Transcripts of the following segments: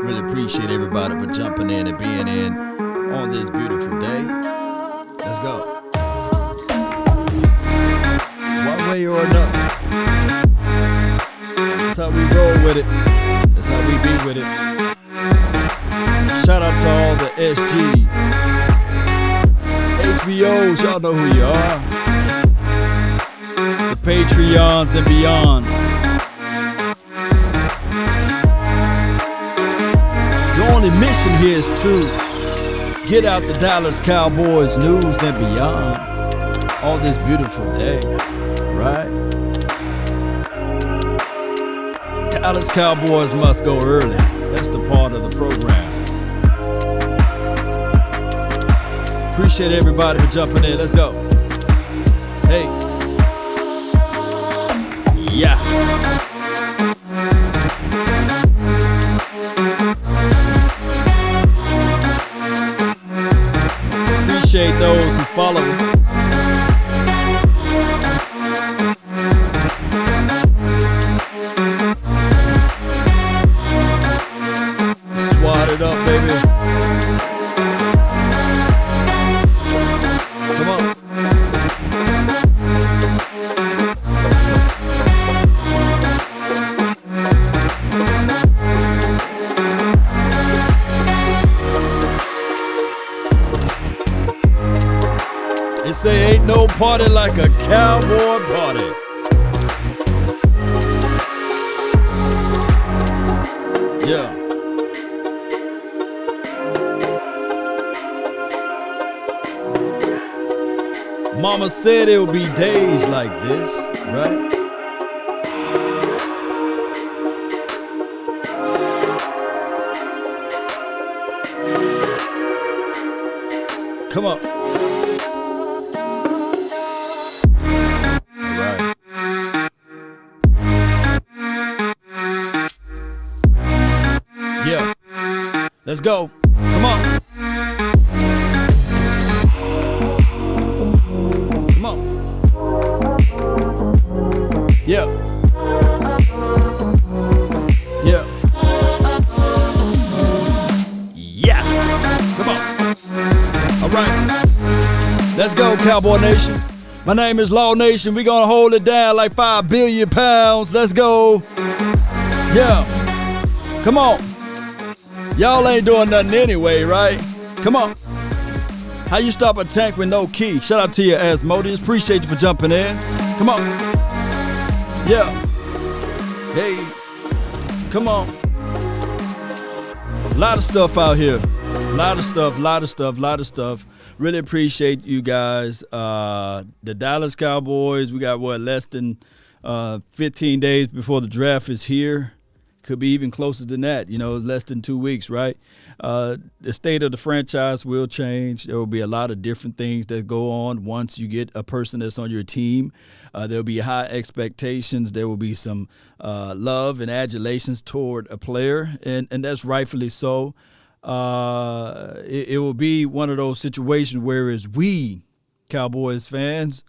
Really appreciate everybody for jumping in and being in on this beautiful day. Let's go. One way or another. That's how we roll with it. That's how we be with it. Shout out to all the SGs. HBOs, y'all know who you are. The Patreons and beyond. The only mission here is to get out the Dallas Cowboys news and beyond on this beautiful day, right? Dallas Cowboys must go early. That's the part of the program. Appreciate everybody for jumping in. Let's go. Hey. Yeah. Appreciate those who follow. Swat it up, baby. Come on. They say ain't no party like a cowboy party. Yeah. Mama said it would be days like this, right? Come on. All right. Yeah. Let's go. Come on. Come on. Yeah. Yeah. Yeah. Come on. All right. Let's go, Cowboy Nation. My name is Law Nation. We're going to hold it down like 5 billion pounds. Let's go. Yeah. Come on. Y'all ain't doing nothing anyway, right? Come on. How you stop a tank with no key? Shout out to you, Asmodeus. Appreciate you for jumping in. Come on. Yeah. Hey. Come on. A lot of stuff out here. A lot of stuff. Really appreciate you guys. The Dallas Cowboys, we got, less than 15 days before the draft is here. Could be even closer than that. Less than 2 weeks, right? The state of the franchise will change. There will be a lot of different things that go on once you get a person that's on your team. There'll be high expectations. There will be some love and adulations toward a player, and that's rightfully so. It will be one of those situations where as we, Cowboys fans,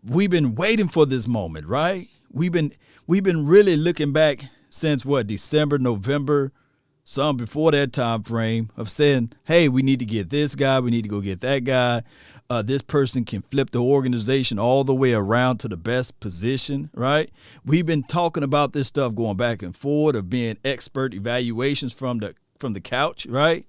we've been waiting for this moment, right? We've been really looking back since December, November, some before that time frame of saying, hey, we need to get this guy, we need to go get that guy. This person can flip the organization all the way around to the best position, right? We've been talking about this stuff going back and forth of being expert evaluations from the couch, right?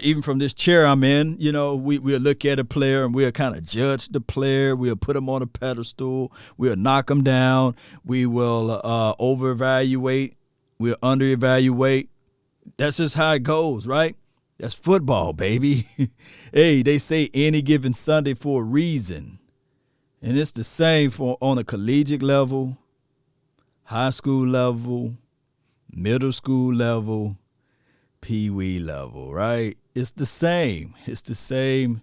Even from this chair I'm in, we'll look at a player and we'll kind of judge the player. We'll put him on a pedestal. We'll knock him down. We will over-evaluate. We'll under-evaluate. That's just how it goes, right? That's football, baby. Hey, they say any given Sunday for a reason. And it's the same on a collegiate level, high school level, middle school level, Pee-wee level, right? It's the same. It's the same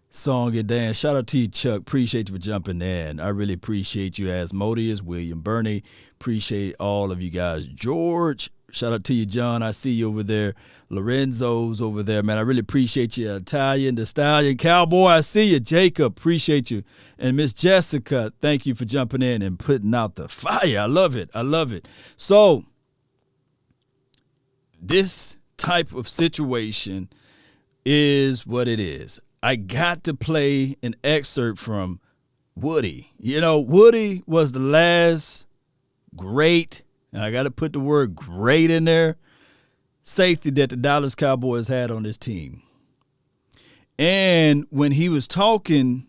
song and dance. Shout out to you, Chuck. Appreciate you for jumping in. I really appreciate you, Asmodeus, William Burney. Appreciate all of you guys. George, shout out to you, John. I see you over there. Lorenzo's over there, man. I really appreciate you. Italian, the Stallion, Cowboy, I see you. Jacob, appreciate you. And Miss Jessica, thank you for jumping in and putting out the fire. I love it. I love it. So, this type of situation is what it is. I got to play an excerpt from Woody. Woody was the last great, and I got to put the word great in there, safety that the Dallas Cowboys had on this team. And when he was talking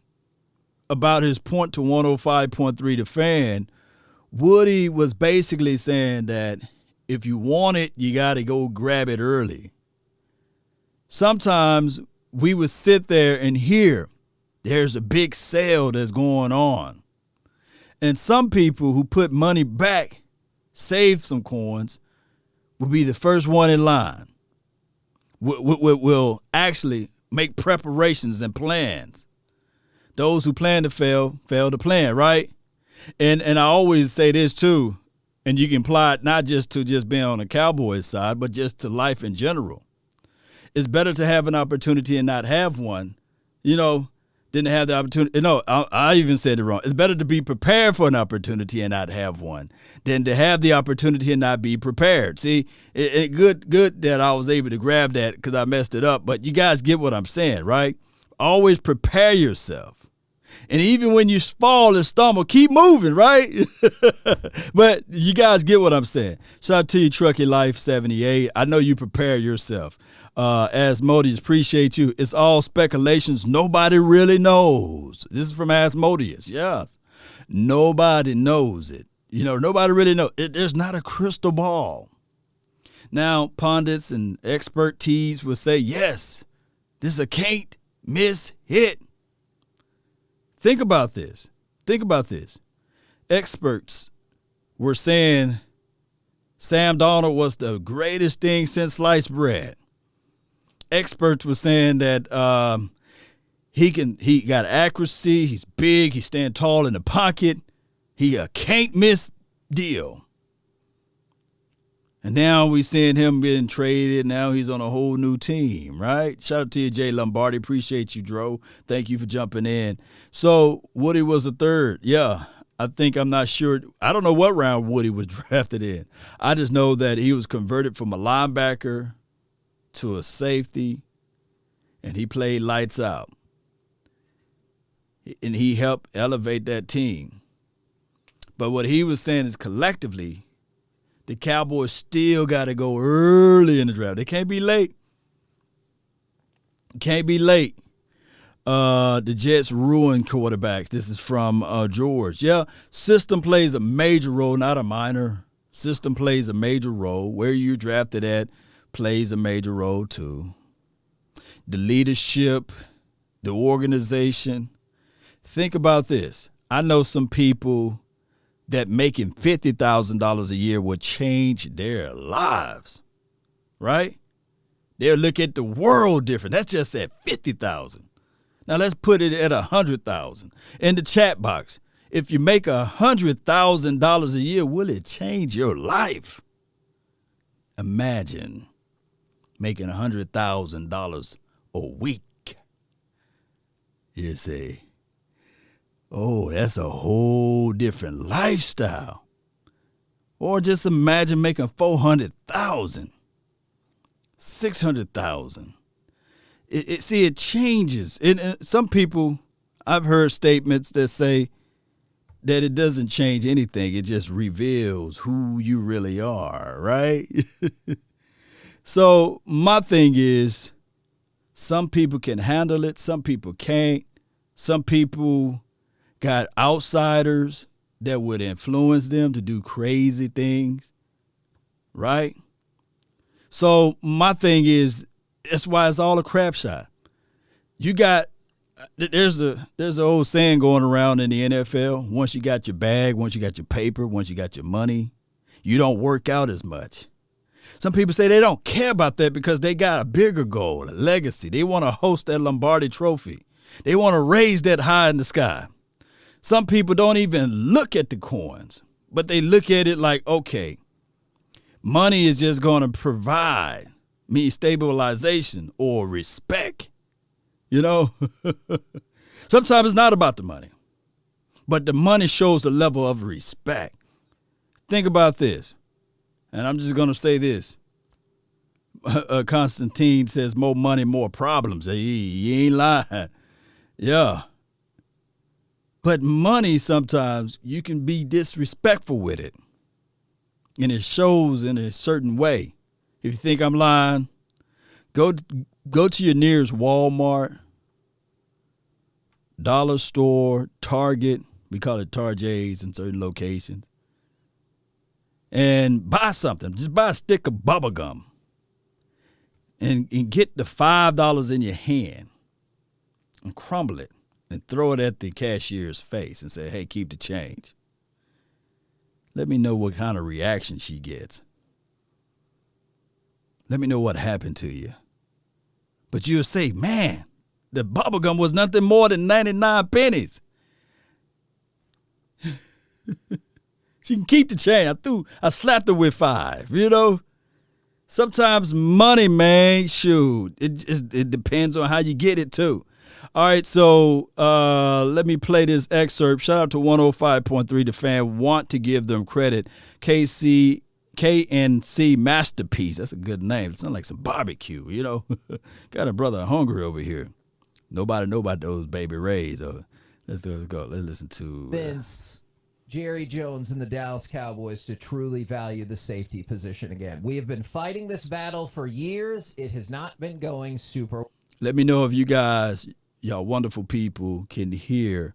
about his point to 105.3 to fan, Woody was basically saying that if you want it, you got to go grab it early. Sometimes we would sit there and hear there's a big sale that's going on. And some people who put money back, save some coins, will be the first one in line. Will actually make preparations and plans. Those who plan to fail to plan, right? And I always say this too, and you can apply it not just to just being on the Cowboys side, but just to life in general. It's better to have an opportunity and not have one, than to have the opportunity. No, I even said it wrong. It's better to be prepared for an opportunity and not have one than to have the opportunity and not be prepared. See, good that I was able to grab that because I messed it up. But you guys get what I'm saying, right? Always prepare yourself. And even when you fall and stumble, keep moving, right? But you guys get what I'm saying. Shout out to you, Truckee Life 78. I know you prepare yourself. Asmodeus, appreciate you. It's all speculations. Nobody really knows. This is from Asmodeus. Yes. Nobody knows it. Nobody really knows. There's not a crystal ball. Now, pundits and expertise will say, yes, this is a can't miss hit. Think about this. Experts were saying Sam Darnold was the greatest thing since sliced bread. Experts were saying that he got accuracy, he's big, he's standing tall in the pocket, he a can't miss deal. And now we seeing him being traded. Now he's on a whole new team, right? Shout out to you, Jay Lombardi. Appreciate you, Dro. Thank you for jumping in. So Woody was the third. Yeah, I'm not sure. I don't know what round Woody was drafted in. I just know that he was converted from a linebacker to a safety, and he played lights out. And he helped elevate that team. But what he was saying is collectively, the Cowboys still got to go early in the draft. They can't be late. The Jets ruined quarterbacks. This is from George. Yeah, system plays a major role, not a minor. System plays a major role. Where you drafted at plays a major role too. The leadership, the organization. Think about this. I know some people that making $50,000 a year will change their lives, right? They'll look at the world different. That's just at $50,000. Now let's put it at $100,000 in the chat box. If you make $100,000 a year, will it change your life? Imagine making $100,000 a week. You say, oh, that's a whole different lifestyle. Or just imagine making $400,000, $600,000. It changes. Some people, I've heard statements that say that it doesn't change anything. It just reveals who you really are, right? So my thing is, some people can handle it. Some people can't. Some people got outsiders that would influence them to do crazy things, right? So my thing is, that's why it's all a crap shot. You got, there's an old saying going around in the NFL, once you got your bag, once you got your paper, once you got your money, you don't work out as much. Some people say they don't care about that because they got a bigger goal, a legacy. They want to host that Lombardi trophy. They want to raise that high in the sky. Some people don't even look at the coins, but they look at it like, okay, money is just going to provide me stabilization or respect. Sometimes it's not about the money, but the money shows a level of respect. Think about this, and I'm just going to say this. Constantine says more money, more problems. He ain't lying. Yeah. But money, sometimes you can be disrespectful with it. And it shows in a certain way. If you think I'm lying, go to your nearest Walmart, dollar store, Target. We call it Tarjays in certain locations. And buy something. Just buy a stick of bubble gum. And get the $5 in your hand and crumble it and throw it at the cashier's face and say, hey, keep the change. Let me know what kind of reaction she gets. Let me know what happened to you. But you'll say, man, the bubble gum was nothing more than 99 pennies. She can keep the change. I slapped her with 5, you know. Sometimes money, man, shoot, it depends on how you get it, too. All right, so let me play this excerpt. Shout out to 105.3 The Fan. Want to give them credit. KNC Masterpiece. That's a good name. It sounds like some barbecue, you know. Got a brother hungry over here. Nobody know about those Baby Rays. Let's go. Let's listen to Vince. Jerry Jones and the Dallas Cowboys to truly value the safety position again. We have been fighting this battle for years. It has not been going super. Let me know if you guys, y'all wonderful people, can hear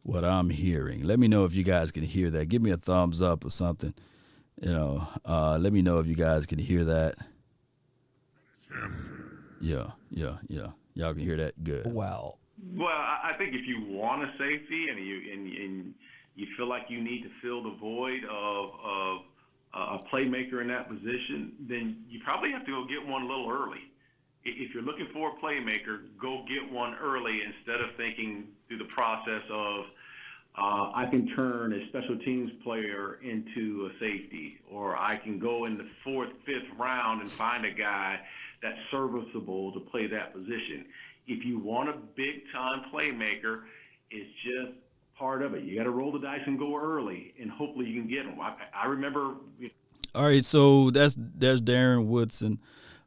what I'm hearing. Let me know if you guys can hear that. Give me a thumbs up or something. You know, let me know if you guys can hear that. Yeah. Y'all can hear that good. Well, I think if you want a safety and you feel like you need to fill the void of a playmaker in that position, then you probably have to go get one a little early. If you're looking for a playmaker, go get one early instead of thinking through the process of I can turn a special teams player into a safety, or I can go in the 4th, 5th round and find a guy that's serviceable to play that position. If you want a big-time playmaker, it's just part of it. You got to roll the dice and go early, and hopefully you can get them. I remember. All right, so there's Darren Woodson.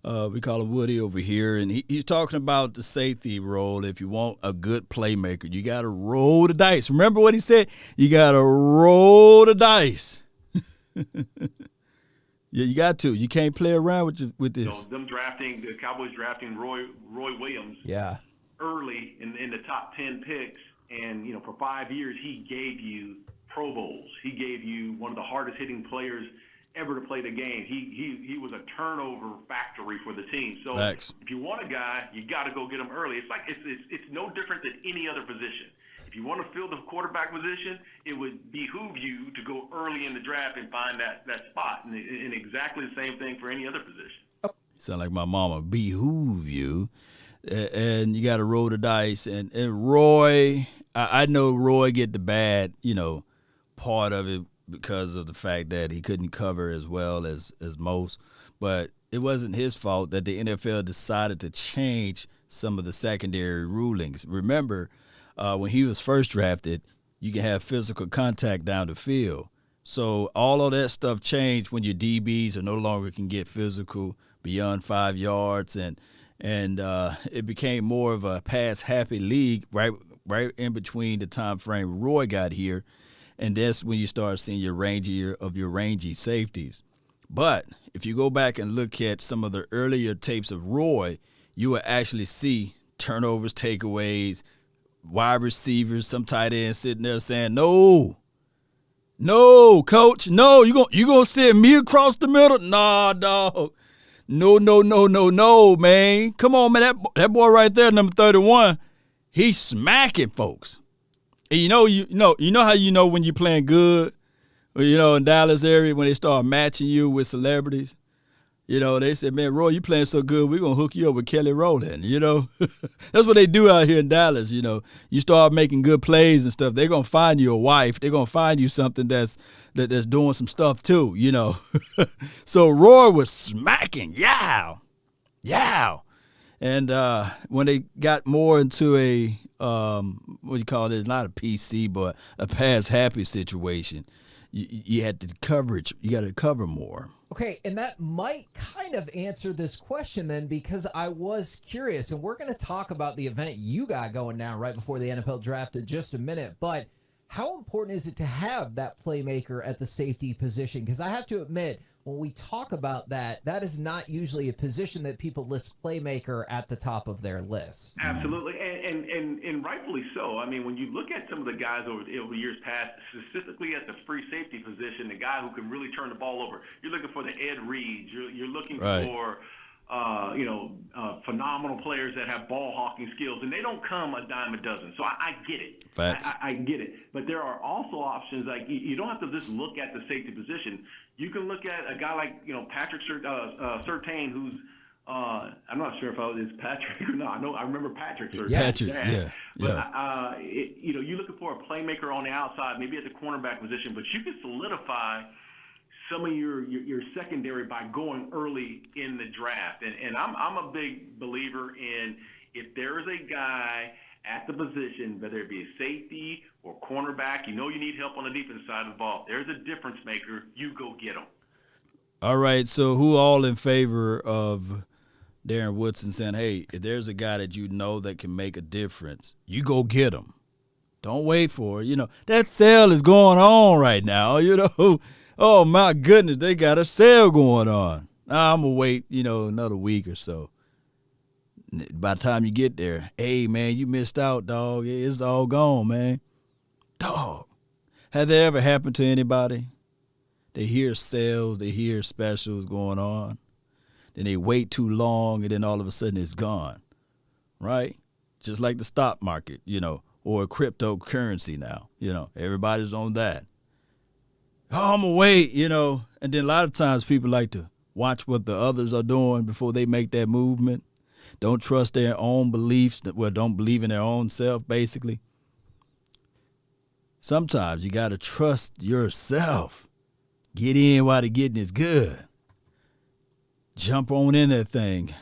We call him Woody over here, and he's talking about the safety role. If you want a good playmaker, you got to roll the dice. Remember what he said? You got to roll the dice. Yeah, you got to. You can't play around with this. So the Cowboys drafting Roy Williams. Yeah. Early in the top 10 picks, and for 5 years he gave you Pro Bowls. He gave you one of the hardest hitting players ever to play the game. He was a turnover factory for the team. So Thanks. If you want a guy, you got to go get him early. It's like it's no different than any other position. If you want to fill the quarterback position, it would behoove you to go early in the draft and find that spot. And exactly the same thing for any other position. Sound like my mama. Behoove you. And you got to roll the dice. And Roy, I know Roy get the bad, part of it because of the fact that he couldn't cover as well as most. But it wasn't his fault that the NFL decided to change some of the secondary rulings. Remember, when he was first drafted, you can have physical contact down the field. So all of that stuff changed when your DBs are no longer can get physical beyond 5 yards, and it became more of a pass-happy league right in between the time frame Roy got here, and that's when you start seeing your rangy safeties. But if you go back and look at some of the earlier tapes of Roy, you will actually see turnovers, takeaways, wide receivers, some tight ends sitting there saying, no, coach, no, you gonna sit me across the middle? Nah, dog. No, man. Come on, man. That boy right there, number 31, he's smacking folks. And you know how you know when you're playing good, in Dallas area when they start matching you with celebrities. They said, man, Roy, you playing so good, we're going to hook you up with Kelly Rowland, That's what they do out here in Dallas, You start making good plays and stuff, they're going to find you a wife. They're going to find you something that's doing some stuff too, So Roy was smacking, yow. And when they got more into a, what do you call it, not a PC, but a pass-happy situation, you had to coverage. You got to cover more. Okay, and that might kind of answer this question then, because I was curious, and we're going to talk about the event you got going down right before the NFL draft in just a minute, but how important is it to have that playmaker at the safety position? Because I have to admit, when we talk about that, that is not usually a position that people list playmaker at the top of their list. Absolutely, and rightfully so. I mean, when you look at some of the guys over years past, specifically at the free safety position, the guy who can really turn the ball over, you're looking for the Ed Reeds. You're looking for phenomenal players that have ball hawking skills, and they don't come a dime a dozen. So I get it. Facts. I get it. But there are also options like you don't have to just look at the safety position. You can look at a guy like Patrick Surtain, who's I'm not sure if it's Patrick or not. I remember Patrick Surtain. Yes. Patrick, But you're looking for a playmaker on the outside, maybe at the cornerback position, but you can solidify some of your secondary by going early in the draft. And I'm a big believer in, if there is a guy at the position, whether it be a safety or cornerback, you need help on the defensive side of the ball. There's a difference maker. You go get him. All right, so who all in favor of Darren Woodson saying, hey, if there's a guy that that can make a difference, you go get him. Don't wait for it. That sale is going on right now, Oh, my goodness, they got a sale going on. I'm going to wait, another week or so. By the time you get there, hey, man, you missed out, dog. It's all gone, man. Dog. Has that ever happened to anybody? They hear sales, they hear specials going on. Then they wait too long, and then all of a sudden it's gone, right? Just like the stock market, or cryptocurrency now. Everybody's on that. Oh, I'm going to wait, And then a lot of times people like to watch what the others are doing before they make that movement. Don't trust their own beliefs, don't believe in their own self, basically. Sometimes you got to trust yourself. Get in while the getting is good. Jump on in that thing.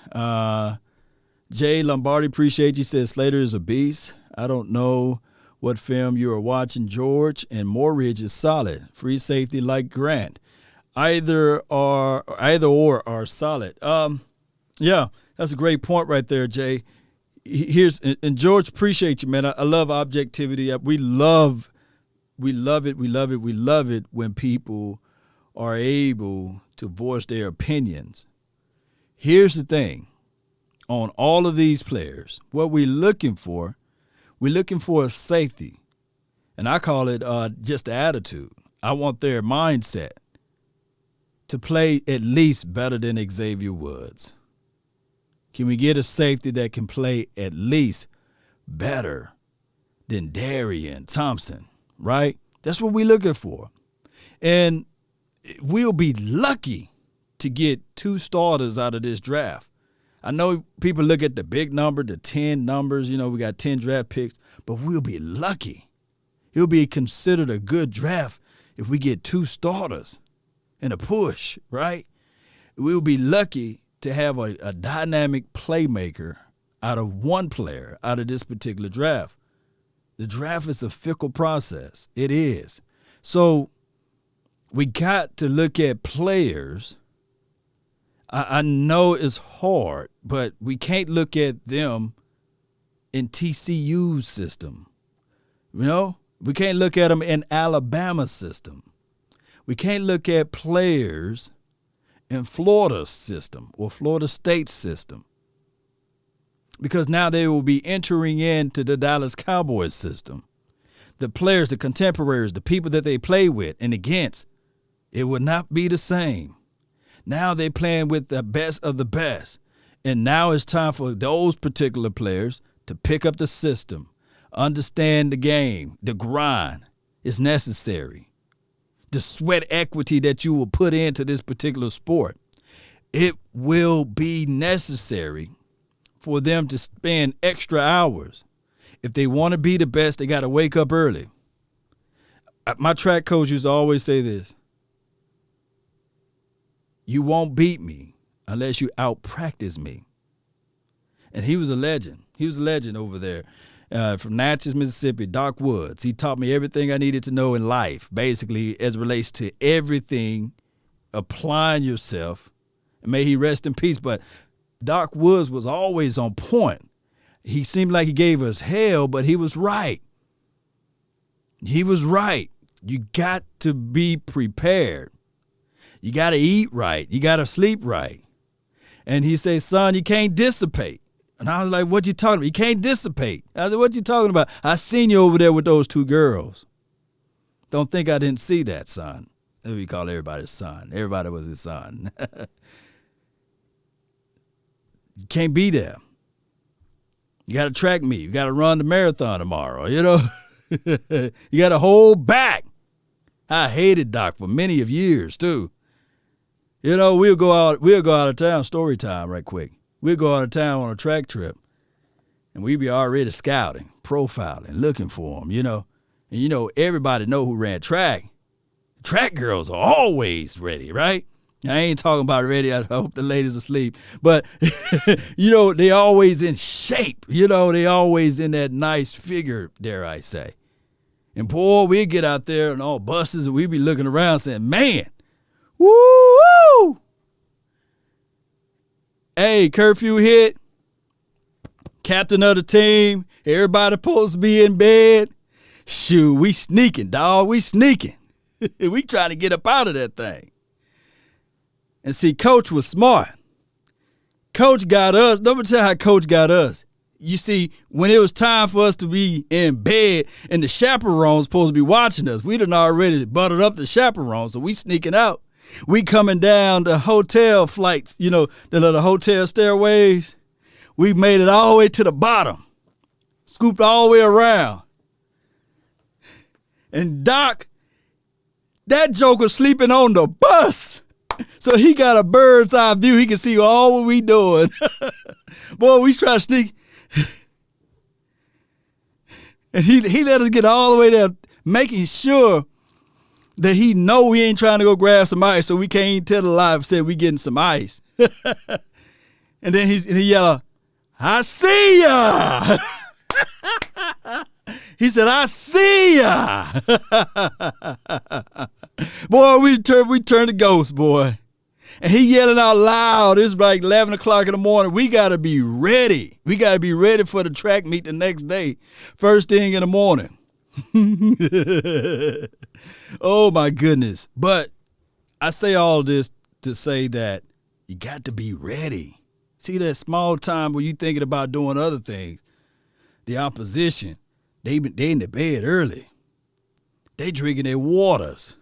Jay Lombardi, appreciate you. Says Slater is a beast. I don't know what film you are watching, George, and Moorridge is solid. Free safety like Grant. Either or are solid. Yeah, that's a great point right there, Jay. And George, appreciate you, man. I love objectivity. We love it when people are able to voice their opinions. Here's the thing. On all of these players, what we're looking for a safety. And I call it just the attitude. I want their mindset to play at least better than Xavier Woods. Can we get a safety that can play at least better than Darian Thompson, right? That's what we're looking for. And we'll be lucky to get 2 starters out of this draft. I know people look at the big number, the 10 numbers, we got 10 draft picks, but we'll be lucky. It'll be considered a good draft if we get 2 starters in a push, right? We'll be lucky to have a dynamic playmaker out of one player out of this particular draft. The draft is a fickle process. It is. So we got to look at players. I know it's hard, but we can't look at them in TCU's system. We can't look at them in Alabama's system. We can't look at players in Florida's system or Florida State's system, because now they will be entering into the Dallas Cowboys system. The players, the contemporaries, the people that they play with and against, it would not be the same. Now they're playing with the best of the best. And now it's time for those particular players to pick up the system, understand the game, the grind is necessary. The sweat equity that you will put into this particular sport, it will be necessary for them to spend extra hours. If they want to be the best, they got to wake up early. My track coach used to always say this: you won't beat me unless you out-practice me. And he was a legend. He was a legend over there from Natchez, Mississippi, Doc Woods. He taught me everything I needed to know in life, basically, as it relates to everything applying yourself. And may he rest in peace. But Doc Woods was always on point. He seemed like he gave us hell, but he was right. He was right. You got to be prepared. You got to eat right. You got to sleep right. And he said, son, you can't dissipate. And I was like, what you talking about? You can't dissipate. I said, what you talking about? I seen you over there with those 2 girls. Don't think I didn't see that, son. We call everybody son. Everybody was his son. You can't be there. You got to track me. You got to run the marathon tomorrow, you know. You got to hold back. I hated Doc for many of years, too. You know, we'll go out of town, story time right quick. We'll go out of town on a track trip, and we'd be already scouting, profiling, looking for them, you know. And, you know, everybody know who ran track. Track girls are always ready, right? I ain't talking about ready. I hope the ladies are asleep. But, you know, they always in shape. You know, they always in that nice figure, dare I say. And, boy, we get out there and all buses, and we be looking around saying, man, woo! Hey, curfew hit. Captain of the team. Everybody supposed to be in bed. Shoot, we sneaking, dog. We sneaking. We trying to get up out of that thing. And see, Coach was smart. Coach got us. Let me tell you how Coach got us. You see, when it was time for us to be in bed and the chaperones supposed to be watching us, we done already buttered up the chaperones, so we sneaking out. We coming down the hotel flights, you know, the hotel stairways. We made it all the way to the bottom, scooped all the way around. And Doc, that joker sleeping on the bus. So he got a bird's eye view. He can see all what we doing. Boy, we try to sneak. And he let us get all the way there, making sure that he know we ain't trying to go grab some ice, so we can't even tell the lie and say we getting some ice. And then he yelled, I see ya. He said, I see ya. Boy, we turned to ghost, boy. And he yelling out loud. It's like 11 o'clock in the morning. We got to be ready. We got to be ready for the track meet the next day, first thing in the morning. Oh, my goodness. But I say all this to say that you got to be ready. See that small time where you thinking about doing other things. The opposition, they in the bed early. They drinking their waters.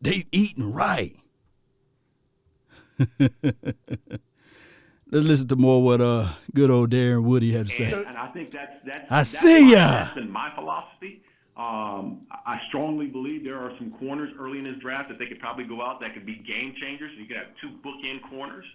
They eating right. Let's listen to more what good old Darren Woody had to say. And I think that's I see ya. That's been my philosophy. I strongly believe there are some corners early in this draft that they could probably go out that could be game changers. You could have 2 bookend corners.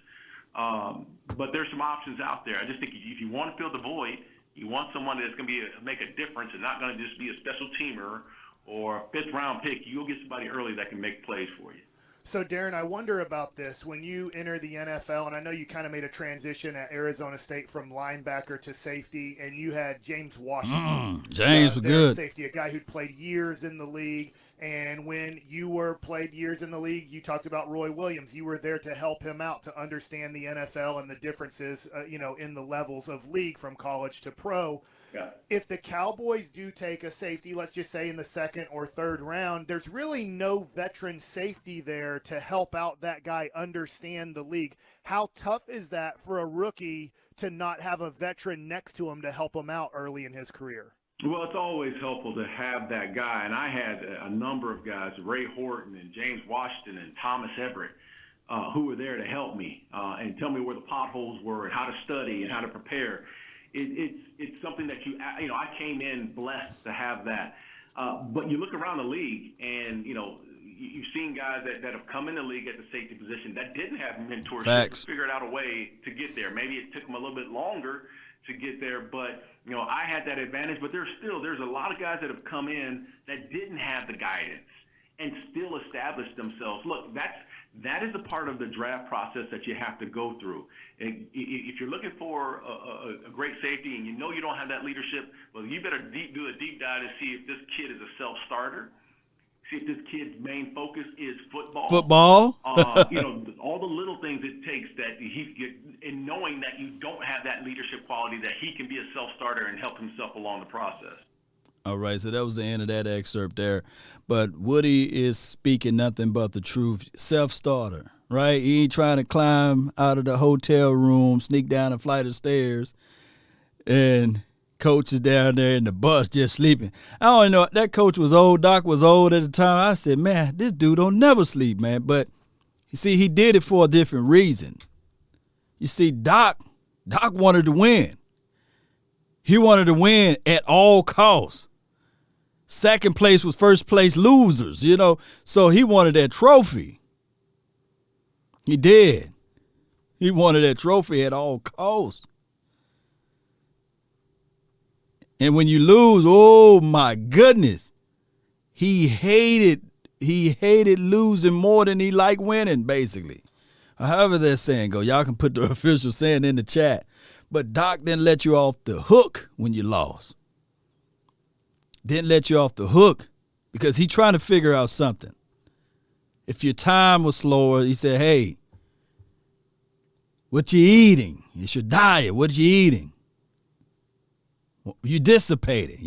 But there's some options out there. I just think if you want to fill the void, you want someone that's going to make a difference and not going to just be a special teamer or a 5th round pick. You'll get somebody early that can make plays for you. So, Darren, I wonder about this. When you enter the NFL, and I know you kind of made a transition at Arizona State from linebacker to safety, and you had James Washington. James was good. Safety, a guy who'd played years in the league. And when you played years in the league, you talked about Roy Williams. You were there to help him out to understand the NFL and the differences, in the levels of league from college to pro. Yeah. If the Cowboys do take a safety, let's just say in the 2nd or 3rd round, there's really no veteran safety there to help out that guy understand the league. How tough is that for a rookie to not have a veteran next to him to help him out early in his career? Well, it's always helpful to have that guy. And I had a number of guys, Ray Horton and James Washington and Thomas Everett, who were there to help me and tell me where the potholes were and how to study and how to prepare. It's something that I came in blessed to have that. But you look around the league and, you've seen guys that have come in the league at the safety position that didn't have mentorship. Facts. Figured out a way to get there. Maybe it took them a little bit longer to get there, but I had that advantage. But there's a lot of guys that have come in that didn't have the guidance and still established themselves. Look, that is a part of the draft process that you have to go through. If you're looking for a great safety and you don't have that leadership, well, you better do a deep dive to see if this kid is a self-starter. this kid's main focus is football. Football. All the little things it takes that in knowing that you don't have that leadership quality, that he can be a self-starter and help himself along the process. All right, so that was the end of that excerpt there. But Woody is speaking nothing but the truth. Self-starter, right? He ain't trying to climb out of the hotel room, sneak down a flight of stairs, and coach is down there in the bus just sleeping. I don't know. That coach was old. Doc was old at the time. I said, man, this dude don't never sleep, man. But, you see, he did it for a different reason. You see, Doc wanted to win. He wanted to win at all costs. Second place was first place losers, so he wanted that trophy. He did. He wanted that trophy at all costs. And when you lose, oh my goodness, he hated losing more than he liked winning, basically. However that saying go, y'all can put the official saying in the chat. But Doc didn't let you off the hook when you lost. Didn't let you off the hook because he trying to figure out something. If your time was slower, he said, hey, what you eating? It's your diet. What you eating? You dissipating,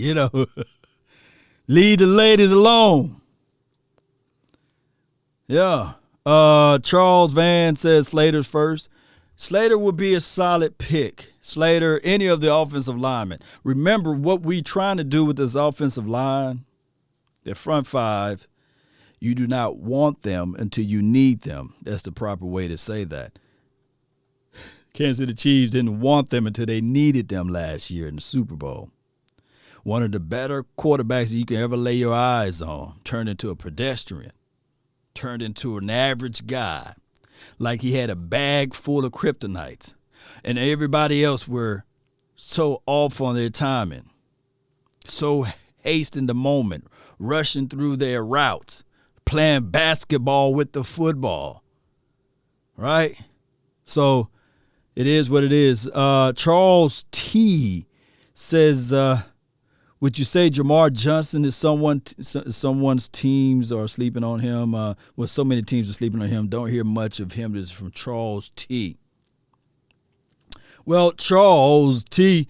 Leave the ladies alone. Yeah. Charles Van says Slater's first. Slater would be a solid pick. Slater, any of the offensive linemen. Remember what we trying to do with this offensive line, the front five, you do not want them until you need them. That's the proper way to say that. Kansas City Chiefs didn't want them until they needed them last year in the Super Bowl. One of the better quarterbacks that you can ever lay your eyes on turned into a pedestrian, turned into an average guy, like he had a bag full of kryptonites, and everybody else were so off on their timing, so hasting the moment, rushing through their routes, playing basketball with the football, right? So it is what it is. Charles T. says, would you say Jamar Johnson is someone's teams are sleeping on him? So many teams are sleeping on him. Don't hear much of him. This is from Charles T. Well, Charles T.,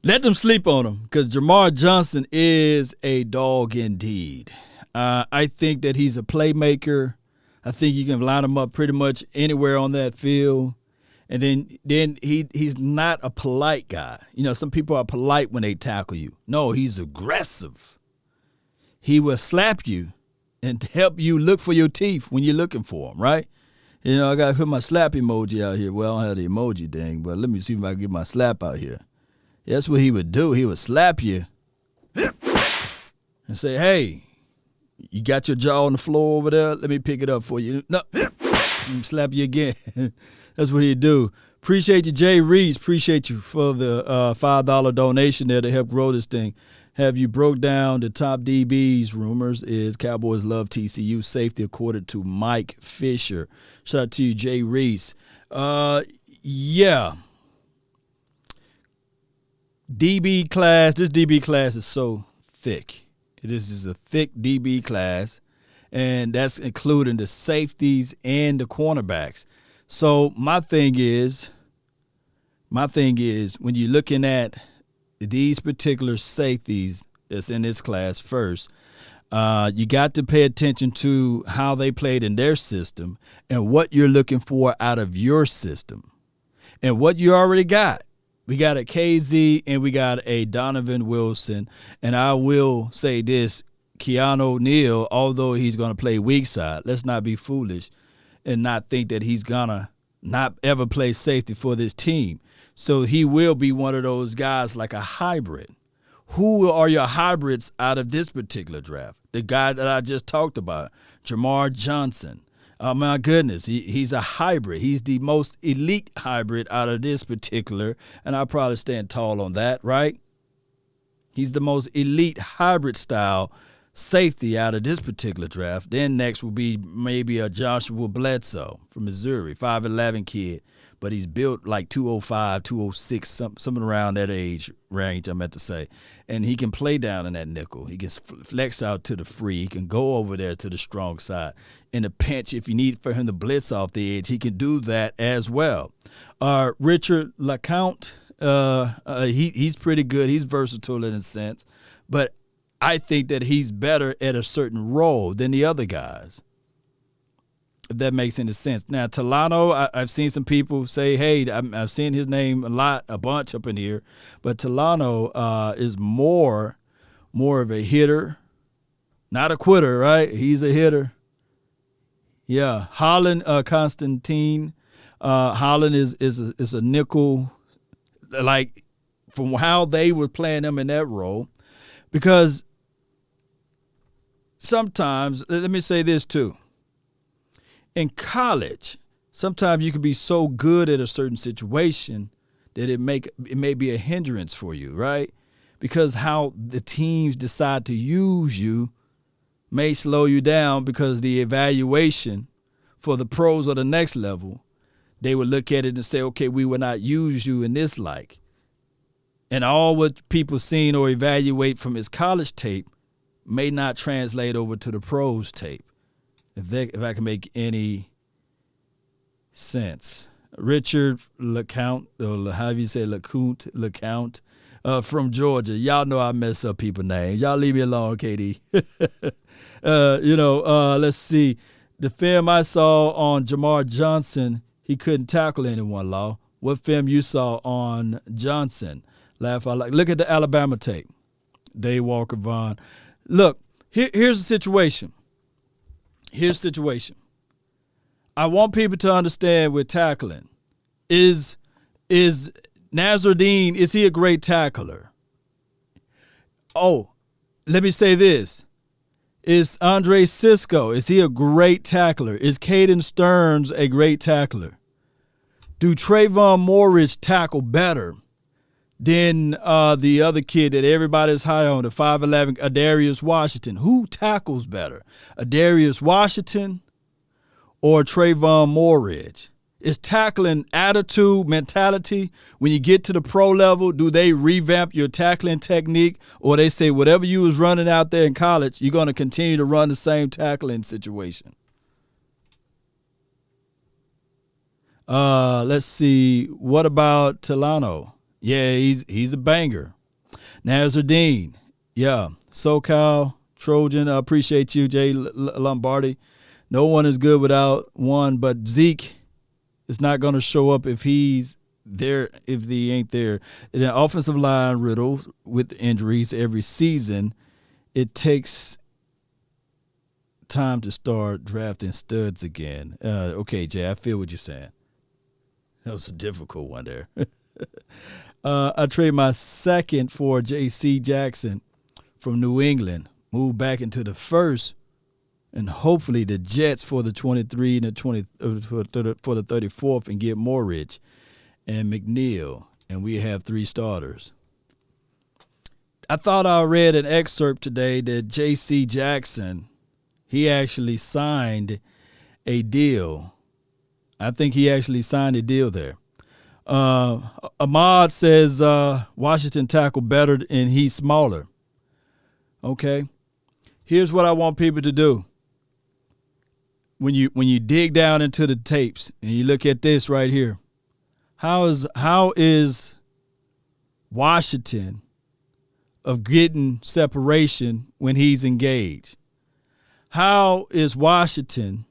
let them sleep on him because Jamar Johnson is a dog indeed. I think that he's a playmaker. I think you can line him up pretty much anywhere on that field. And then he's not a polite guy. Some people are polite when they tackle you. No, he's aggressive. He will slap you and help you look for your teeth when you're looking for them, right? I got to put my slap emoji out here. Well, I don't have the emoji thing, but let me see if I can get my slap out here. That's what he would do. He would slap you and say, hey, you got your jaw on the floor over there? Let me pick it up for you. No, and slap you again. That's what he'd do. Appreciate you, Jay Reese. Appreciate you for the $5 donation there to help grow this thing. Have you broke down the top DBs? Rumors is Cowboys love TCU safety according to Mike Fisher. Shout out to you, Jay Reese. Yeah. DB class. This DB class is so thick. This is a thick DB class, and that's including the safeties and the cornerbacks. So my thing is when you're looking at these particular safeties that's in this class first, you got to pay attention to how they played in their system and what you're looking for out of your system and what you already got. We got a KZ and we got a Donovan Wilson. And I will say this, Keanu Neal, although he's going to play weak side, let's not be foolish and not think that he's going to not ever play safety for this team. So he will be one of those guys like a hybrid. Who are your hybrids out of this particular draft? The guy that I just talked about, Jamar Johnson. Oh, my goodness, he's a hybrid. He's the most elite hybrid out of this particular, and I'll probably stand tall on that, right? He's the most elite hybrid style safety out of this particular draft. Then next will be maybe a Joshua Bledsoe from Missouri, 5'11" kid. but he's built like 205, 206, something around that age range, I meant to say. And he can play down in that nickel. He can flex out to the free. He can go over there to the strong side. In a pinch, if you need for him to blitz off the edge, he can do that as well. Richard LeCounte, he's pretty good. He's versatile in a sense. But I think that he's better at a certain role than the other guys, if that makes any sense. Now, Talano, I've seen some people say, hey, I've seen his name a bunch up in here, but Talano is more of a hitter, not a quitter, right? He's a hitter. Yeah, Holland, Constantine. Holland is a nickel, like from how they were playing him in that role, because sometimes, let me say this too. In college, sometimes you can be so good at a certain situation that it may be a hindrance for you, right? Because how the teams decide to use you may slow you down, because the evaluation for the pros or the next level, they would look at it and say, okay, we will not use you in this like. And all what people seen or evaluate from his college tape may not translate over to the pros tape. If I can make any sense. Richard LeCounte, or how do you say LeCounte, from Georgia. Y'all know I mess up people's names. Y'all leave me alone, KD. Let's see. The film I saw on Jamar Johnson, he couldn't tackle anyone, Law. What film you saw on Johnson? Laugh out loud. Look at the Alabama tape. Dave Walker Vaughn. Look, here's the situation. I want people to understand with tackling. Is Nazardine, is he a great tackler? Oh, let me say this. Is Andre Cisco, is he a great tackler? Is Caden Stearns a great tackler? Do Trayvon Morridge tackle better than the other kid that everybody's high on, the 5'11", Adarius Washington? Who tackles better, Adarius Washington or Trayvon Morridge? Is tackling attitude, mentality? When you get to the pro level, do they revamp your tackling technique, or they say whatever you was running out there in college, you're going to continue to run the same tackling situation? Let's see. What about Talano? Yeah, he's a banger. Nazardine, yeah. SoCal, Trojan, I appreciate you, Jay Lombardi. No one is good without one, but Zeke is not going to show up if he's there, if he ain't there. The offensive line riddled with injuries every season. It takes time to start drafting studs again. Okay, Jay, I feel what you're saying. That was a difficult one there. I trade my second for J.C. Jackson from New England, move back into the first, and hopefully the Jets for the 23 and the 20 for the 34th, and get Morridge and McNeil, and we have 3 starters. I thought I read an excerpt today that J.C. Jackson, he actually signed a deal. I think he actually signed a deal there. Ahmad says Washington tackle better and he's smaller. Okay. Here's what I want people to do. When you dig down into the tapes and you look at this right here, how is Washington of getting separation when he's engaged? How is Washington,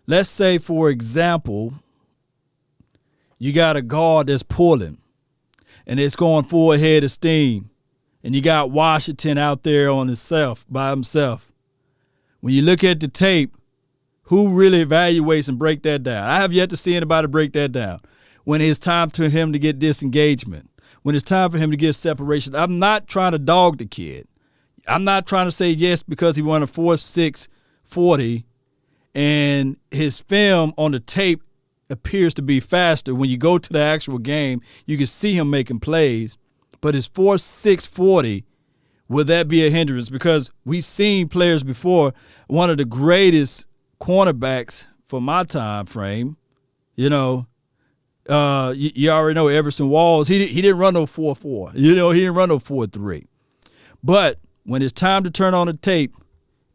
let's say, for example, you got a guard that's pulling and it's going full head of steam, and you got Washington out there on himself, by himself. When you look at the tape, who really evaluates and break that down? I have yet to see anybody break that down. When it's time for him to get disengagement, when it's time for him to get separation. I'm not trying to dog the kid. I'm not trying to say yes because he won a 4.6 40 and his film on the tape appears to be faster. When you go to the actual game, you can see him making plays, but his 4.6 40, will that be a hindrance? Because we've seen players before, one of the greatest cornerbacks for my time frame, You already know Everson Walls. He didn't run no 4.4. He didn't run no 4.3. But when it's time to turn on the tape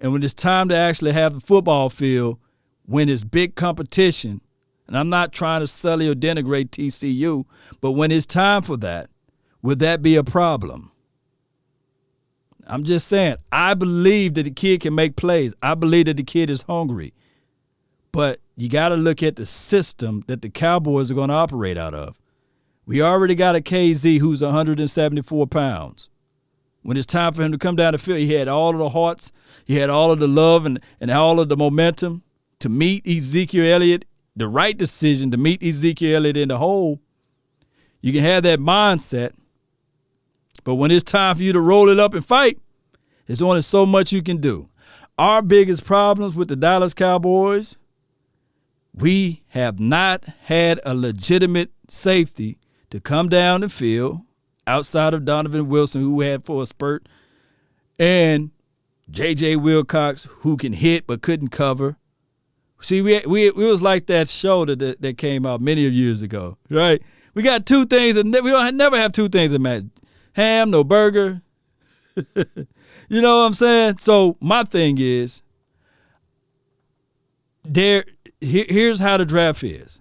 and when it's time to actually have the football field, when it's big competition, and I'm not trying to sully or denigrate TCU, but when it's time for that, would that be a problem? I'm just saying, I believe that the kid can make plays. I believe that the kid is hungry. But you got to look at the system that the Cowboys are going to operate out of. We already got a KZ who's 174 pounds. When it's time for him to come down the field, he had all of the hearts, he had all of the love and all of the momentum to meet Ezekiel Elliott, the right decision to meet Ezekiel Elliott in the hole. You can have that mindset, but when it's time for you to roll it up and fight, there's only so much you can do. Our biggest problems with the Dallas Cowboys, we have not had a legitimate safety to come down the field outside of Donovan Wilson, who had for a spurt, and J.J. Wilcox, who can hit but couldn't cover. See, we was like that show that came out many years ago, right? We got two things, and we don't never have two things that matter. Ham, no burger. You know what I'm saying? So my thing is, here's how the draft is.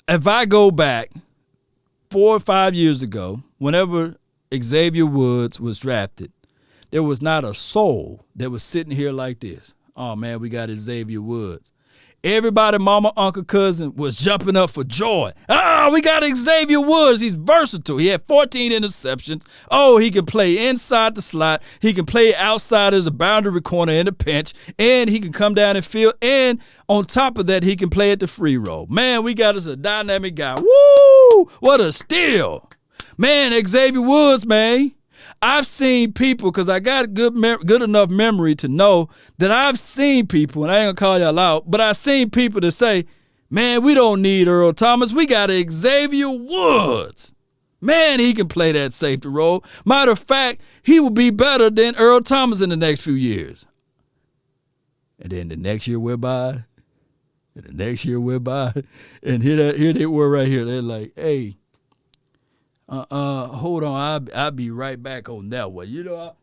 If I go back 4 or 5 years ago, whenever Xavier Woods was drafted, there was not a soul that was sitting here like this. Oh, man, we got Xavier Woods. Everybody, mama, uncle, cousin, was jumping up for joy. We got Xavier Woods. He's versatile. He had 14 interceptions. Oh, he can play inside the slot. He can play outside as a boundary corner in the pinch. And he can come down and field. And on top of that, he can play at the free roll. Man, we got us a dynamic guy. Woo! What a steal. Man, Xavier Woods, man. I've seen people, because I got good enough memory to know that I've seen people, and I ain't going to call y'all out, but I've seen people that say, man, we don't need Earl Thomas. We got Xavier Woods. Man, he can play that safety role. Matter of fact, he will be better than Earl Thomas in the next few years. And then the next year went by, and the next year went by, and here they were right here. They're like, hey, hold on, I'll be right back on that one. You know,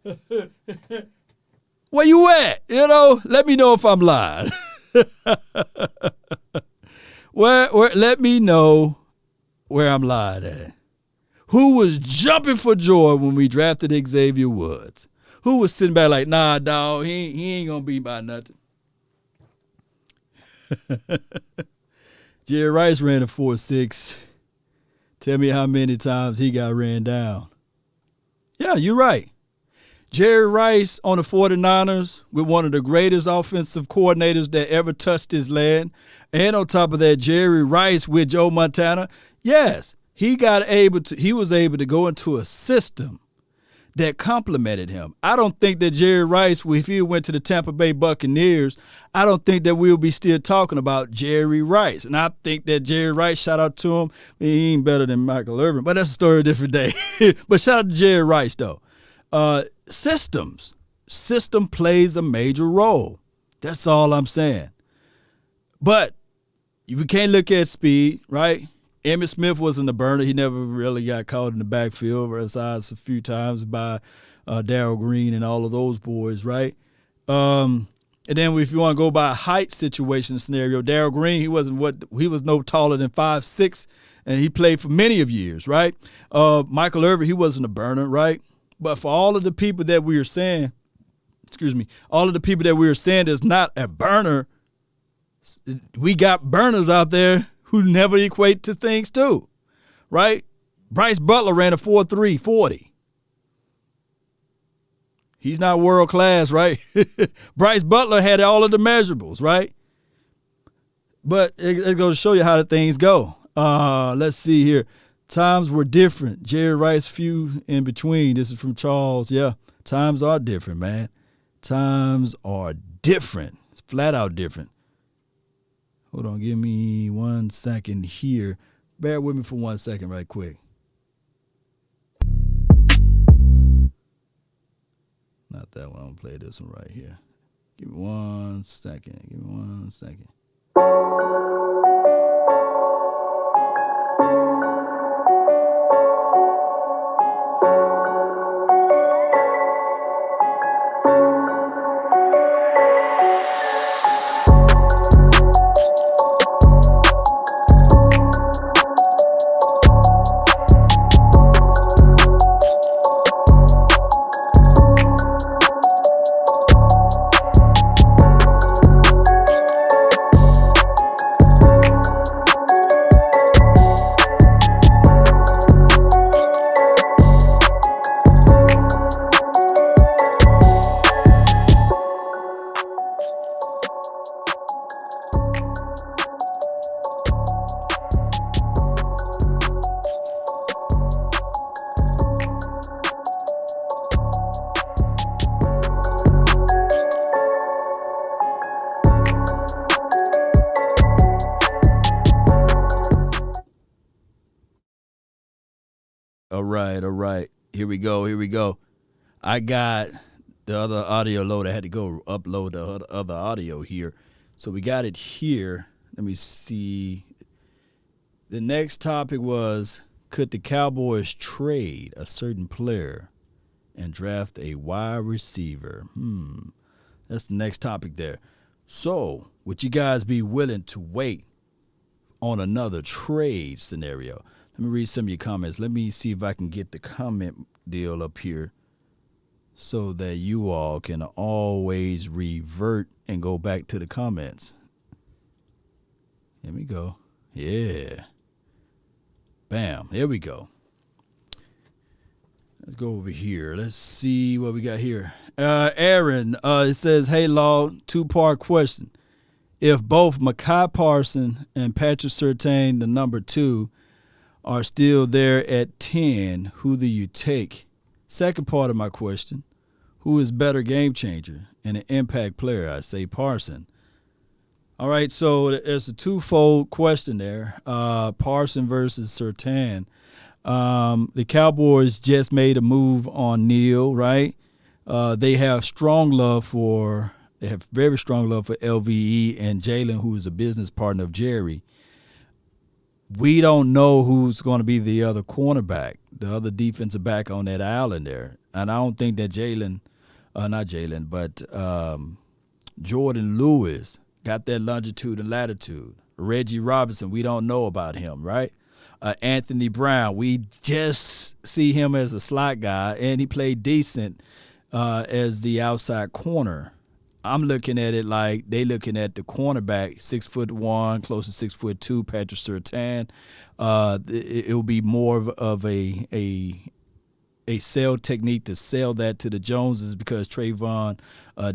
where you at? You know, let me know if I'm lying. Let me know where I'm lying at. Who was jumping for joy when we drafted Xavier Woods? Who was sitting back like, nah, dog, he ain't gonna be by nothing. Jerry Rice ran a 4.6. Tell me how many times he got ran down. Yeah, you're right. Jerry Rice on the 49ers with one of the greatest offensive coordinators that ever touched his land. And on top of that, Jerry Rice with Joe Montana. Yes, he was able to go into a system that complemented him. I don't think that Jerry Rice, if he went to the Tampa Bay Buccaneers, I don't think that we'll be still talking about Jerry Rice. And I think that Jerry Rice, shout out to him, he ain't better than Michael Irvin, but that's a story of a different day. But shout out to Jerry Rice, though. System plays a major role. That's all I'm saying. But we can't look at speed, right? Emmitt Smith wasn't a burner. He never really got caught in the backfield, besides a few times by Darryl Green and all of those boys, right? And then if you want to go by a height situation scenario, Darryl Green, he was no taller than 5'6", and he played for many of years, right? Michael Irvin, he wasn't a burner, right? But for all of the people that we are saying, there's not a burner, we got burners out there who never equate to things too, right? Bryce Butler ran a 4.3 40. He's not world class, right? Bryce Butler had all of the measurables, right? But it goes to show you how the things go. Let's see here. Times were different. Jerry Rice, few in between. This is from Charles. Yeah, times are different, man. Times are different. It's flat out different. Hold on, give me 1 second here. Bear with me for 1 second right quick. Not that one. I'm going to play this one right here. Give me 1 second. All right. Here we go. I got the other audio load. I had to go upload the other audio here. So we got it here. Let me see. The next topic was, could the Cowboys trade a certain player and draft a wide receiver? That's the next topic there. So would you guys be willing to wait on another trade scenario? Let me read some of your comments. Let me see if I can get the comment deal up here so that you all can always revert and go back to the comments. Here we go. Yeah. Bam. There we go. Let's go over here. Let's see what we got here. Aaron, it says, hey, Law, two-part question. If both Mekhi Parsons and Patrick Surtain, the number 2, are still there at 10, who do you take? Second part of my question, who is better game changer and an impact player? I say Parsons. All right, so it's a twofold question there, Parsons versus Surtain. The Cowboys just made a move on Neal, right? They have very strong love for LVE and Jaylen, who is a business partner of Jerry. We don't know who's going to be the other cornerback, the other defensive back on that island there. And I don't think that Jordan Lewis got that longitude and latitude. Reggie Robinson, we don't know about him, right? Anthony Brown, we just see him as a slot guy, and he played decent as the outside corner. I'm looking at it like they looking at the cornerback, 6'1", close to 6'2", Patrick Surtain. It will be more of a sell technique to sell that to the Joneses because Trayvon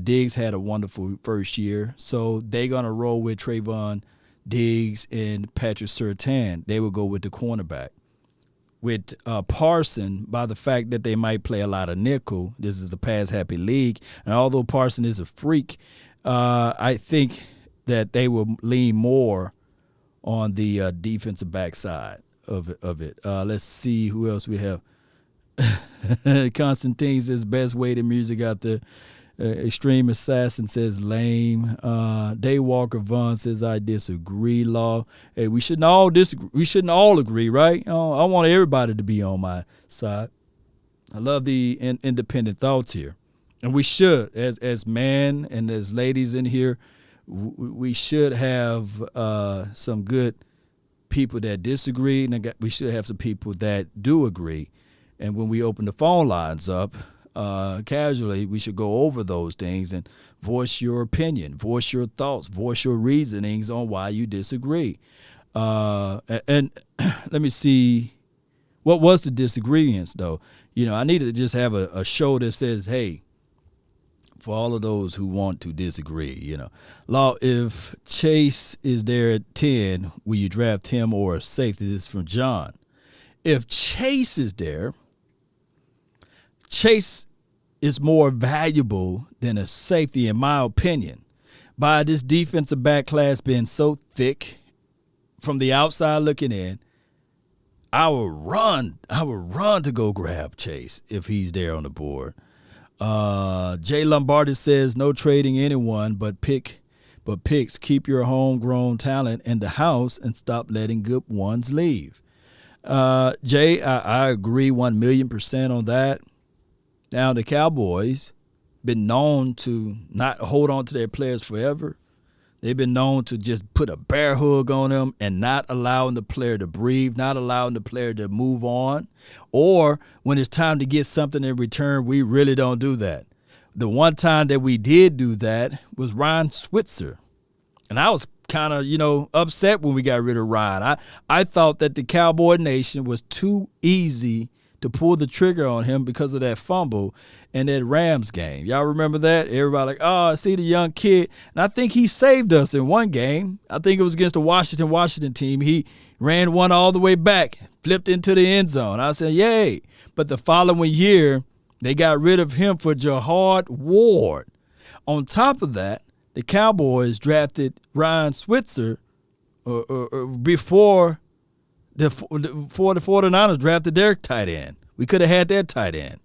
Diggs had a wonderful first year. So they're going to roll with Trayvon Diggs and Patrick Surtain. They will go with the cornerback. With Parsons, by the fact that they might play a lot of nickel, this is a pass-happy league, and although Parsons is a freak, I think that they will lean more on the defensive back side of it. Let's see who else we have. Constantine says, best weighted music out there. Extreme Assassin says lame. Daywalker Vaughn says I disagree. Law. Hey, we shouldn't all disagree. We shouldn't all agree, right? I want everybody to be on my side. I love the independent thoughts here, and we should, as men and as ladies in here, we should have some good people that disagree, and we should have some people that do agree. And when we open the phone lines up, casually, we should go over those things and voice your opinion, voice your thoughts, voice your reasonings on why you disagree. And let me see, what was the disagreements, though? I need to just have a show that says, hey, for all of those who want to disagree, Law, if Chase is there at 10, will you draft him or a safety? This is from John. If Chase is there, Chase is more valuable than a safety, in my opinion. By this defensive back class being so thick, from the outside looking in, I will run to go grab Chase if he's there on the board. Jay Lombardi says no trading anyone but picks. Keep your homegrown talent in the house and stop letting good ones leave. Jay, I agree 1,000,000% on that. Now, the Cowboys been known to not hold on to their players forever. They've been known to just put a bear hug on them and not allowing the player to breathe, not allowing the player to move on. Or when it's time to get something in return, we really don't do that. The one time that we did do that was Ryan Switzer. And I was kind of, upset when we got rid of Ryan. I thought that the Cowboy Nation was too easy to pull the trigger on him because of that fumble in that Rams game. Y'all remember that? Everybody like, oh, I see the young kid. And I think he saved us in one game. I think it was against the Washington team. He ran one all the way back, flipped into the end zone. I said, yay. But the following year, they got rid of him for Jahad Ward. On top of that, the Cowboys drafted Ryan Switzer before the 49ers drafted their tight end. We could have had that tight end.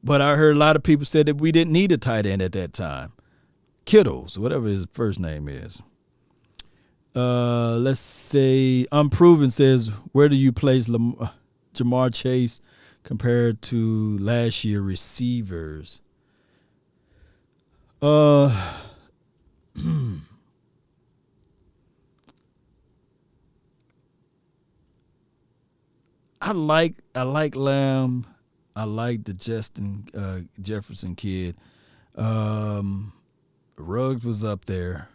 But I heard a lot of people said that we didn't need a tight end at that time. Kittles, whatever his first name is. Let's say Unproven says, where do you place Jamar Chase compared to last year receivers? I like Lamb. I like the Justin Jefferson kid. Ruggs was up there.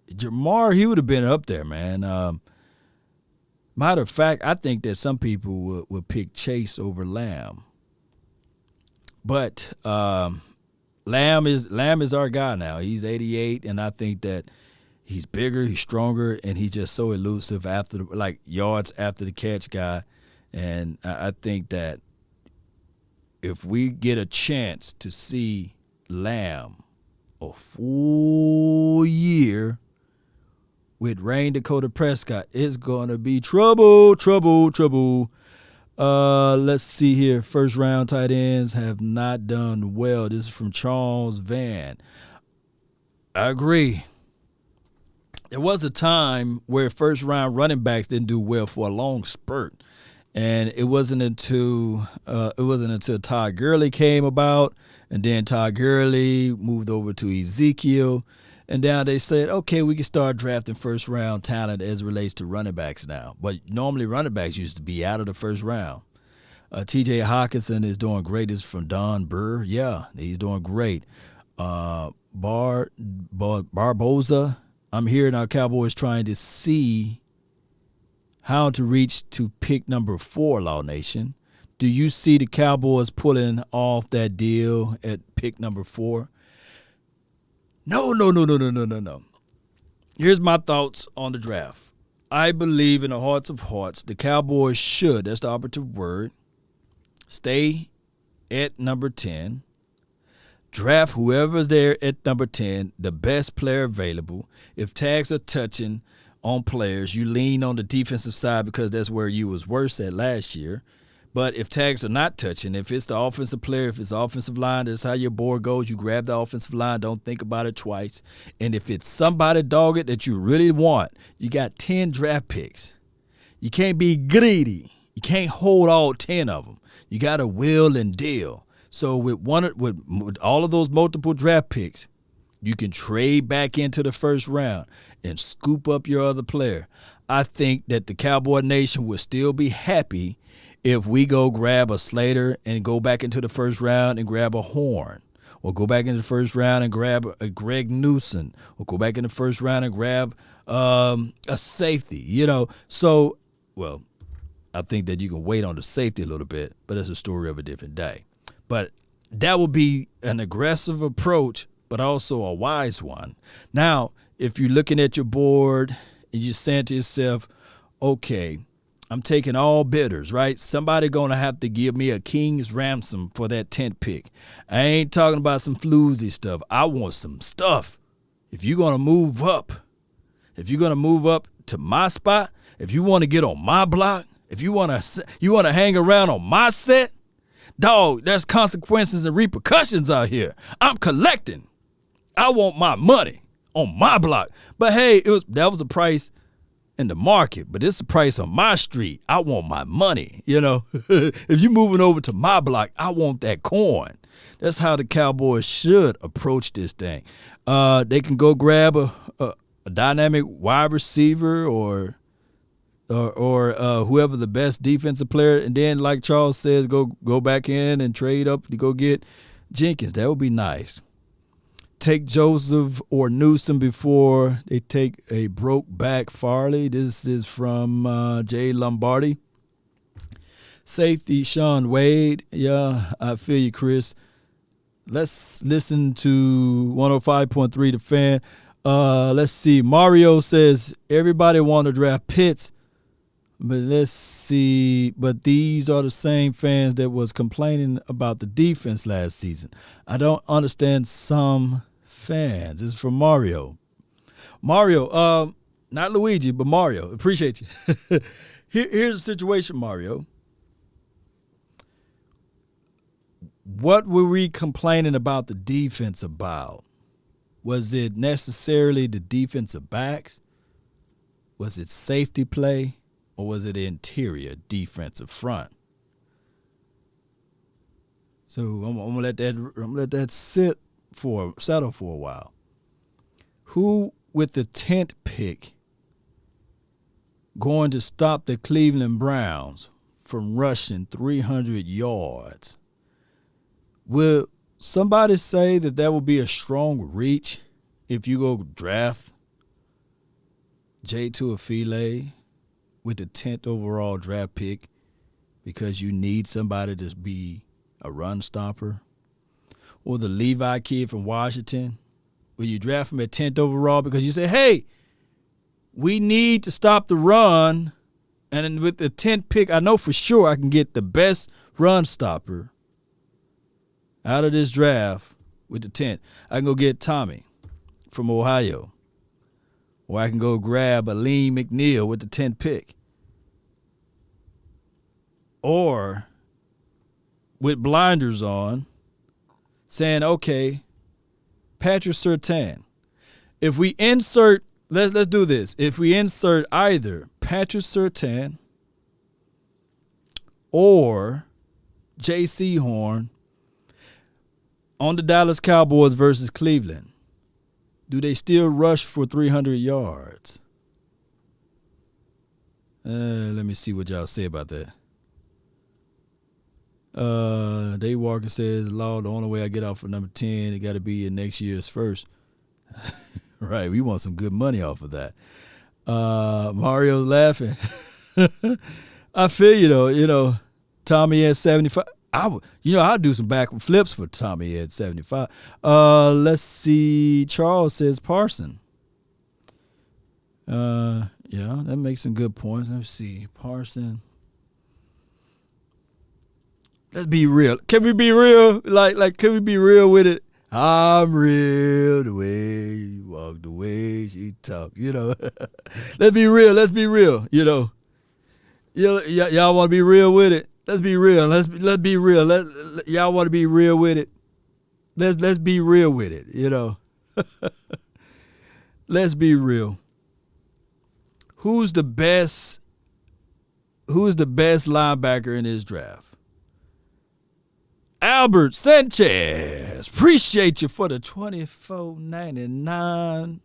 Jamar, he would have been up there, man. Matter of fact, I think that some people would pick Chase over Lamb. But Lamb is our guy now. He's 88, and I think that he's bigger, he's stronger, and he's just so elusive yards after the catch guy. And I think that if we get a chance to see Lamb a full year with Rain Dakota Prescott, it's going to be trouble. Let's see here. First round tight ends have not done well. This is from Charles Van. I agree. There was a time where first round running backs didn't do well for a long spurt. And it wasn't until Todd Gurley came about, and then Todd Gurley moved over to Ezekiel, and now they said, okay, we can start drafting first-round talent as it relates to running backs now. But normally running backs used to be out of the first round. T.J. Hawkinson is doing great. This is from Don Burr. Yeah, he's doing great. Barboza, I'm hearing our Cowboys trying to see how to reach to pick number 4, Law Nation. Do you see the Cowboys pulling off that deal at pick number 4? No. Here's my thoughts on the draft. I believe in the hearts of hearts the Cowboys should, that's the operative word, stay at number 10. Draft whoever's there at number 10, the best player available. If tags are touching on players, you lean on the defensive side because that's where you was worse at last year. But if tags are not touching, if it's the offensive player, if it's the offensive line, that's how your board goes. You grab the offensive line, don't think about it twice. And if it's somebody, dog it, that you really want, you got 10 draft picks. You can't be greedy. You can't hold all 10 of them. You got to wheel and deal. So with all of those multiple draft picks, you can trade back into the first round and scoop up your other player. I think that the Cowboy Nation will still be happy if we go grab a Slater and go back into the first round and grab a Horn, or go back into the first round and grab a Greg Newsom, or go back in the first round and grab a safety. So, well, I think that you can wait on the safety a little bit, but that's a story of a different day. But that will be an aggressive approach, but also a wise one. Now, if you're looking at your board and you're saying to yourself, okay, I'm taking all bidders, right? Somebody going to have to give me a king's ransom for that 10th pick. I ain't talking about some floozy stuff. I want some stuff. If you're going to move up to my spot, if you want to get on my block, if you want to hang around on my set, dog, there's consequences and repercussions out here. I'm collecting. I want my money on my block. But hey, that was a price in the market, but it's the price on my street. I want my money. If you're moving over to my block, I want that coin. That's how the Cowboys should approach this thing. They can go grab a dynamic wide receiver or whoever the best defensive player, and then, like Charles says, go back in and trade up to go get Jenkins. That would be nice. Take Joseph or Newsom before they take a broke back Farley. This is from Jay Lombardi. Safety, Sean Wade. Yeah, I feel you, Chris. Let's listen to 105.3 The Fan. Let's see. Mario says, everybody want to draft Pitts. But let's see. But these are the same fans that was complaining about the defense last season. I don't understand some fans. This is from Mario. Mario, not Luigi, but Mario. Appreciate you. Here's the situation, Mario. What were we complaining about the defense about? Was it necessarily the defensive backs? Was it safety play? Or was it interior defensive front? So I'm gonna let that settle for a while. Who with the 10th pick going to stop the Cleveland Browns from rushing 300 yards? Will somebody say that will be a strong reach if you go draft J. Tuafile with the 10th overall draft pick because you need somebody to be a run stopper? Or the Levi kid from Washington, will you draft him at 10th overall because you say, hey, we need to stop the run, and then with the 10th pick, I know for sure I can get the best run stopper out of this draft with the 10th. I can go get Tommy from Ohio. Or I can go grab Aleem McNeil with the 10th pick. Or with blinders on, saying, okay, Patrick Surtain. If we insert, let's do this. If we insert either Patrick Surtain or J.C. Horn on the Dallas Cowboys versus Cleveland, do they still rush for 300 yards? Let me see what y'all say about that. Dave Walker says, Law, the only way I get off of number 10, it got to be in next year's first. Right, we want some good money off of that. Mario's laughing. I feel you, though. Tommy at 75. I'd do some back flips for Tommy at 75. Let's see. Charles says Parson. Yeah, that makes some good points. Let's see. Parson. Let's be real. Can we be real? Like, can we be real with it? I'm real the way you walk, the way she talk, Let's be real. Let's be real, y'all want to be real with it? Let's be real. Let's be real. Y'all want to be real with it? Let's be real with it, Let's be real. Who's the best linebacker in this draft? Albert Sanchez. Appreciate you for the $24.99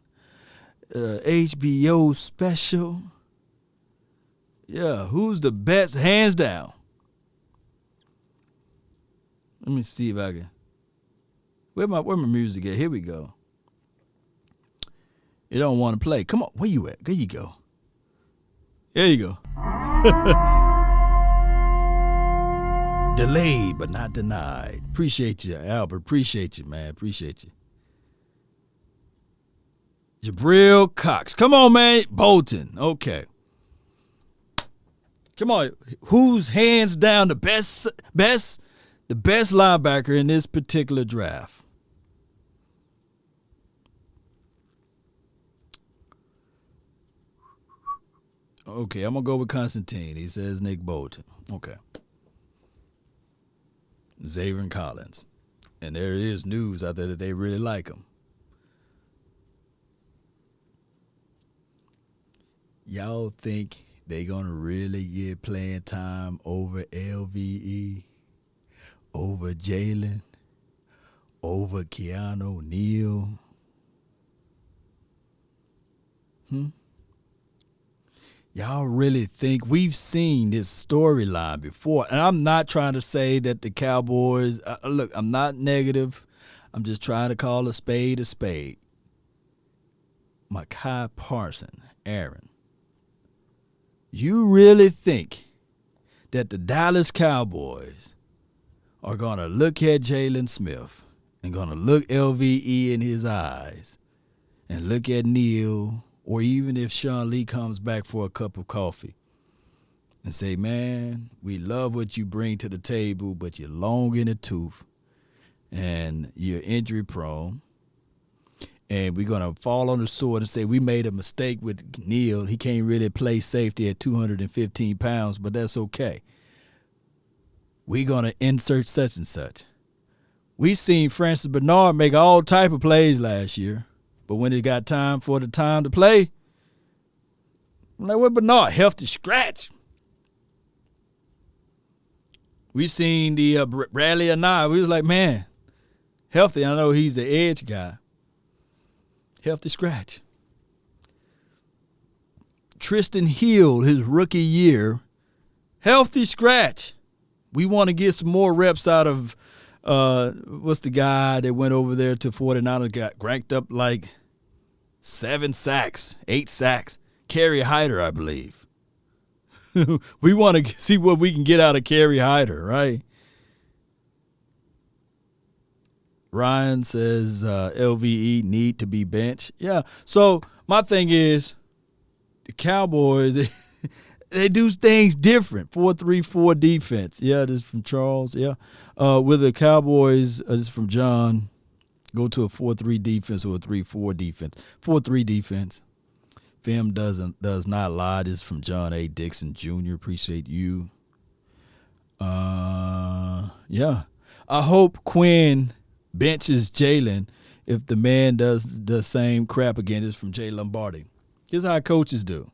HBO special. Yeah, who's the best, hands down? Let me see if I can. Where my music at? Here we go. You don't want to play. Come on, where you at? There you go. There you go. Delayed but not denied. Appreciate you, Albert. Appreciate you, man. Appreciate you. Jabril Cox. Come on, man. Bolton. Okay. Come on. Who's hands down the best linebacker in this particular draft? Okay, I'm going to go with Constantine. He says Nick Bolton. Okay. Xavier Collins. And there is news out there that they really like him. Y'all think they going to really get playing time over LVE, over Jaylen, over Keanu Neal? Y'all really think we've seen this storyline before? And I'm not trying to say that the Cowboys, look, I'm not negative. I'm just trying to call a spade a spade. Micah Parsons, Aaron. You really think that the Dallas Cowboys are going to look at Jalen Smith and going to look LVE in his eyes and look at Neal, or even if Sean Lee comes back for a cup of coffee, and say, man, we love what you bring to the table, but you're long in the tooth and you're injury prone, And we're going to fall on the sword and say we made a mistake with Neal. He can't really play safety at 215 pounds, but that's okay. We're going to insert such and such. We seen Francis Bernard make all type of plays last year, but when it got time to play, I'm like, what Bernard? Healthy scratch. We seen the Bradley and I. We was like, man, healthy. I know he's the edge guy. Healthy scratch. Tristan Hill, his rookie year, healthy scratch. We want to get some more reps out of what's the guy that went over there to 49ers, got ranked up like 7 sacks, 8 sacks. Kerry Hyder, I believe. We want to see what we can get out of Kerry Hyder, right? Ryan says LVE need to be benched. Yeah. So my thing is the Cowboys, they do things different. 4-3-4 defense. Yeah, this is from Charles. Yeah. With the Cowboys, this is from John. Go to a 4-3 defense or a 3-4 defense. 4-3 defense. Film does not lie. This is from John A. Dixon Jr. Appreciate you. Yeah. I hope Quinn benches Jaylen if the man does the same crap again. This is from Jay Lombardi. Here's how coaches do.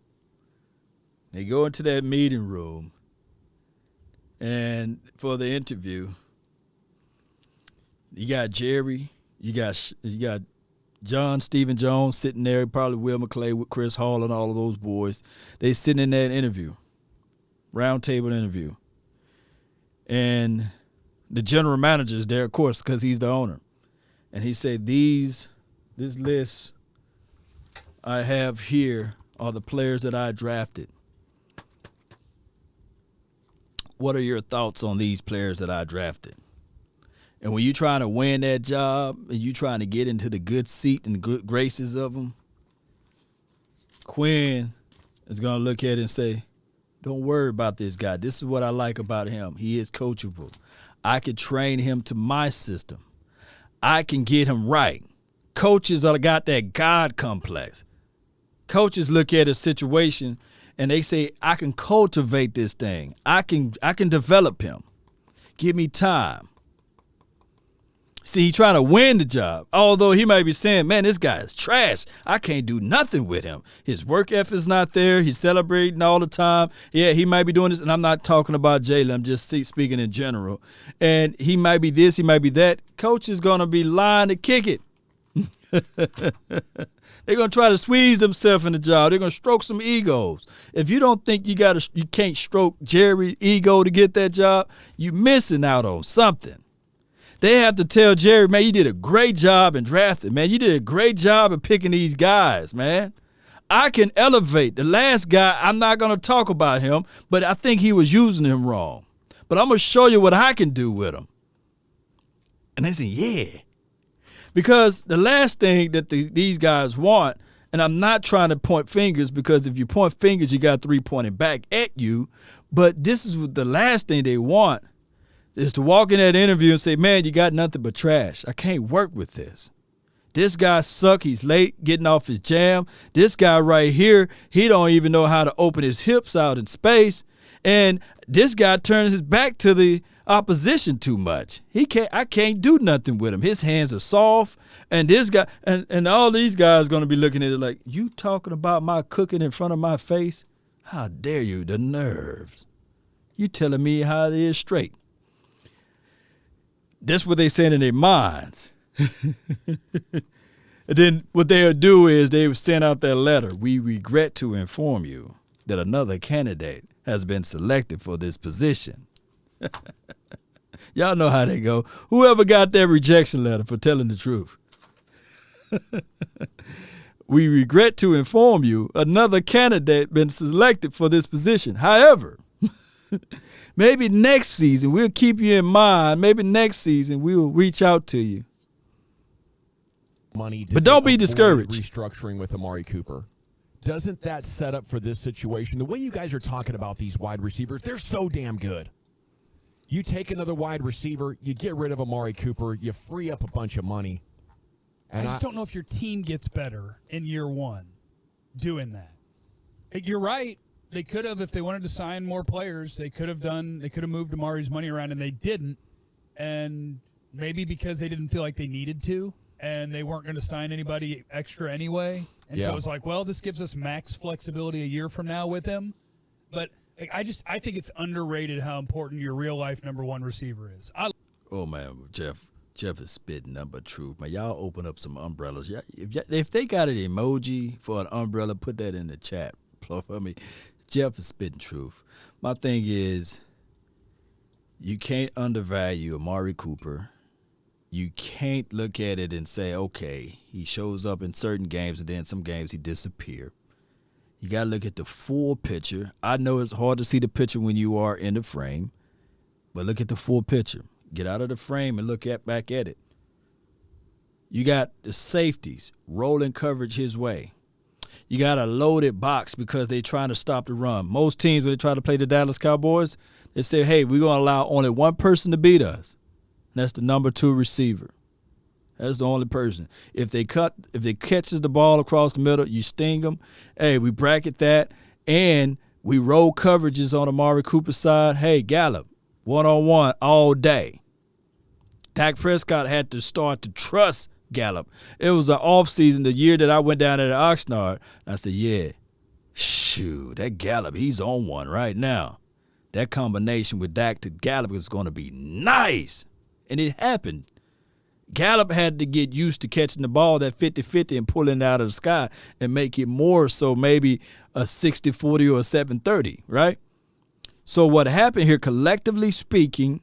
They go into that meeting room, and for the interview, you got Jerry, you got John Stephen Jones sitting there, probably Will McClay with Chris Hall and all of those boys. They sitting in that interview, round table interview, and the general manager is there, of course, because he's the owner, and he said, this list I have here are the players that I drafted. What are your thoughts on these players that I drafted? And when you're trying to win that job and you're trying to get into the good seat and good graces of them, Quinn is going to look at it and say, don't worry about this guy. This is what I like about him. He is coachable. I could train him to my system. I can get him right. Coaches are got that God complex. Coaches look at a situation and they say, I can cultivate this thing. I can develop him. Give me time. See, he's trying to win the job. Although he might be saying, man, this guy is trash. I can't do nothing with him. His work ethic is not there. He's celebrating all the time. Yeah, he might be doing this. And I'm not talking about Jaylen. I'm just speaking in general. And he might be this. He might be that. Coach is going to be lying to kick it. They're going to try to squeeze themselves in the job. They're going to stroke some egos. If you don't think you can't stroke Jerry's ego to get that job, you're missing out on something. They have to tell Jerry, man, you did a great job in drafting, man. You did a great job of picking these guys, man. I can elevate. The last guy, I'm not going to talk about him, but I think he was using him wrong. But I'm going to show you what I can do with him. And they say, yeah. Because the last thing that these guys want, and I'm not trying to point fingers because if you point fingers, you got 3 pointing back at you. But this is what the last thing they want is to walk in that interview and say, man, you got nothing but trash. I can't work with this. This guy suck. He's late getting off his jam. This guy right here, he don't even know how to open his hips out in space. And this guy turns his back to the opposition too much. I can't do nothing with him. His hands are soft. And this guy and all these guys going to be looking at it like, you talking about my cooking in front of my face? How dare you? The nerves. You telling me how it is straight. That's what they saying in their minds. And then what they'll do is they will send out that letter. We regret to inform you that another candidate has been selected for this position. Y'all know how they go. Whoever got that rejection letter for telling the truth. We regret to inform you another candidate been selected for this position. However, maybe next season we'll keep you in mind. Maybe next season we will reach out to you. Money, but don't be discouraged. Restructuring with Amari Cooper. Doesn't that set up for this situation? The way you guys are talking about these wide receivers, they're so damn good. You take another wide receiver, you get rid of Amari Cooper, you free up a bunch of money. And I just don't know if your team gets better in year one doing that. You're right. They could have, if they wanted to sign more players, they could have moved Amari's money around, and they didn't. And maybe because they didn't feel like they needed to, and they weren't going to sign anybody extra anyway. And so it was like, well, this gives us max flexibility a year from now with him. But I think it's underrated how important your real life number one receiver is. Oh man, Jeff is spitting nothing but truth. Man, y'all open up some umbrellas. If they got an emoji for an umbrella, put that in the chat for me. Jeff is spitting truth. My thing is, you can't undervalue Amari Cooper. You can't look at it and say, okay, he shows up in certain games and then some games he disappears. You got to look at the full picture. I know it's hard to see the picture when you are in the frame, but look at the full picture. Get out of the frame and look back at it. You got the safeties rolling coverage his way. You got a loaded box because they're trying to stop the run. Most teams, when they try to play the Dallas Cowboys, they say, hey, we're going to allow only one person to beat us. And that's the number 2 receiver. That's the only person. If they catches the ball across the middle, you sting them. Hey, we bracket that, and we roll coverages on Amari Cooper's side. Hey, Gallop, one-on-one all day. Dak Prescott had to start to trust Gallup. It was an offseason the year that I went down there to Oxnard. I said, yeah, shoot, that Gallup, he's on one right now. That combination with Dak to Gallup is going to be nice. And it happened. Gallup had to get used to catching the ball that 50-50 and pulling it out of the sky and make it more so maybe a 60-40 or a 7-30, right? So what happened here, collectively speaking,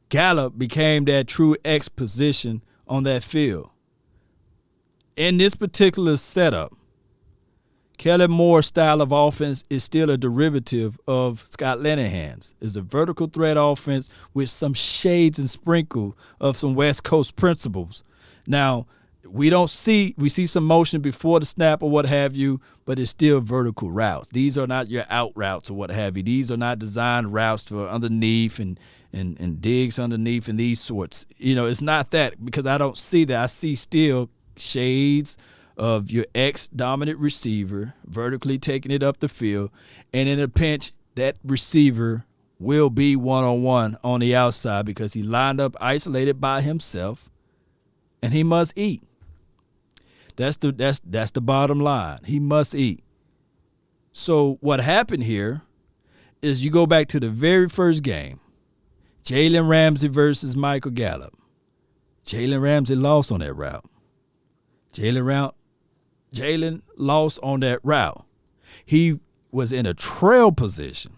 Gallup became that true X position on that field. In this particular setup, Kellen Moore's style of offense is still a derivative of Scott Linehan's. It's a vertical threat offense with some shades and sprinkle of some West Coast principles. Now, we see some motion before the snap or what have you, but it's still vertical routes. These are not your out routes or what have you. These are not designed routes for underneath and digs underneath and these sorts. It's not that, because I don't see that. I see still shades of your ex-dominant receiver vertically taking it up the field, and in a pinch, that receiver will be one-on-one on the outside because he lined up isolated by himself, and he must eat. That's the bottom line. He must eat. So what happened here is you go back to the very first game, Jaylen Ramsey versus Michael Gallup. Jaylen Ramsey lost on that route. Jaylen lost on that route. He was in a trail position.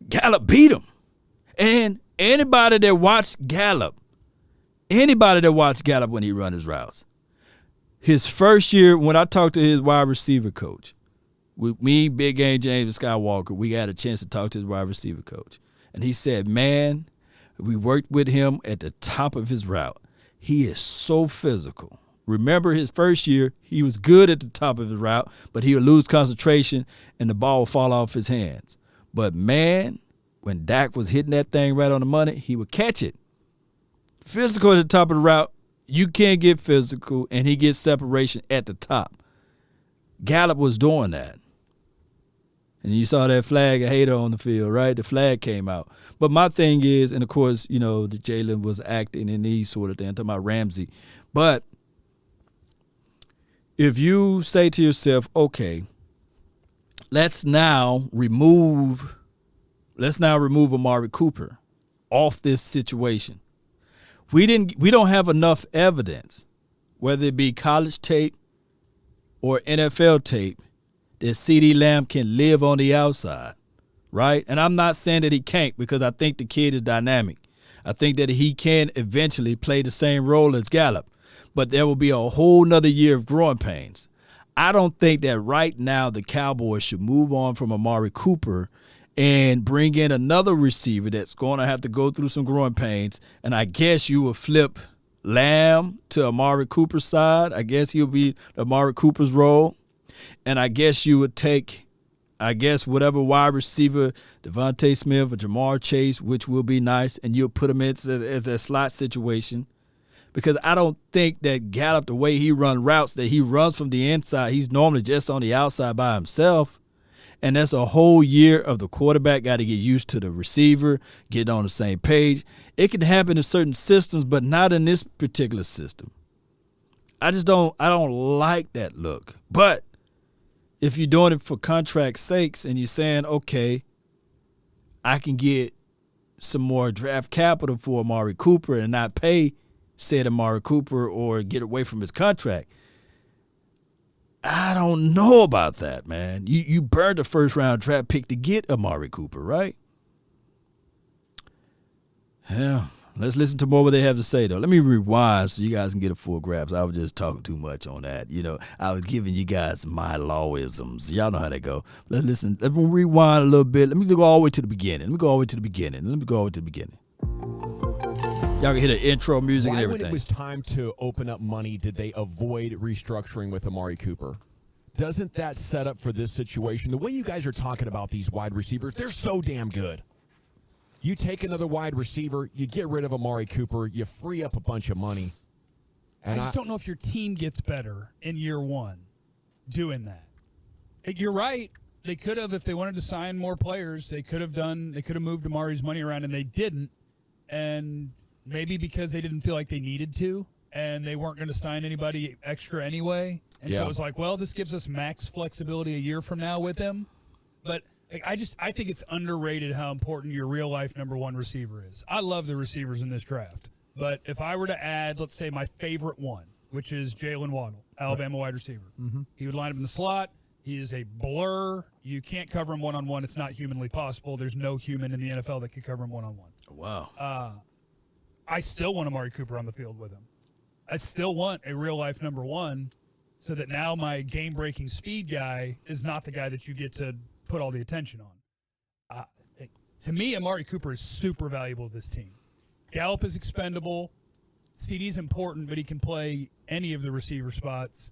Gallup beat him. And anybody that watched Gallup when he run his routes, his first year, when I talked to his wide receiver coach, with me, Big Game James, and Skywalker, we had a chance to talk to his wide receiver coach. And he said, man, we worked with him at the top of his route. He is so physical. Remember his first year, he was good at the top of his route, but he would lose concentration and the ball would fall off his hands. But, man, when Dak was hitting that thing right on the money, he would catch it. Physical at the top of the route, you can't get physical, and he gets separation at the top. Gallup was doing that. And you saw that flag of hater on the field, right? The flag came out. But my thing is, and of course, the Jaylen was acting in these sort of things. I'm talking about Ramsey. But if you say to yourself, okay, let's now remove Amari Cooper off this situation. We don't have enough evidence, whether it be college tape or NFL tape, that CeeDee Lamb can live on the outside, right? And I'm not saying that he can't, because I think the kid is dynamic. I think that he can eventually play the same role as Gallup, but there will be a whole nother year of growing pains. I don't think that right now the Cowboys should move on from Amari Cooper and bring in another receiver that's going to have to go through some growing pains. And I guess you will flip Lamb to Amari Cooper's side. I guess he'll be Amari Cooper's role. And I guess you would take I guess whatever wide receiver, Devontae Smith or Jamar Chase, which will be nice, and you'll put him in as a slot situation. Because I don't think that Gallup, the way he runs routes, that he runs from the inside, he's normally just on the outside by himself. And that's a whole year of the quarterback got to get used to the receiver, get on the same page. It can happen in certain systems, but not in this particular system. I don't like that look. But if you're doing it for contract sakes and you're saying, okay, I can get some more draft capital for Amari Cooper and not pay said Amari Cooper or get away from his contract, I don't know about that, man. You burned a first-round draft pick to get Amari Cooper, right? Yeah. Let's listen to more what they have to say, though. Let me rewind so you guys can get a full grasp. I was just talking too much on that. I was giving you guys my lawisms. Y'all know how they go. Let's listen. Let me rewind a little bit. Let me go all the way to the beginning. Y'all can hear the intro music and everything. When it was time to open up money, did they avoid restructuring with Amari Cooper? Doesn't that set up for this situation? The way you guys are talking about these wide receivers, they're so damn good. You take another wide receiver, you get rid of Amari Cooper, you free up a bunch of money. And I just don't know if your team gets better in year one doing that. You're right. They could have, if they wanted to sign more players, they could have moved Amari's money around, and they didn't. And maybe because they didn't feel like they needed to, and they weren't going to sign anybody extra anyway. And so it was like, well, this gives us max flexibility a year from now with him. But I think it's underrated how important your real-life number one receiver is. I love the receivers in this draft. But if I were to add, let's say, my favorite one, which is Jaylen Waddle, Alabama wide receiver, he would line up in the slot. He is a blur. You can't cover him one-on-one. It's not humanly possible. There's no human in the NFL that could cover him one-on-one. Wow. I still want Amari Cooper on the field with him. I still want a real-life number one so that now my game-breaking speed guy is not the guy that you get to put all the attention on. To me, Amari Cooper is super valuable to this team. Gallup is expendable. CD's important, but he can play any of the receiver spots.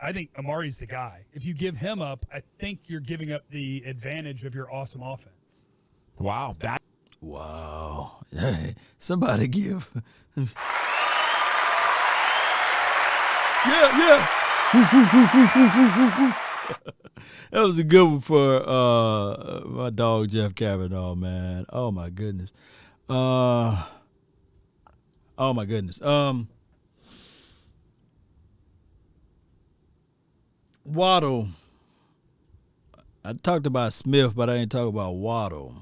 I think Amari's the guy. If you give him up, I think you're giving up the advantage of your awesome offense. Wow. Wow. Somebody give. Yeah. That was a good one for my dog Jeff Kavanaugh, man. Oh my goodness. Waddle. I talked about Smith, but I didn't talk about Waddle.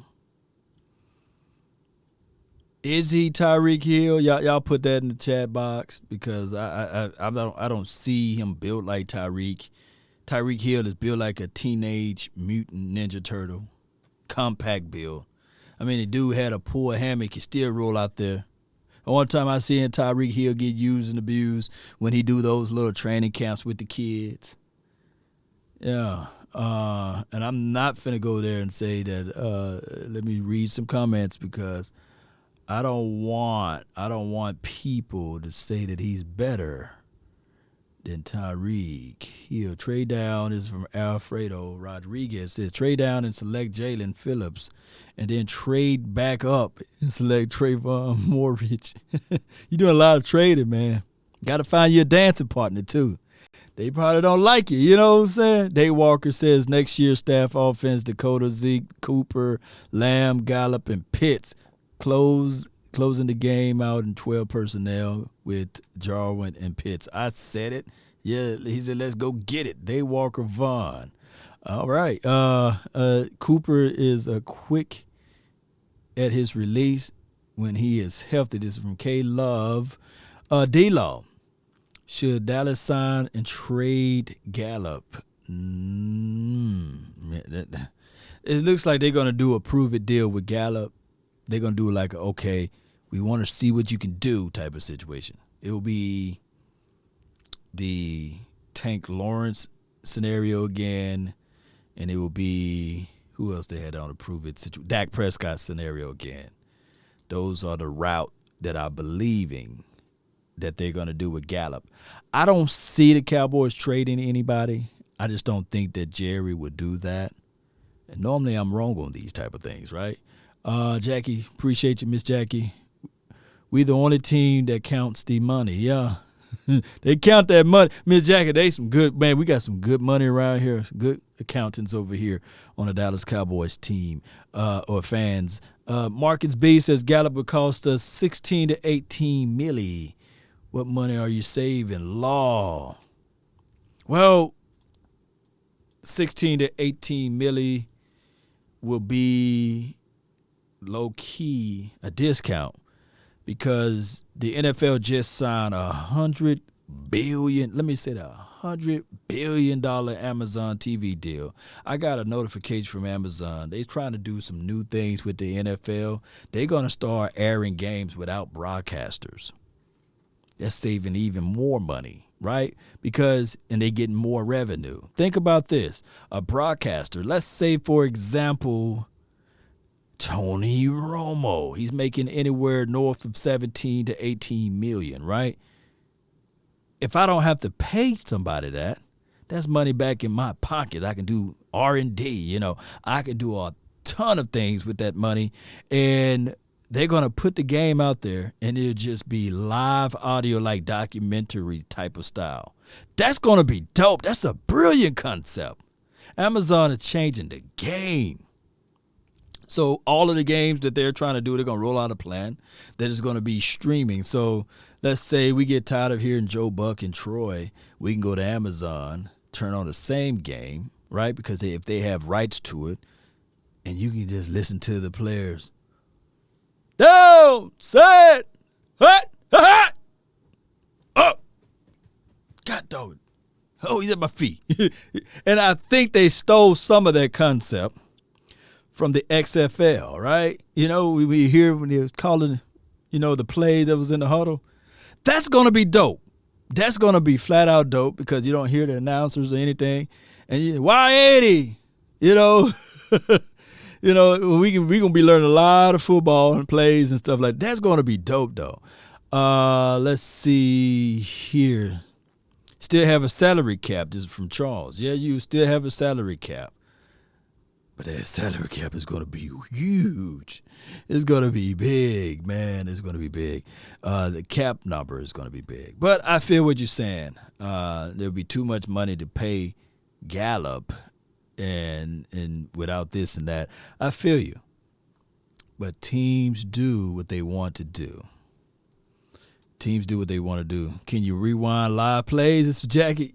Is he Tyreek Hill? Y'all put that in the chat box because I don't see him built like Tyreek. Tyreek Hill is built like a teenage mutant ninja turtle, compact build. I mean, the dude had a pull hammock, he still roll out there. The one time I seen Tyreek Hill get used and abused when he do those little training camps with the kids. Yeah. And I'm not finna go there and say that. Let me read some comments because I don't want people to say that he's better than Tyreek Hill. Trade down is from Alfredo Rodriguez. Says trade down and select Jaylen Phillips, and then trade back up and select Trayvon Morridge. You're doing a lot of trading, man. Got to find your dancing partner too. They probably don't like you. You know what I'm saying? Dave Walker says next year's staff offense: Dakota, Zeke, Cooper, Lamb, Gallup, and Pitts. Closing the game out in 12 personnel with Jarwin and Pitts. I said it. Yeah, he said, let's go get it. Dave Walker Vaughn. All right. Cooper is quick at his release when he is healthy. This is from K Love. D-Law. Should Dallas sign and trade Gallup? It looks like they're going to do a prove-it deal with Gallup. They're going to do like, okay, we want to see what you can do type of situation. It will be the Tank Lawrence scenario again, and it will be, who else they had on to prove it? Dak Prescott scenario again. Those are the route that I'm believing that they're going to do with Gallup. I don't see the Cowboys trading anybody. I just don't think that Jerry would do that. And normally I'm wrong on these type of things, right? Jackie, appreciate you, Miss Jackie. We the only team that counts the money. Yeah. They count that money. Miss Jackie, they some good, man, we got some good money around here. Some good accountants over here on the Dallas Cowboys team or fans. Marcus B says Gallup would cost us 16 to 18 milli. What money are you saving? Law. Well, 16 to 18 milli will be low-key a discount because the NFL just signed $100 billion, let me say that, $100 billion Amazon TV deal. I got a notification from Amazon. They're trying to do some new things with the NFL. They're going to start airing games without broadcasters. That's saving even more money, right? And they're getting more revenue. Think about this. A broadcaster, let's say, for example, Tony Romo. He's making anywhere north of 17 to 18 million, right? If I don't have to pay somebody that's money back in my pocket. I can do R&D, I can do a ton of things with that money. And they're going to put the game out there, and it'll just be live audio, like documentary type of style. That's going to be dope. That's a brilliant concept. Amazon is changing the game. So all of the games that they're trying to do, they're going to roll out a plan that is going to be streaming. So let's say we get tired of hearing Joe Buck and Troy. We can go to Amazon, turn on the same game, right? Because if they have rights to it, and you can just listen to the players. Down, set, hut, hut, up. God dog it. Oh, he's at my feet. And I think they stole some of that concept from the XFL, right? We hear when they was calling, the play that was in the huddle. That's going to be dope. That's going to be flat out dope because you don't hear the announcers or anything. And Y80, we gonna be learning a lot of football and plays and stuff like that. That's gonna be dope though. Let's see here. Still have a salary cap. This is from Charles. Yeah, you still have a salary cap, but that salary cap is gonna be huge. It's gonna be big, man. It's gonna be big. The cap number is gonna be big. But I feel what you're saying. There'll be too much money to pay Gallup. And without this and that, I feel you. But teams do what they want to do. Teams do what they want to do. Can you rewind live plays? It's Jackie.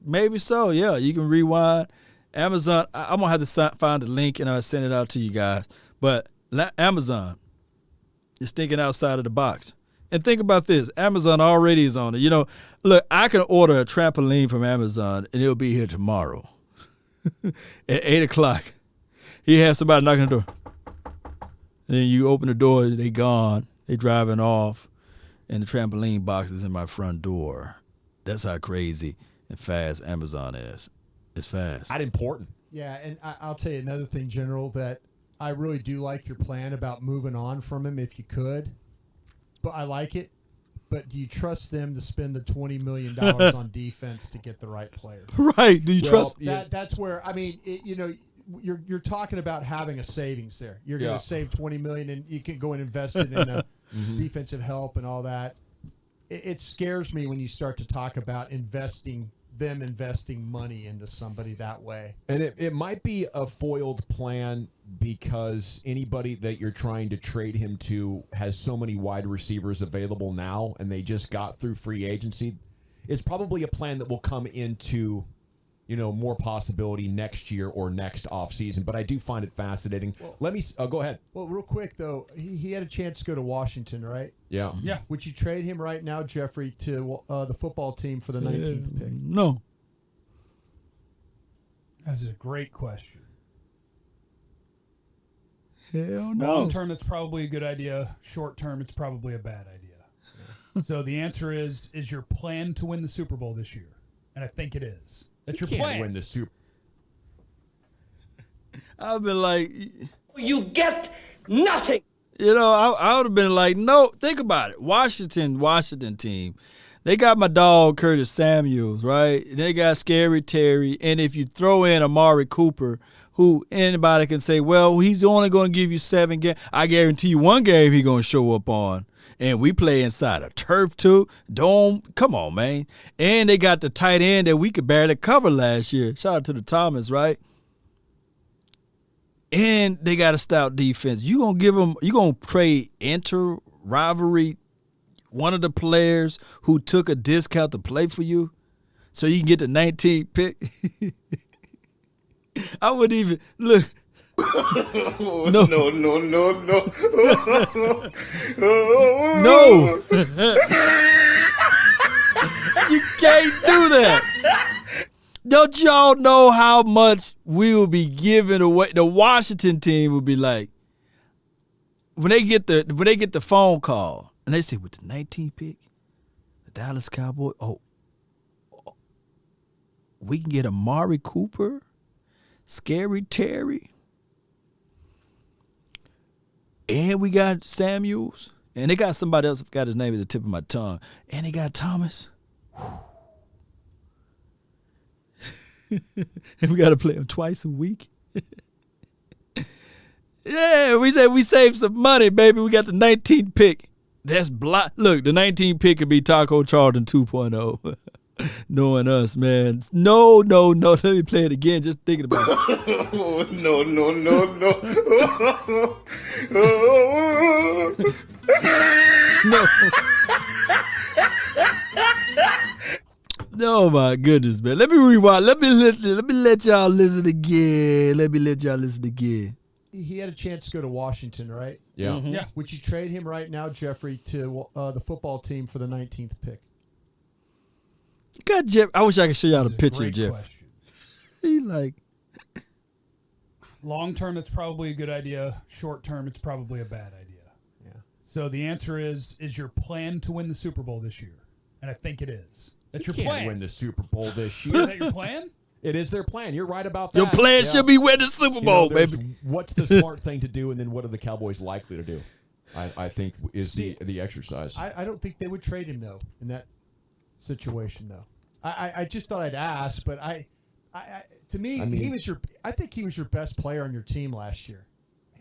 Maybe so, yeah. You can rewind. Amazon, I'm going to have to find the link and I'll send it out to you guys. But Amazon is thinking outside of the box. And think about this. Amazon already is on it. Look, I can order a trampoline from Amazon and it'll be here tomorrow. At 8 o'clock, he has somebody knocking the door. And then you open the door, they gone. They driving off, and the trampoline box is in my front door. That's how crazy and fast Amazon is. It's fast. That's important. Yeah, and I'll tell you another thing, General, that I really do like your plan about moving on from him if you could. But I like it. But do you trust them to spend the $20 million on defense to get the right player? Right. Do you trust? That's where, you're talking about having a savings there. You're going to save $20 million, and you can go and invest it in defensive help and all that. It scares me when you start to talk about investing money into somebody that way. And it might be a foiled plan because anybody that you're trying to trade him to has so many wide receivers available now, and they just got through free agency. It's probably a plan that will come into, more possibility next year or next offseason. But I do find it fascinating. Well, go ahead. Well, real quick, though, he had a chance to go to Washington, right? Yeah. Yeah. Would you trade him right now, Jeffrey, to the football team for the 19th pick? No. That is a great question. Hell no. Long term, it's probably a good idea. Short term, it's probably a bad idea. So the answer is your plan to win the Super Bowl this year? And I think it is. That's your plan. Win the Super. I've been like, you get nothing. I would have been like, no. Think about it. Washington team. They got my dog Curtis Samuels, right? They got Scary Terry, and if you throw in Amari Cooper, who anybody can say, well, he's only going to give you 7 games. I guarantee you one game he's going to show up on. And we play inside a turf too. Dome. Come on, man. And they got the tight end that we could barely cover last year. Shout out to the Thomas, right? And they got a stout defense. You gonna trade inter-rivalry one of the players who took a discount to play for you so you can get the 19th pick? I wouldn't even look. No. No. You can't do that. Don't y'all know how much we will be giving away? The Washington team will be like, when they get the phone call and they say, with the 19th pick, the Dallas Cowboys, we can get Amari Cooper, Scary Terry, and we got Samuels, and they got somebody else. I forgot his name at the tip of my tongue, and they got Thomas. And we got to play him twice a week. Yeah, we said we saved some money, baby. We got the 19th pick. That's Look, the 19th pick could be Taco Charlton 2.0. Knowing us, man. No. Let me play it again. Just thinking about it. No. No. Oh my goodness, man. Let me rewind. Let me let y'all listen again. He had a chance to go to Washington, right? Yeah. Mm-hmm. Yeah. Would you trade him right now, Jeffrey, to the football team for the 19th pick? God, Jeff. I wish I could show y'all This the is a picture, great Jeff. question. He like, Long term, it's probably a good idea. Short term, it's probably a bad idea. Yeah. So the answer is your plan to win the Super Bowl this year? And I think it is. That's You your can't plan. win the Super Bowl this Is year. that your plan? It is their plan. You're right about that. your plan Yeah. should be win the Super You know, Bowl, there's baby. What's the smart thing to do, and then what are the Cowboys likely to do? I think is the exercise. I don't think they would trade him, though, in that situation, though. I just thought I'd ask, but to me, I think he was your best player on your team last year.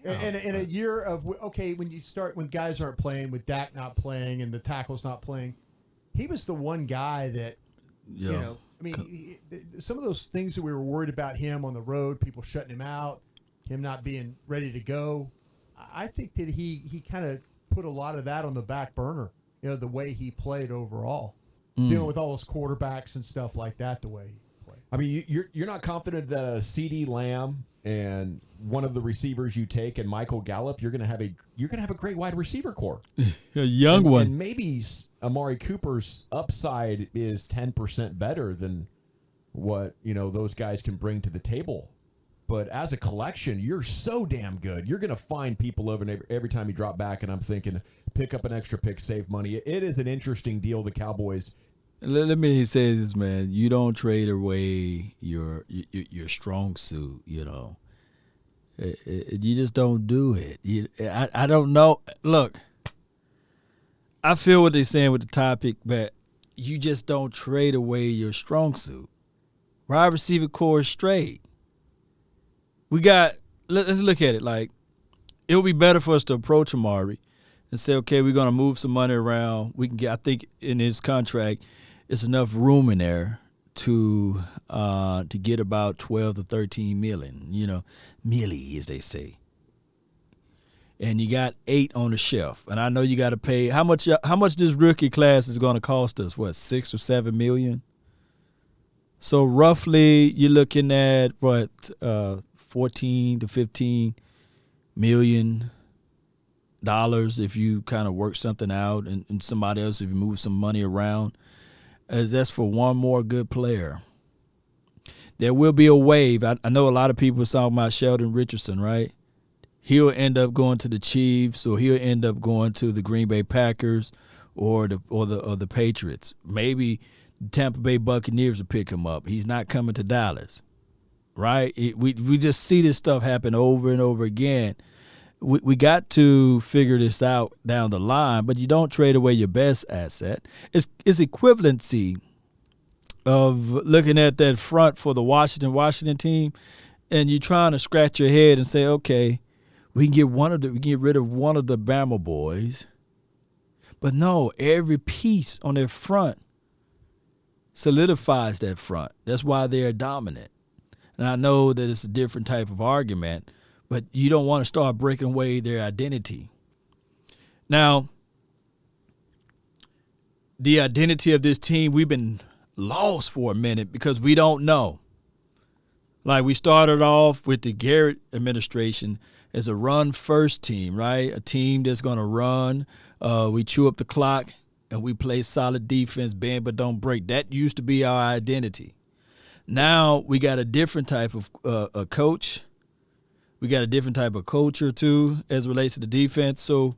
And in a year of, when guys aren't playing, with Dak not playing and the tackles not playing, he was the one guy that, some of those things that we were worried about him on the road, people shutting him out, him not being ready to go, I think that he kind of put a lot of that on the back burner, the way he played overall, dealing with all those quarterbacks and stuff like that, the way he played. I mean, you're not confident that a CD Lamb and one of the receivers you take and Michael Gallup, you're gonna have a great wide receiver core, A young one. and maybe Amari Cooper's upside is 10% better than what those guys can bring to the table. But as a collection, you're so damn good. You're gonna find people over and every time you drop back, and I'm thinking, pick up an extra pick, save money. It is an interesting deal. The Cowboys. Let me say this, man. You don't trade away your strong suit. You just don't do it. I don't know. Look, I feel what they're saying with the topic, but you just don't trade away your strong suit. Wide receiver core is straight. Let's look at it. Like, it would be better for us to approach Amari and say, okay, we're going to move some money around. We can get, I think in his contract, it's enough room in there to get about 12 to 13 million, milli, as they say. And you got 8 on the shelf. And I know you got to pay how much this rookie class is going to cost us, what, 6 or 7 million? So roughly you're looking at 14 to 15 million dollars if you kind of work something out, and somebody else if you move some money around. That's for one more good player. There will be a wave. I know a lot of people are talking about Sheldon Richardson, right? He'll end up going to the Chiefs, or he'll end up going to the Green Bay Packers or the Patriots. Maybe the Tampa Bay Buccaneers will pick him up. He's not coming to Dallas, right? We just see this stuff happen over and over again. we got to figure this out down the line, but you don't trade away your best asset. It's equivalency of looking at that front for the Washington team, and you trying to scratch your head and say, okay, we can get rid of one of the Bama boys, but no, every piece on their front solidifies that front. That's why they're dominant. And I know that it's a different type of argument, but you don't want to start breaking away their identity. Now, the identity of this team, we've been lost for a minute because we don't know. Like, we started off with the Garrett administration as a run-first team, right? A team that's going to run. We chew up the clock, and we play solid defense, bend but don't break. That used to be our identity. Now we got a different type of a coach. We got a different type of culture, too, as it relates to the defense. So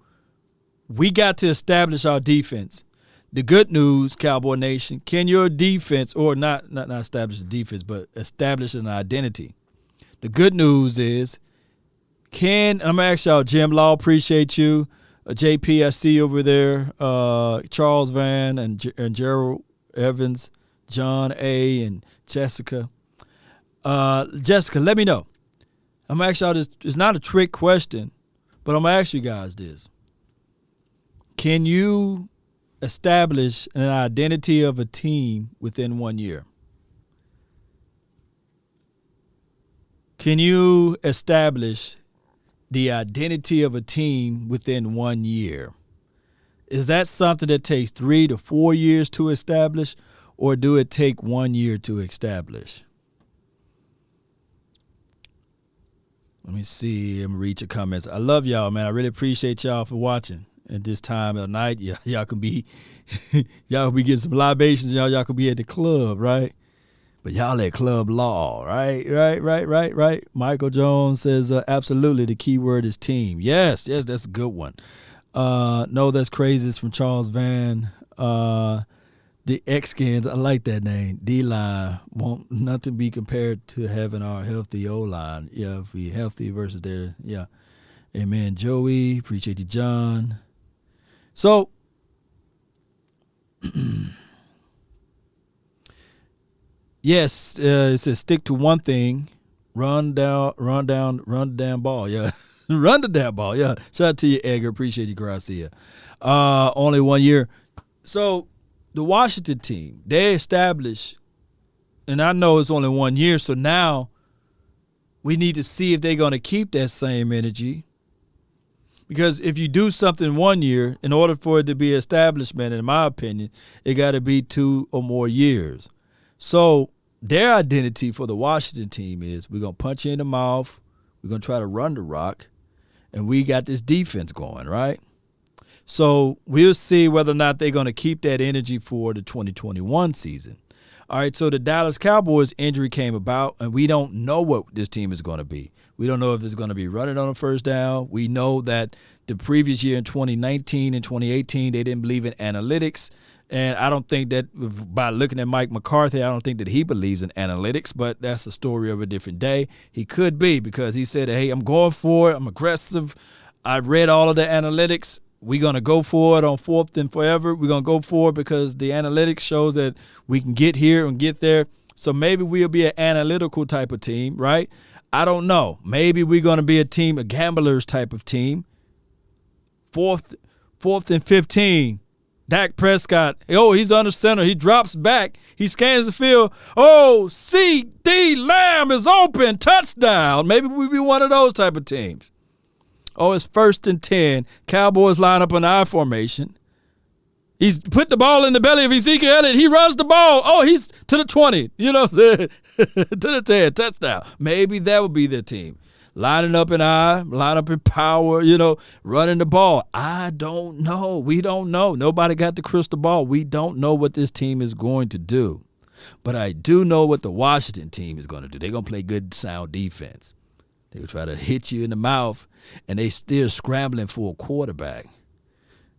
we got to establish our defense. The good news, Cowboy Nation, can your defense, or not establish the defense, but establish an identity. The good news is, I'm going to ask y'all, Jim Law, appreciate you. JP, I see you over there. Charles Van and Gerald Evans, John A. and Jessica. Jessica, let me know. I'm going to ask y'all this. It's not a trick question, but I'm going to ask you guys this. Can you establish an identity of a team within 1 year? Can you establish the identity of a team within 1 year? Is that something that takes 3 to 4 years to establish, or do it take 1 year to establish? Let me see. Let me read your comments. I love y'all, man. I really appreciate y'all for watching at this time of night. Y'all can be y'all be getting some libations. Y'all can be at the club, right? But y'all at Club Law, right? Right. Michael Jones says, absolutely, the key word is team. Yes, that's a good one. No, that's crazy. It's from Charles Van. The X-Skins, I like that name. D-line, won't nothing be compared to having our healthy O-line. Yeah, if we healthy versus their, yeah. Amen, Joey. Appreciate you, John. So, yes, it says stick to one thing, run down the damn ball. Yeah, run the damn ball. Yeah, shout out to you, Edgar. Appreciate you, Garcia. Only 1 year. So the Washington team, they established, and I know it's only 1 year. So now we need to see if they're going to keep that same energy. Because if you do something 1 year, in order for it to be establishment, in my opinion, it got to be 2 or more years. So their identity for the Washington team is we're going to punch you in the mouth, we're going to try to run the rock, and we got this defense going, right? So we'll see whether or not they're going to keep that energy for the 2021 season. All right, so the Dallas Cowboys injury came about, and we don't know what this team is going to be. We don't know if it's going to be running on a first down. We know that the previous year in 2019 and 2018, they didn't believe in analytics. And I don't think that by looking at Mike McCarthy, I don't think that he believes in analytics, but that's a story of a different day. He could be, because he said, hey, I'm going for it. I'm aggressive. I read all of the analytics. We're going to go for it on 4th and forever. We're going to go for it because the analytics shows that we can get here and get there. So maybe we'll be an analytical type of team, right? I don't know. Maybe we're going to be a team, a gamblers type of team. 4th and 15. Dak Prescott, he's under center. He drops back. He scans the field. Oh, C.D. Lamb is open. Touchdown. Maybe we'll be one of those type of teams. Oh, it's 1st and 10. Cowboys line up in I formation. He's put the ball in the belly of Ezekiel Elliott. He runs the ball. Oh, he's to the 20. To the 10. Touchdown. Maybe that would be their team. Lining up in I, line up in power, running the ball. I don't know. We don't know. Nobody got the crystal ball. We don't know what this team is going to do. But I do know what the Washington team is going to do. They're going to play good, sound defense. They will try to hit you in the mouth, and they still scrambling for a quarterback.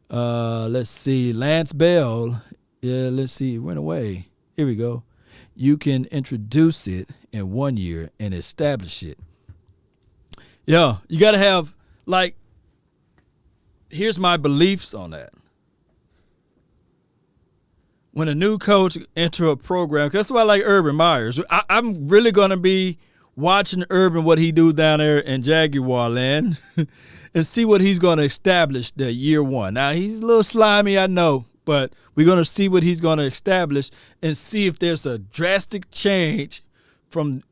Let's see. Lance Bell. Yeah, let's see. It went away. Here we go. You can introduce it in 1 year and establish it. Yeah, you got to have, like, here's my beliefs on that. When a new coach enter a program, 'cause that's why I like Urban Myers. I'm really going to be watching Urban, what he do down there in Jaguar land, and see what he's going to establish the year one. Now, he's a little slimy, I know, but we're going to see what he's going to establish and see if there's a drastic change from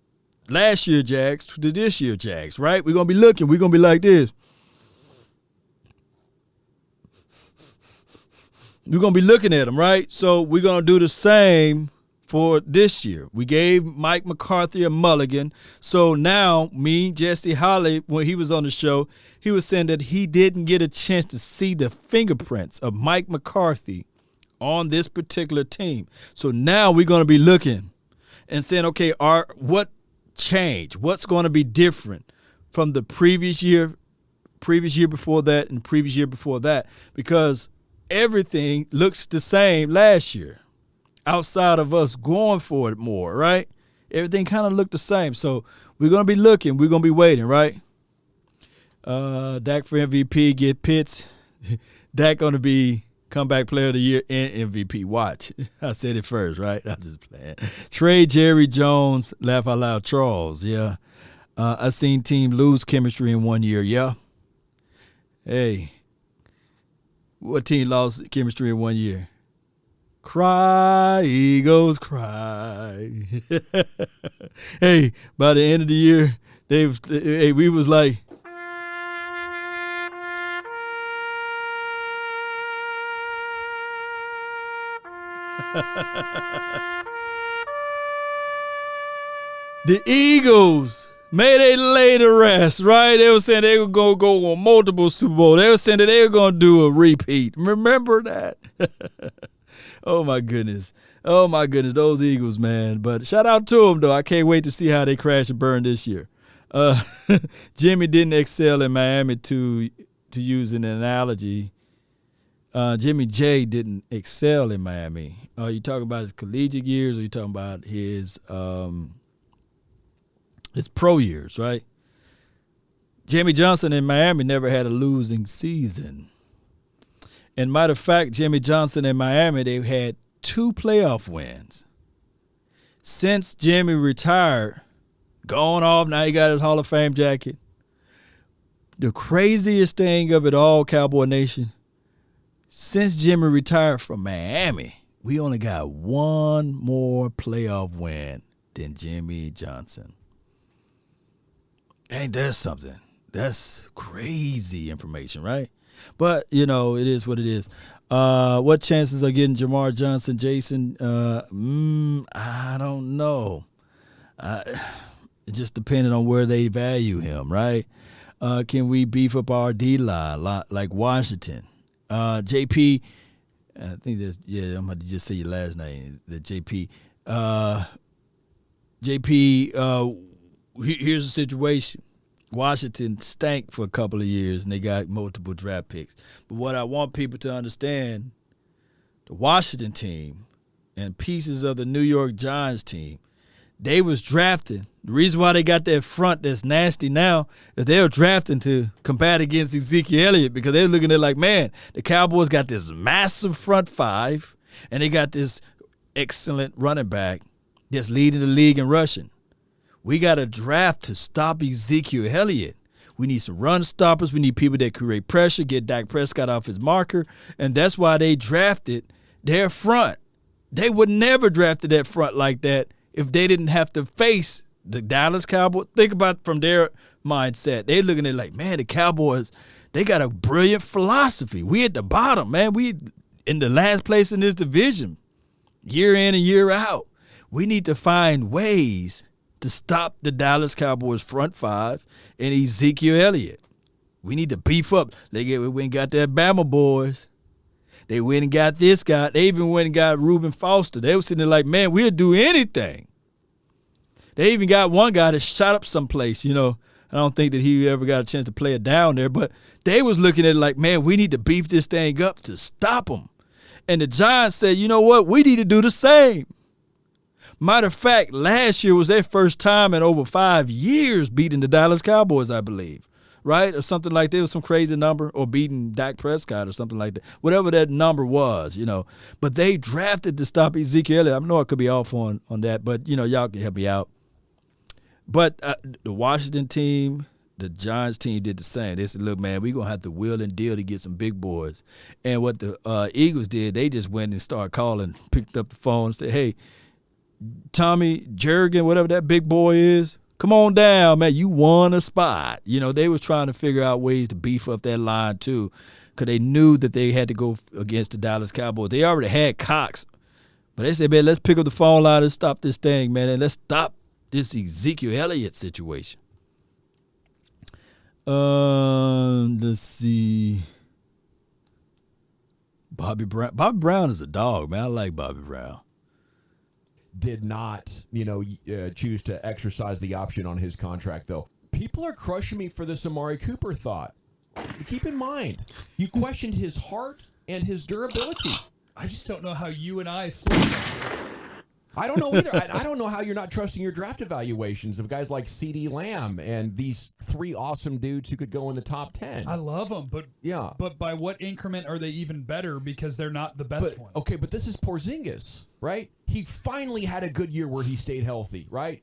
last year Jags to this year Jags, right? We're going to be looking. We're going to be like this. We're going to be looking at them, right? So we're going to do the same for this year. We gave Mike McCarthy a mulligan. So now me, Jesse Holly, when he was on the show, he was saying that he didn't get a chance to see the fingerprints of Mike McCarthy on this particular team. So now we're going to be looking and saying, okay, what changed? What's going to be different from the previous year before that, and previous year before that? Because everything looks the same last year outside of us going for it more, right? Everything kind of looked the same. So we're going to be looking. We're going to be waiting, right? Dak for MVP, get Pitts. Dak going to be comeback player of the year and MVP. Watch. I said it first, right? I'm just playing. Trade Jerry Jones, laugh out loud, Charles. Yeah. I seen team lose chemistry in 1 year. Yeah. Hey. What team lost chemistry in 1 year? Cry, Eagles, cry. Hey, by the end of the year, we was like, the Eagles made they lay to rest, right? They were saying they were going to go on multiple Super Bowl. They were saying that they were going to do a repeat. Remember that? Oh, my goodness. Oh, my goodness. Those Eagles, man. But shout out to them, though. I can't wait to see how they crash and burn this year. Jimmy didn't excel in Miami, to use an analogy. Jimmy J didn't excel in Miami. Are you talking about his collegiate years, or are you talking about his pro years, right? Jimmy Johnson in Miami never had a losing season. And matter of fact, Jimmy Johnson in Miami, they've had 2 playoff wins. Since Jimmy retired, gone off, now he got his Hall of Fame jacket. The craziest thing of it all, Cowboy Nation, since Jimmy retired from Miami, we only got 1 more playoff win than Jimmy Johnson. Ain't that something? That's crazy information, right? But, it is what it is. What chances of getting Jamar Johnson, Jason? I don't know. It just depending on where they value him, right? Can we beef up our D-line like Washington? JP, I think that's, I'm going to just say your last name, the JP. Here's the situation. Washington stank for a couple of years, and they got multiple draft picks. But what I want people to understand, the Washington team and pieces of the New York Giants team, they was drafting. The reason why they got that front that's nasty now is they were drafting to combat against Ezekiel Elliott, because they're looking at like, man, the Cowboys got this massive front 5, and they got this excellent running back that's leading the league in rushing. We got a draft to stop Ezekiel Elliott. We need some run stoppers. We need people that create pressure, get Dak Prescott off his marker, and that's why they drafted their front. They would never drafted that front like that if they didn't have to face the Dallas Cowboys. Think about from their mindset. They're looking at it like, man, the Cowboys, they got a brilliant philosophy. We at the bottom, man. We in the last place in this division, year in and year out. We need to find ways to stop the Dallas Cowboys front 5 and Ezekiel Elliott. We need to beef up. We went and got that Bama boys. They went and got this guy. They even went and got Reuben Foster. They were sitting there like, man, we'll do anything. They even got one guy that shot up someplace, I don't think that he ever got a chance to play it down there, but they was looking at it like, man, we need to beef this thing up to stop them. And the Giants said, you know what? We need to do the same. Matter of fact, last year was their first time in over 5 years beating the Dallas Cowboys, I believe. right? Or something like that. It was some crazy number, or beating Dak Prescott or something like that. Whatever that number was, But they drafted to stop Ezekiel Elliott. I know I could be off on that, but, y'all can help me out. But the Washington team, the Giants team did the same. They said, look, man, we're going to have to wheel and deal to get some big boys. And what the Eagles did, they just went and started calling, picked up the phone and said, hey, Tommy Jerrigan, whatever that big boy is, come on down, man. You won a spot. They was trying to figure out ways to beef up that line too, because they knew that they had to go against the Dallas Cowboys. They already had Cox. But they said, man, let's pick up the phone line and stop this thing, man, and let's stop this Ezekiel Elliott situation. Let's see. Bobby Brown. Bobby Brown is a dog, man. I like Bobby Brown. Did not, choose to exercise the option on his contract, though. People are crushing me for this Amari Cooper thought. Keep in mind, you questioned his heart and his durability. I just don't know how you and I flip. I don't know either. I don't know how you're not trusting your draft evaluations of guys like CeeDee Lamb and these 3 awesome dudes who could go in the top 10. I love them, but yeah. But by what increment are they even better? Because they're not the best one. Okay, but this is Porzingis, right? He finally had a good year where he stayed healthy, right?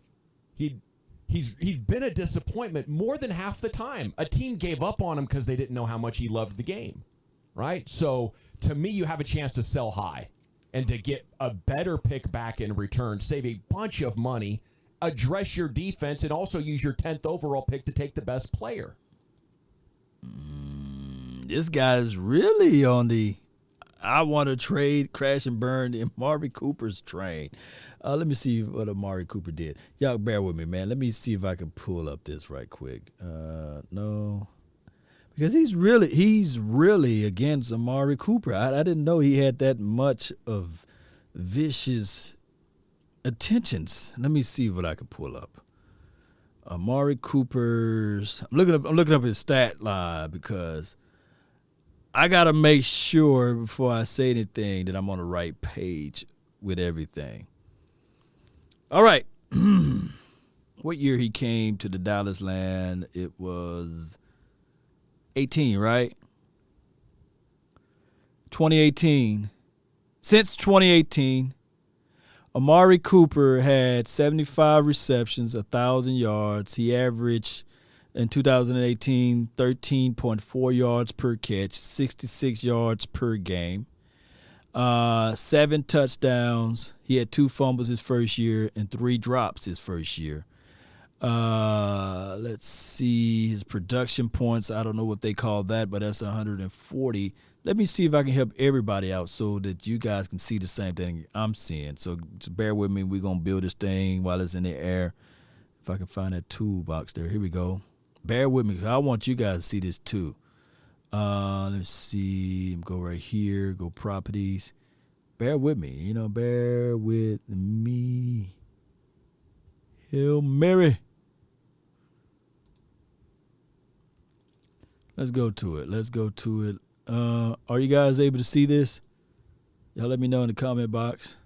He's been a disappointment more than half the time. A team gave up on him because they didn't know how much he loved the game, right? So to me, you have a chance to sell high and to get a better pick back in return, save a bunch of money, address your defense, and also use your 10th overall pick to take the best player. This guy's really on the I want to trade, crash and burn the Amari Cooper's train. Let me see what Amari Cooper did. Y'all bear with me, man. Let me see if I can pull up this right quick. No. Because he's really against Amari Cooper. I didn't know he had that much of vicious attentions. Let me see what I can pull up. Amari Cooper's. I'm looking up his stat line because I gotta make sure before I say anything that I'm on the right page with everything. All right. What year he came to the Dallas land? It was 18, right? 2018. Since 2018, Amari Cooper had 75 receptions, 1,000 yards. He averaged in 2018 13.4 yards per catch, 66 yards per game, 7 touchdowns. He had 2 fumbles his first year and 3 drops his first year. Let's see his production points. I don't know what they call that, but that's 140. Let me see if I can help everybody out so that you guys can see the same thing I'm seeing. So just bear with me. We're going to build this thing while it's in the air. If I can find that toolbox there. Here we go. Bear with me because I want you guys to see this too. Let's see. Go right here. Go properties. Bear with me. Bear with me. Hail Mary. Let's go to it. Are you guys able to see this? Y'all let me know in the comment box.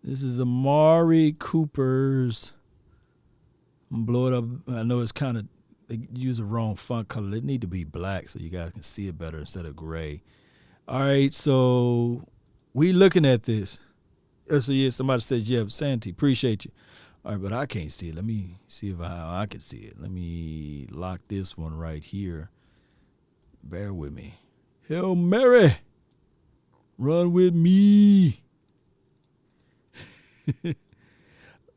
This is Amari Cooper's. I'm blow it up. I know it's kind of, they use the wrong font color. It need to be black so you guys can see it better instead of gray. All right, so we looking at this. So yeah, somebody says, yeah, Santi, appreciate you. All right, but I can't see it. Let me see if I can see it. Let me lock this one right here. Bear with me. Hail Mary, run with me.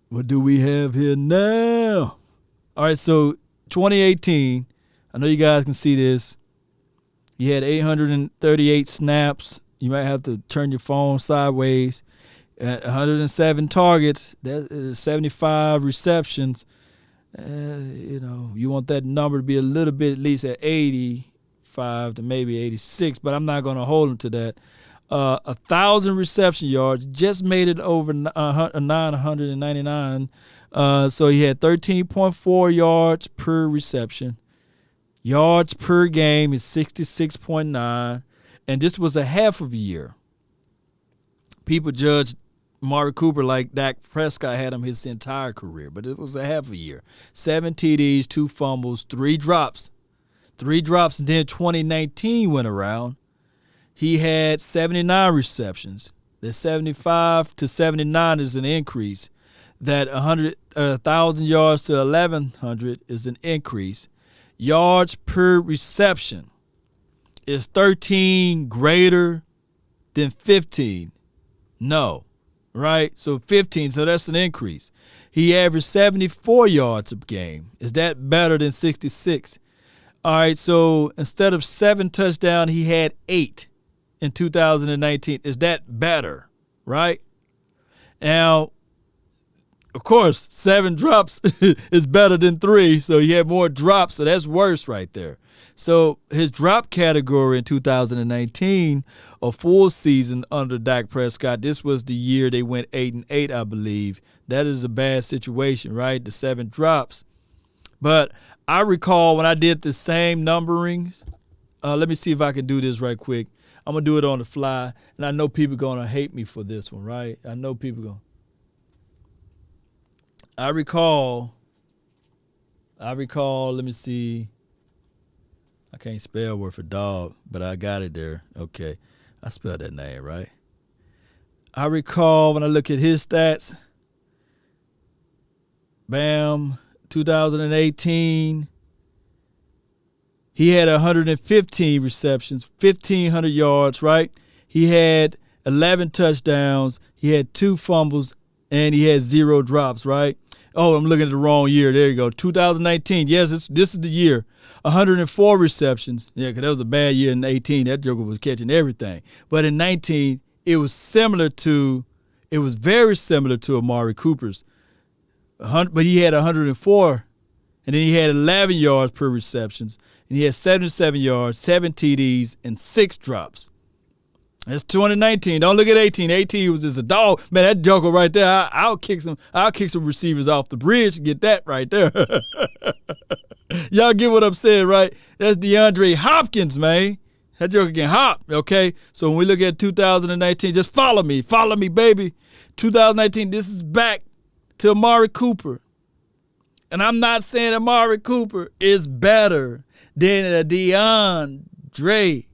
What do we have here now? All right, so 2018, I know you guys can see this. He had 838 snaps. You might have to turn your phone sideways. At 107 targets, that is 75 receptions. You want that number to be a little bit at least at 85 to maybe 86, but I'm not going to hold him to that. 1,000 reception yards, just made it over 999. So he had 13.4 yards per reception. Yards per game is 66.9, and this was a half of a year. People judged Amari Cooper like Dak Prescott had him his entire career, but it was a half a year. 7 TDs, 2 fumbles, 3 drops. 3 drops, and then 2019 went around. He had 79 receptions. The 75 to 79 is an increase. That 1,000 yards to 1,100 is an increase. Yards per reception is 13 greater than 15. No, right? So 15, so that's an increase. He averaged 74 yards a game. Is that better than 66? All right, so instead of 7 touchdowns, he had 8 in 2019. Is that better, right? Now, of course, 7 drops is better than 3, so he had more drops, so that's worse right there. So his drop category in 2019, a full season under Dak Prescott, this was the year they went 8-8, I believe. That is a bad situation, right? The 7 drops. But I recall when I did the same numberings, let me see if I can do this right quick. I'm going to do it on the fly, and I know people are going to hate me for this one, right? I know people going to. I recall, let me see. I can't spell word for dog, but I got it there. Okay. I spelled that name, right? I recall when I look at his stats, bam, 2018, he had 115 receptions, 1,500 yards, right? He had 11 touchdowns. He had 2 fumbles, and he had 0 drops, right? Oh, I'm looking at the wrong year. There you go. 2019. Yes, this is the year. 104 receptions. Yeah, because that was a bad year in 18. That joker was catching everything. But in 19, it was very similar to Amari Cooper's. But he had 104, and then he had 11 yards per receptions, and he had 77 yards, 7 TDs, and 6 drops. That's 2019. Don't look at 18. 18 was just a dog. Man, that joker right there, I'll kick some receivers off the bridge to get that right there. Y'all get what I'm saying, right? That's DeAndre Hopkins, man. That joker can hop, okay? So when we look at 2019, just follow me. Follow me, baby. 2019, this is back to Amari Cooper. And I'm not saying Amari Cooper is better than a DeAndre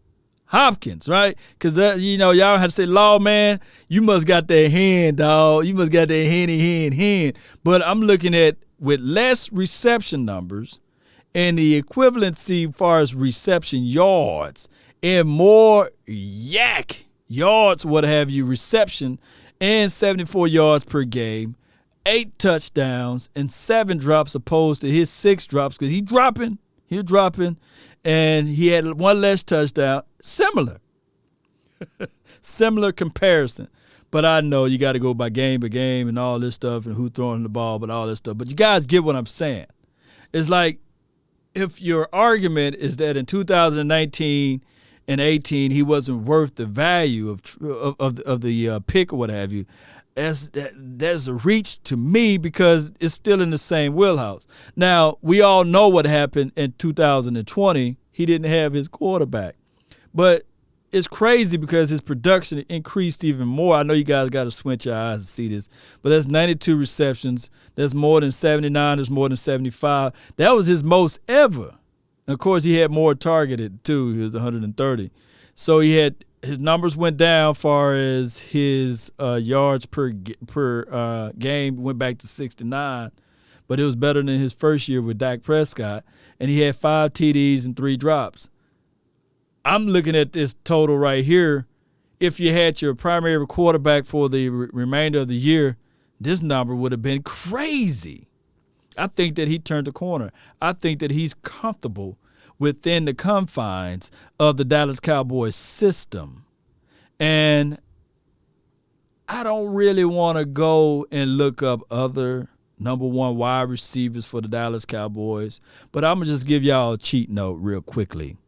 Hopkins, right? Because, y'all have to say, Law, man, you must got that hand, dog. You must got that hand. But I'm looking at with less reception numbers and the equivalency as far as reception yards and more yards, what have you, reception and 74 yards per game, 8 touchdowns and 7 drops opposed to his 6 drops because he's dropping, and he had 1 less touchdown. Similar comparison. But I know you got to go by game and all this stuff and who throwing the ball, but all this stuff. But you guys get what I'm saying. It's like if your argument is that in 2019 and 18 he wasn't worth the value of the pick or what have you, that's a reach to me because it's still in the same wheelhouse. Now, we all know what happened in 2020. He didn't have his quarterback. But it's crazy because his production increased even more. I know you guys got to squint your eyes to see this, but that's 92 receptions. That's more than 79. That's more than 75. That was his most ever. And, of course, he had more targeted, too. He was 130. So his numbers went down as far as his yards per game went back to 69, but it was better than his first year with Dak Prescott, and he had 5 TDs and 3 drops. I'm looking at this total right here. If you had your primary quarterback for the remainder of the year, this number would have been crazy. I think that he turned the corner. I think that he's comfortable within the confines of the Dallas Cowboys system. And I don't really want to go and look up other number 1 wide receivers for the Dallas Cowboys, but I'm going to just give y'all a cheat note real quickly.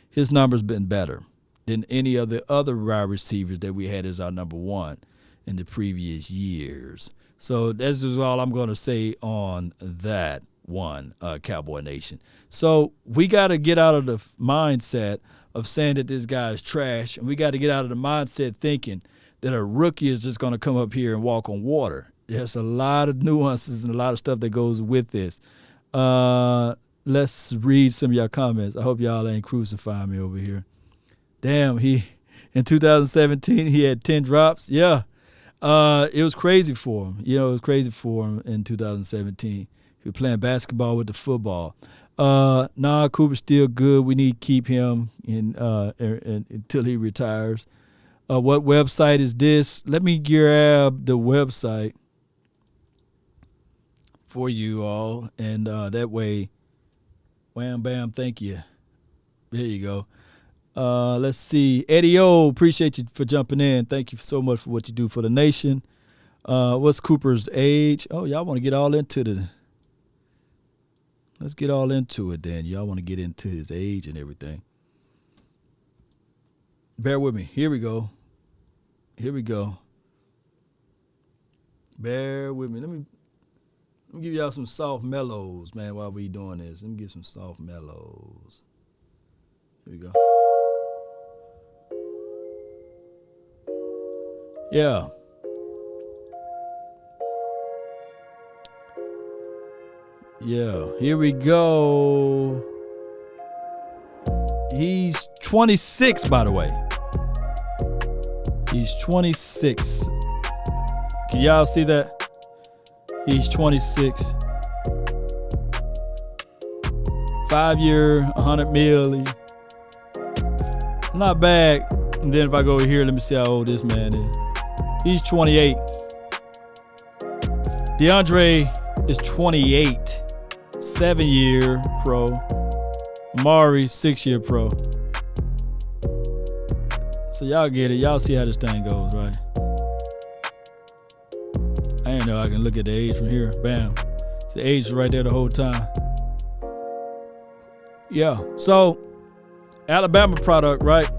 His number's been better than any of the other wide receivers that we had as our number 1 in the previous years. So this is all I'm going to say on that one, Cowboy Nation. So we got to get out of the mindset of saying that this guy is trash, and we got to get out of the mindset thinking that a rookie is just going to come up here and walk on water. There's a lot of nuances and a lot of stuff that goes with this. Let's read some of y'all comments. I hope y'all ain't crucifying me over here. Damn, in 2017, he had 10 drops. Yeah. It was crazy for him. It was crazy for him in 2017. He was playing basketball with the football. Cooper's still good. We need to keep him until he retires. What website is this? Let me grab the website for you all, and that way, wham, bam, thank you. There you go. Let's see. Eddie O, appreciate you for jumping in. Thank you so much for what you do for the nation. What's Cooper's age? Oh, y'all want to get all into let's get all into it then. Y'all want to get into his age and everything. Bear with me. Here we go. Bear with me. Let me give y'all some soft mellows, man, while we doing this. Let me give some soft mellows. Here we go. Yeah. Yeah, here we go. He's 26, by the way. He's 26. Can y'all see that? He's 26. 5-year, 100 million. Not bad. And then if I go over here, let me see how old this man is. He's 28. DeAndre is 28. 7-year pro. Amari, 6-year pro. So y'all get it. Y'all see how this thing goes, right? I didn't know I can look at the age from here. Bam. The age is right there the whole time. Yeah. So, Alabama product, right?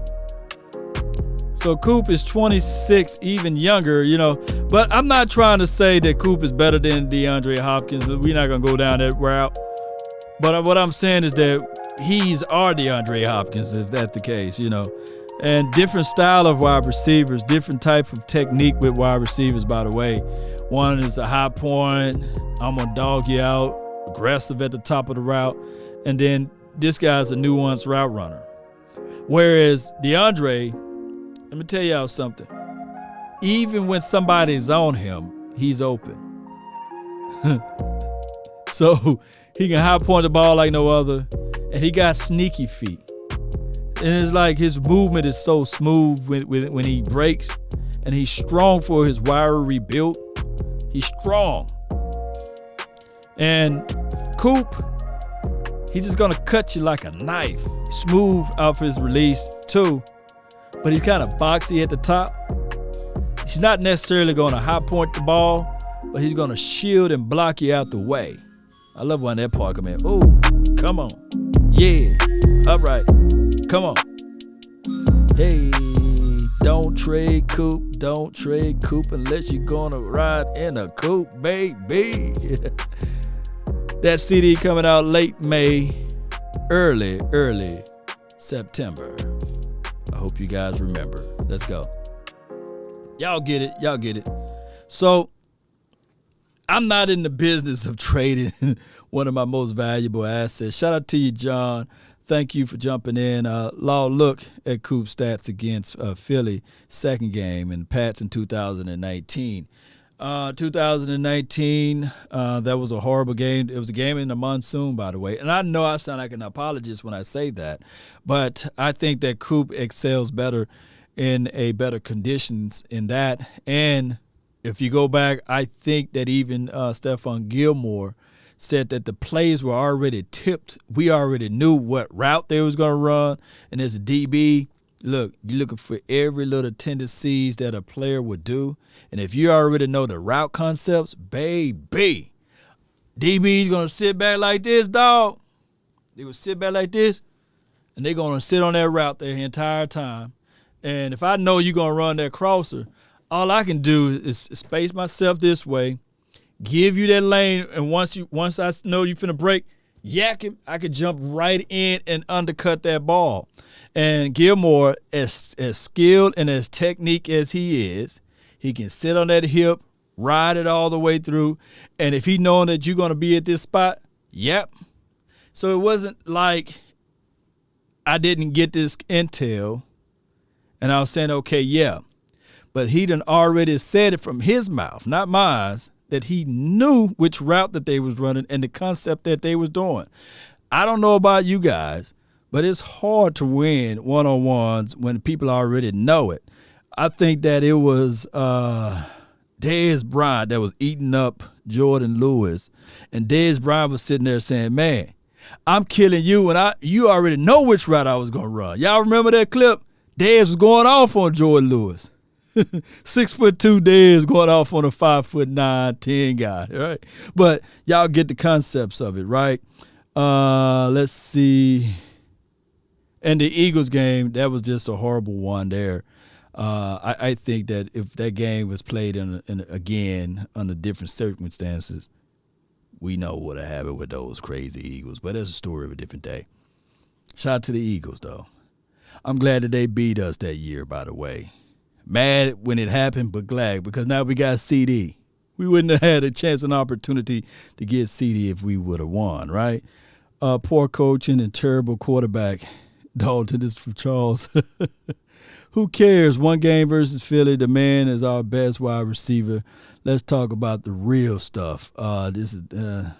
So Coop is 26, even younger, But I'm not trying to say that Coop is better than DeAndre Hopkins. We're not going to go down that route. But what I'm saying is that he's our DeAndre Hopkins, if that's the case, And different style of wide receivers, different type of technique with wide receivers, by the way. One is a high point, I'm going to dog you out, aggressive at the top of the route. And then this guy's a nuanced route runner. Whereas DeAndre, let me tell y'all something. Even when somebody's on him, he's open. So he can high point the ball like no other. And he got sneaky feet. And it's like his movement is so smooth when he breaks. And he's strong for his wiry build. He's strong. And Coop, he's just going to cut you like a knife. Smooth off his release, too. But he's kind of boxy at the top. He's not necessarily going to high point the ball, but he's going to shield and block you out the way. I love when that part come in. Oh, come on. Yeah. Upright. Come on. Hey, don't trade Coop. Don't trade Coop unless you're going to ride in a coupe, baby. That CD coming out late May, early September. I hope you guys remember. Let's go. Y'all get it. So, I'm not in the business of trading one of my most valuable assets. Shout out to you, John. Thank you for jumping in. Law, look at Coop's stats against Philly second game and Pats in 2019. 2019, that was a horrible game. It was a game in the monsoon, by the way. And I know I sound like an apologist when I say that, but I think that Coop excels better in a better conditions in that. And if you go back, I think that even Stephon Gilmore said that the plays were already tipped. We already knew what route they was going to run. And as a DB, look, you're looking for every little tendencies that a player would do. And if you already know the route concepts, baby, DB's going to sit back like this, dog. They will sit back like this, and they're going to sit on that route the entire time. And if I know you're going to run that crosser, all I can do is space myself this way, give you that lane, and once I know you finna break, yak him, I could jump right in and undercut that ball. And Gilmore, as skilled and as technique as he is, he can sit on that hip, ride it all the way through. And if he knowing that you're going to be at this spot, yep. So it wasn't like I didn't get this intel and I was saying, okay, yeah. But he done already said it from his mouth, not mine, that he knew which route that they was running and the concept that they was doing. I don't know about you guys, but it's hard to win one-on-ones when people already know it. I think that it was Dez Bryant that was eating up Jordan Lewis, and Dez Bryant was sitting there saying, man, I'm killing you, and you already know which route I was going to run. Y'all remember that clip? Dez was going off on Jordan Lewis. 6'2" Dez going off on a 5'9", 10 guy, right? But y'all get the concepts of it, right? Let's see. And the Eagles game, that was just a horrible one there. I think that if that game was played again under different circumstances, we know what happened with those crazy Eagles. But that's a story of a different day. Shout out to the Eagles, though. I'm glad that they beat us that year, by the way. Mad when it happened, but glad because now we got CD. We wouldn't have had a chance and opportunity to get CD if we would have won, right? Poor coaching and terrible quarterback. Dalton, this is from Charles. Who cares? One game versus Philly. The man is our best wide receiver. Let's talk about the real stuff. This is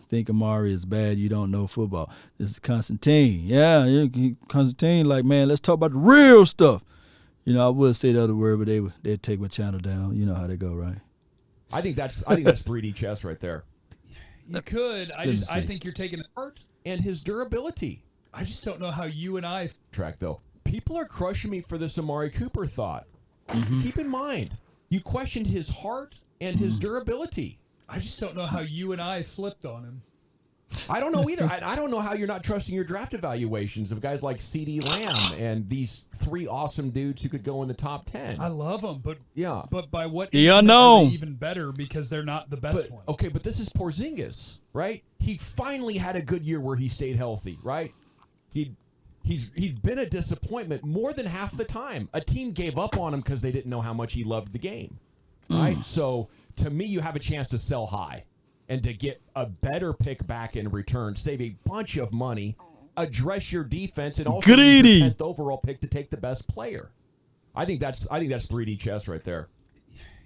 think Amari is bad. You don't know football. This is Constantine. Yeah, Constantine. Like, man, let's talk about the real stuff. You know, I would say the other word, but they'd take my channel down. You know how they go, right? I think that's 3D chess right there. You could. I think you're taking it hurt. And his durability. I just don't know how you and I track though. People are crushing me for this Amari Cooper thought. Mm-hmm. Keep in mind, you questioned his heart and his durability. I just don't know how you and I flipped on him. I don't know either. I don't know how you're not trusting your draft evaluations of guys like CD Lamb and these three awesome dudes who could go in the top 10. I love them, but yeah. But by what the unknown, are they even better because they're not the best one. Okay, but this is Porzingis, right? He finally had a good year where he stayed healthy, right? He's been a disappointment more than half the time. A team gave up on him because they didn't know how much he loved the game, right? So to me, you have a chance to sell high and to get a better pick back in return, save a bunch of money, address your defense, and also use your 10th overall pick to take the best player. I think that's 3D chess right there.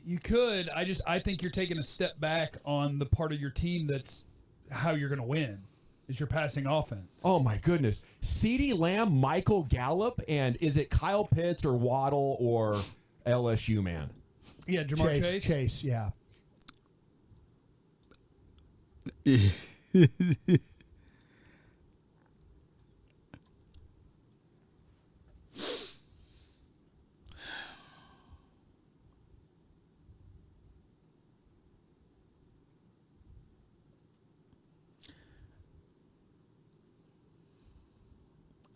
You could. I think you're taking a step back on the part of your team that's how you're going to win. Is your passing offense. Oh, my goodness. CeeDee Lamb, Michael Gallup, and is it Kyle Pitts or Waddle or LSU, man? Yeah, Jamar Chase. Chase, yeah.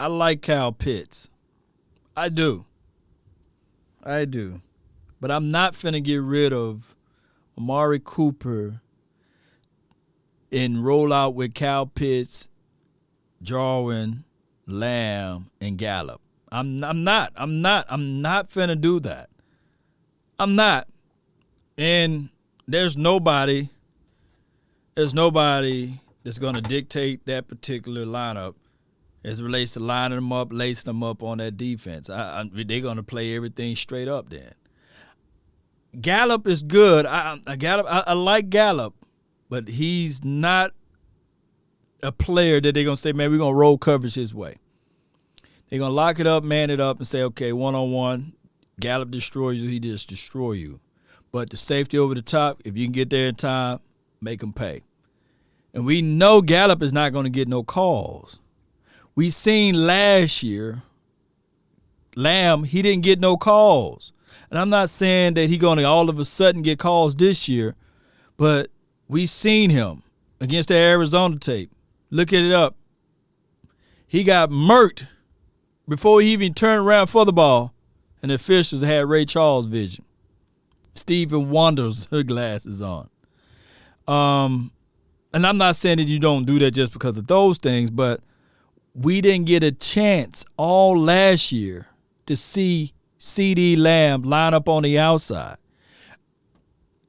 I like Kyle Pitts. I do. But I'm not finna get rid of Amari Cooper and roll out with Kyle Pitts, Jarwin, Lamb, and Gallup. I'm not finna do that. I'm not. And there's nobody that's gonna dictate that particular lineup as it relates to lining them up, lacing them up on that defense. They're gonna play everything straight up then. Gallup is good. I like Gallup. But he's not a player that they're going to say, man, we're going to roll coverage his way. They're going to lock it up, man it up, and say, okay, one-on-one, Gallup destroys you, he just destroy you. But the safety over the top, if you can get there in time, make him pay. And we know Gallup is not going to get no calls. We seen last year, Lamb, he didn't get no calls. And I'm not saying that he's going to all of a sudden get calls this year, but we seen him against the Arizona tape. Look it up. He got murked before he even turned around for the ball, and the officials had Ray Charles vision. Stephen Wonder's glasses on. and I'm not saying that you don't do that just because of those things, but we didn't get a chance all last year to see CeeDee Lamb line up on the outside.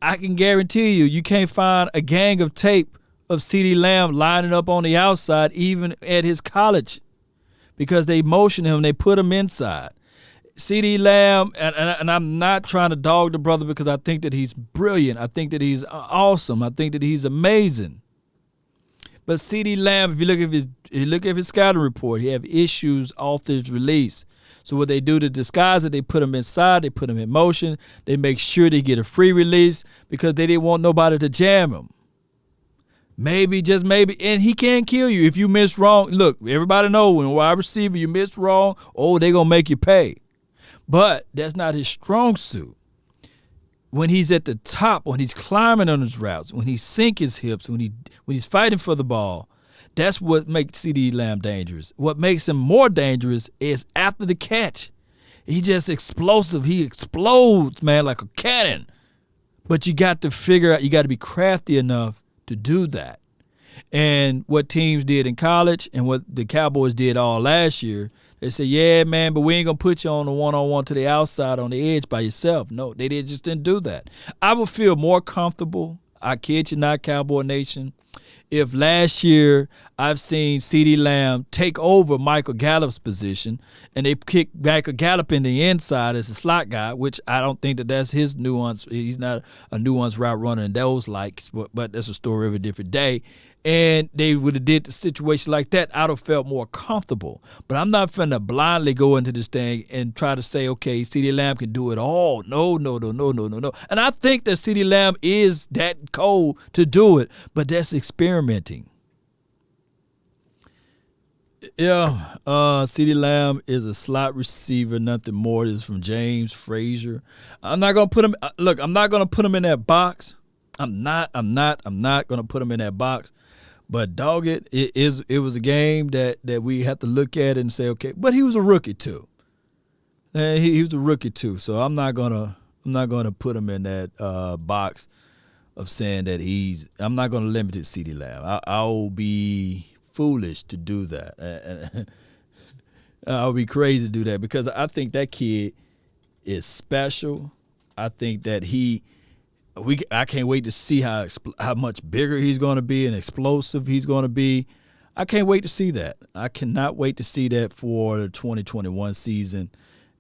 I can guarantee you can't find a gang of tape of CeeDee Lamb lining up on the outside even at his college because they motion him, they put him inside. CeeDee Lamb, and I'm not trying to dog the brother because I think that he's brilliant. I think that he's awesome. I think that he's amazing. But CeeDee Lamb, if you look at his scouting report, he have issues off his release. So what they do to disguise it, they put him inside, they put him in motion, they make sure they get a free release because they didn't want nobody to jam him. Maybe, just maybe, and he can kill you if you miss wrong. Look, everybody know when a wide receiver you miss wrong, they're going to make you pay. But that's not his strong suit. When he's at the top, when he's climbing on his routes, when he sink his hips, when he's fighting for the ball, that's what makes CeeDee Lamb dangerous. What makes him more dangerous is after the catch. He's just explosive. He explodes, man, like a cannon. But you got to figure out, you got to be crafty enough to do that. And what teams did in college and what the Cowboys did all last year, they said, yeah, man, but we ain't going to put you on the one-on-one to the outside on the edge by yourself. No, they just didn't do that. I would feel more comfortable, I kid you not, Cowboy Nation, if last year I've seen CeeDee Lamb take over Michael Gallup's position and they kick Michael Gallup in the inside as a slot guy, which I don't think that that's his nuance. He's not a nuanced route runner in those likes, but that's a story of a different day. And they would have did the situation like that, I'd have felt more comfortable. But I'm not finna blindly go into this thing and try to say, okay, CeeDee Lamb can do it all. No. And I think that CeeDee Lamb is that cold to do it, but that's experimenting. Yeah, CeeDee Lamb is a slot receiver, nothing more. This is from James Frazier. I'm not gonna put him. Look, I'm not gonna put him in that box. I'm not gonna put him in that box. But dog it was a game that we have to look at and say, okay. But he was a rookie too. He was a rookie too. So I'm not gonna put him in that box of saying that I'm not gonna limit it to CeeDee Lamb. I'll be foolish to do that. I'll be crazy to do that because I think that kid is special. I think that I can't wait to see how much bigger he's going to be and explosive he's going to be. I can't wait to see that. I cannot wait to see that for the 2021 season.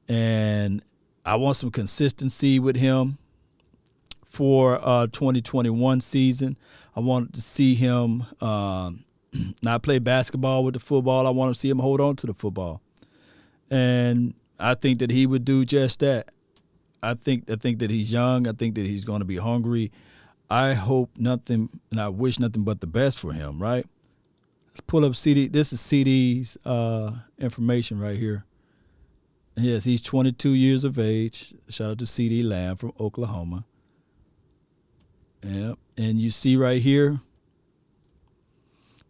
And I want some consistency with him for 2021 season. I want to see him not play basketball with the football. I want to see him hold on to the football. And I think that he would do just that. I think that he's young. I think that he's going to be hungry. I hope nothing, and I wish nothing but the best for him, right? Let's pull up CD. This is CD's information right here. Yes, he's 22 years of age. Shout out to CeeDee Lamb from Oklahoma. Yep. And you see right here,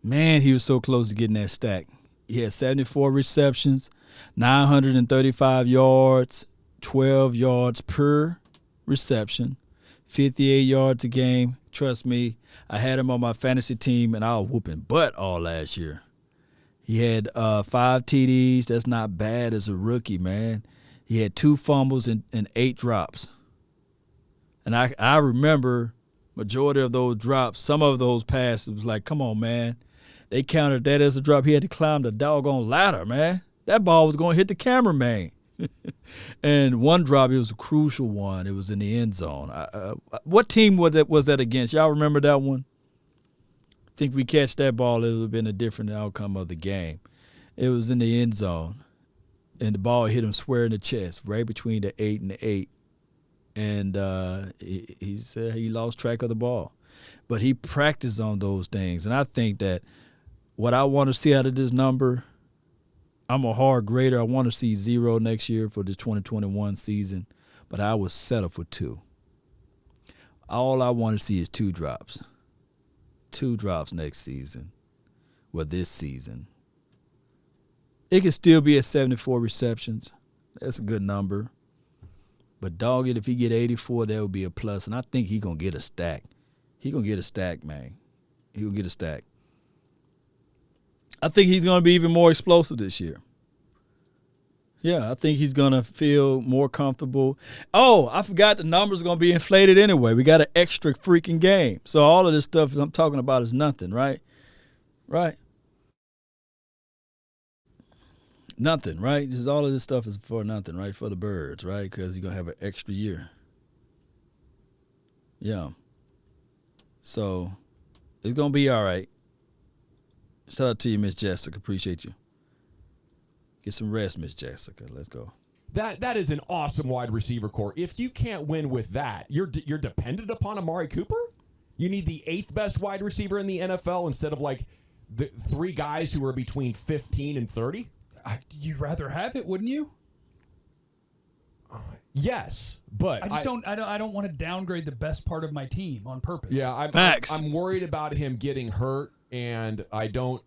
man, he was so close to getting that stack. He had 74 receptions, 935 yards, 12 yards per reception, 58 yards a game. Trust me, I had him on my fantasy team, and I was whooping butt all last year. He had 5 TDs. That's not bad as a rookie, man. He had 2 fumbles and 8 drops. And I remember majority of those drops, some of those passes, was like, come on, man. They counted that as a drop. He had to climb the doggone ladder, man. That ball was going to hit the cameraman. And one drop, it was a crucial one. It was in the end zone. What team was that against? Y'all remember that one? I think we catch that ball, it would have been a different outcome of the game. It was in the end zone, and the ball hit him square in the chest, right between the 8 and the 8. And he said he lost track of the ball. But he practiced on those things. And I think that what I want to see out of this number, I'm a hard grader. I want to see 0 next year for the 2021 season, but I will settle for 2. All I want to see is 2 drops. 2 drops next season. Well, this season. It could still be at 74 receptions. That's a good number. But dog it, if he get 84, that would be a plus. And I think he's going to get a stack. He's going to get a stack, man. He'll get a stack. I think he's going to be even more explosive this year. Yeah, I think he's going to feel more comfortable. Oh, I forgot the numbers are going to be inflated anyway. We got an extra freaking game. So all of this stuff I'm talking about is nothing, right? Right. Nothing, right? Just all of this stuff is for nothing, right? For the birds, right? Because you're going to have an extra year. Yeah. So it's going to be all right. Shout out to you, Miss Jessica. Appreciate you. Get some rest, Miss Jessica. Let's go. That is an awesome wide receiver core. If you can't win with that, you're dependent upon Amari Cooper? You need the 8th best wide receiver in the NFL instead of like the 3 guys who are between 15 and 30? You'd rather have it, wouldn't you? Yes, but I don't want to downgrade the best part of my team on purpose. Yeah, I'm worried about him getting hurt, and I don't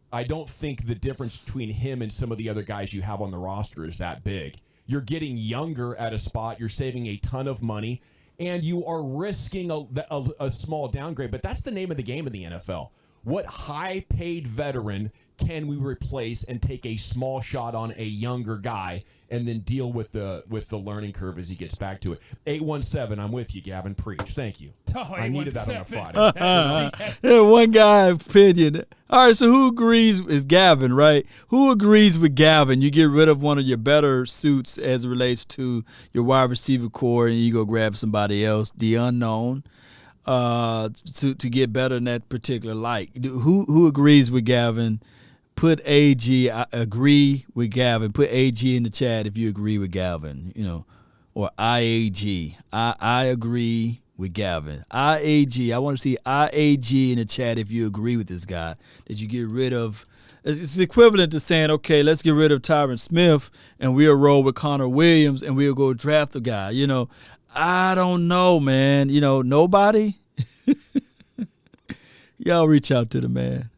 think the difference between him and some of the other guys you have on the roster is that big. You're getting younger at a spot, you're saving a ton of money, and you are risking a small downgrade. But that's the name of the game in the NFL. What high-paid veteran can we replace and take a small shot on a younger guy and then deal with the learning curve as he gets back to it? 817, I'm with you, Gavin. Preach. Thank you. I needed that on a Friday. Yeah, one guy opinion. All right, so who agrees is Gavin, right? Who agrees with Gavin? You get rid of one of your better suits as it relates to your wide receiver core and you go grab somebody else, the unknown. To get better in that particular light. Who agrees with Gavin? Put AG. I agree with Gavin. Put AG in the chat if you agree with Gavin. Or IAG. I agree with Gavin. IAG. I want to see IAG in the chat if you agree with this guy. That you get rid of. It's equivalent to saying, okay, let's get rid of Tyron Smith and we'll roll with Connor Williams and we'll go draft a guy. I don't know, man. Nobody. Y'all reach out to the man.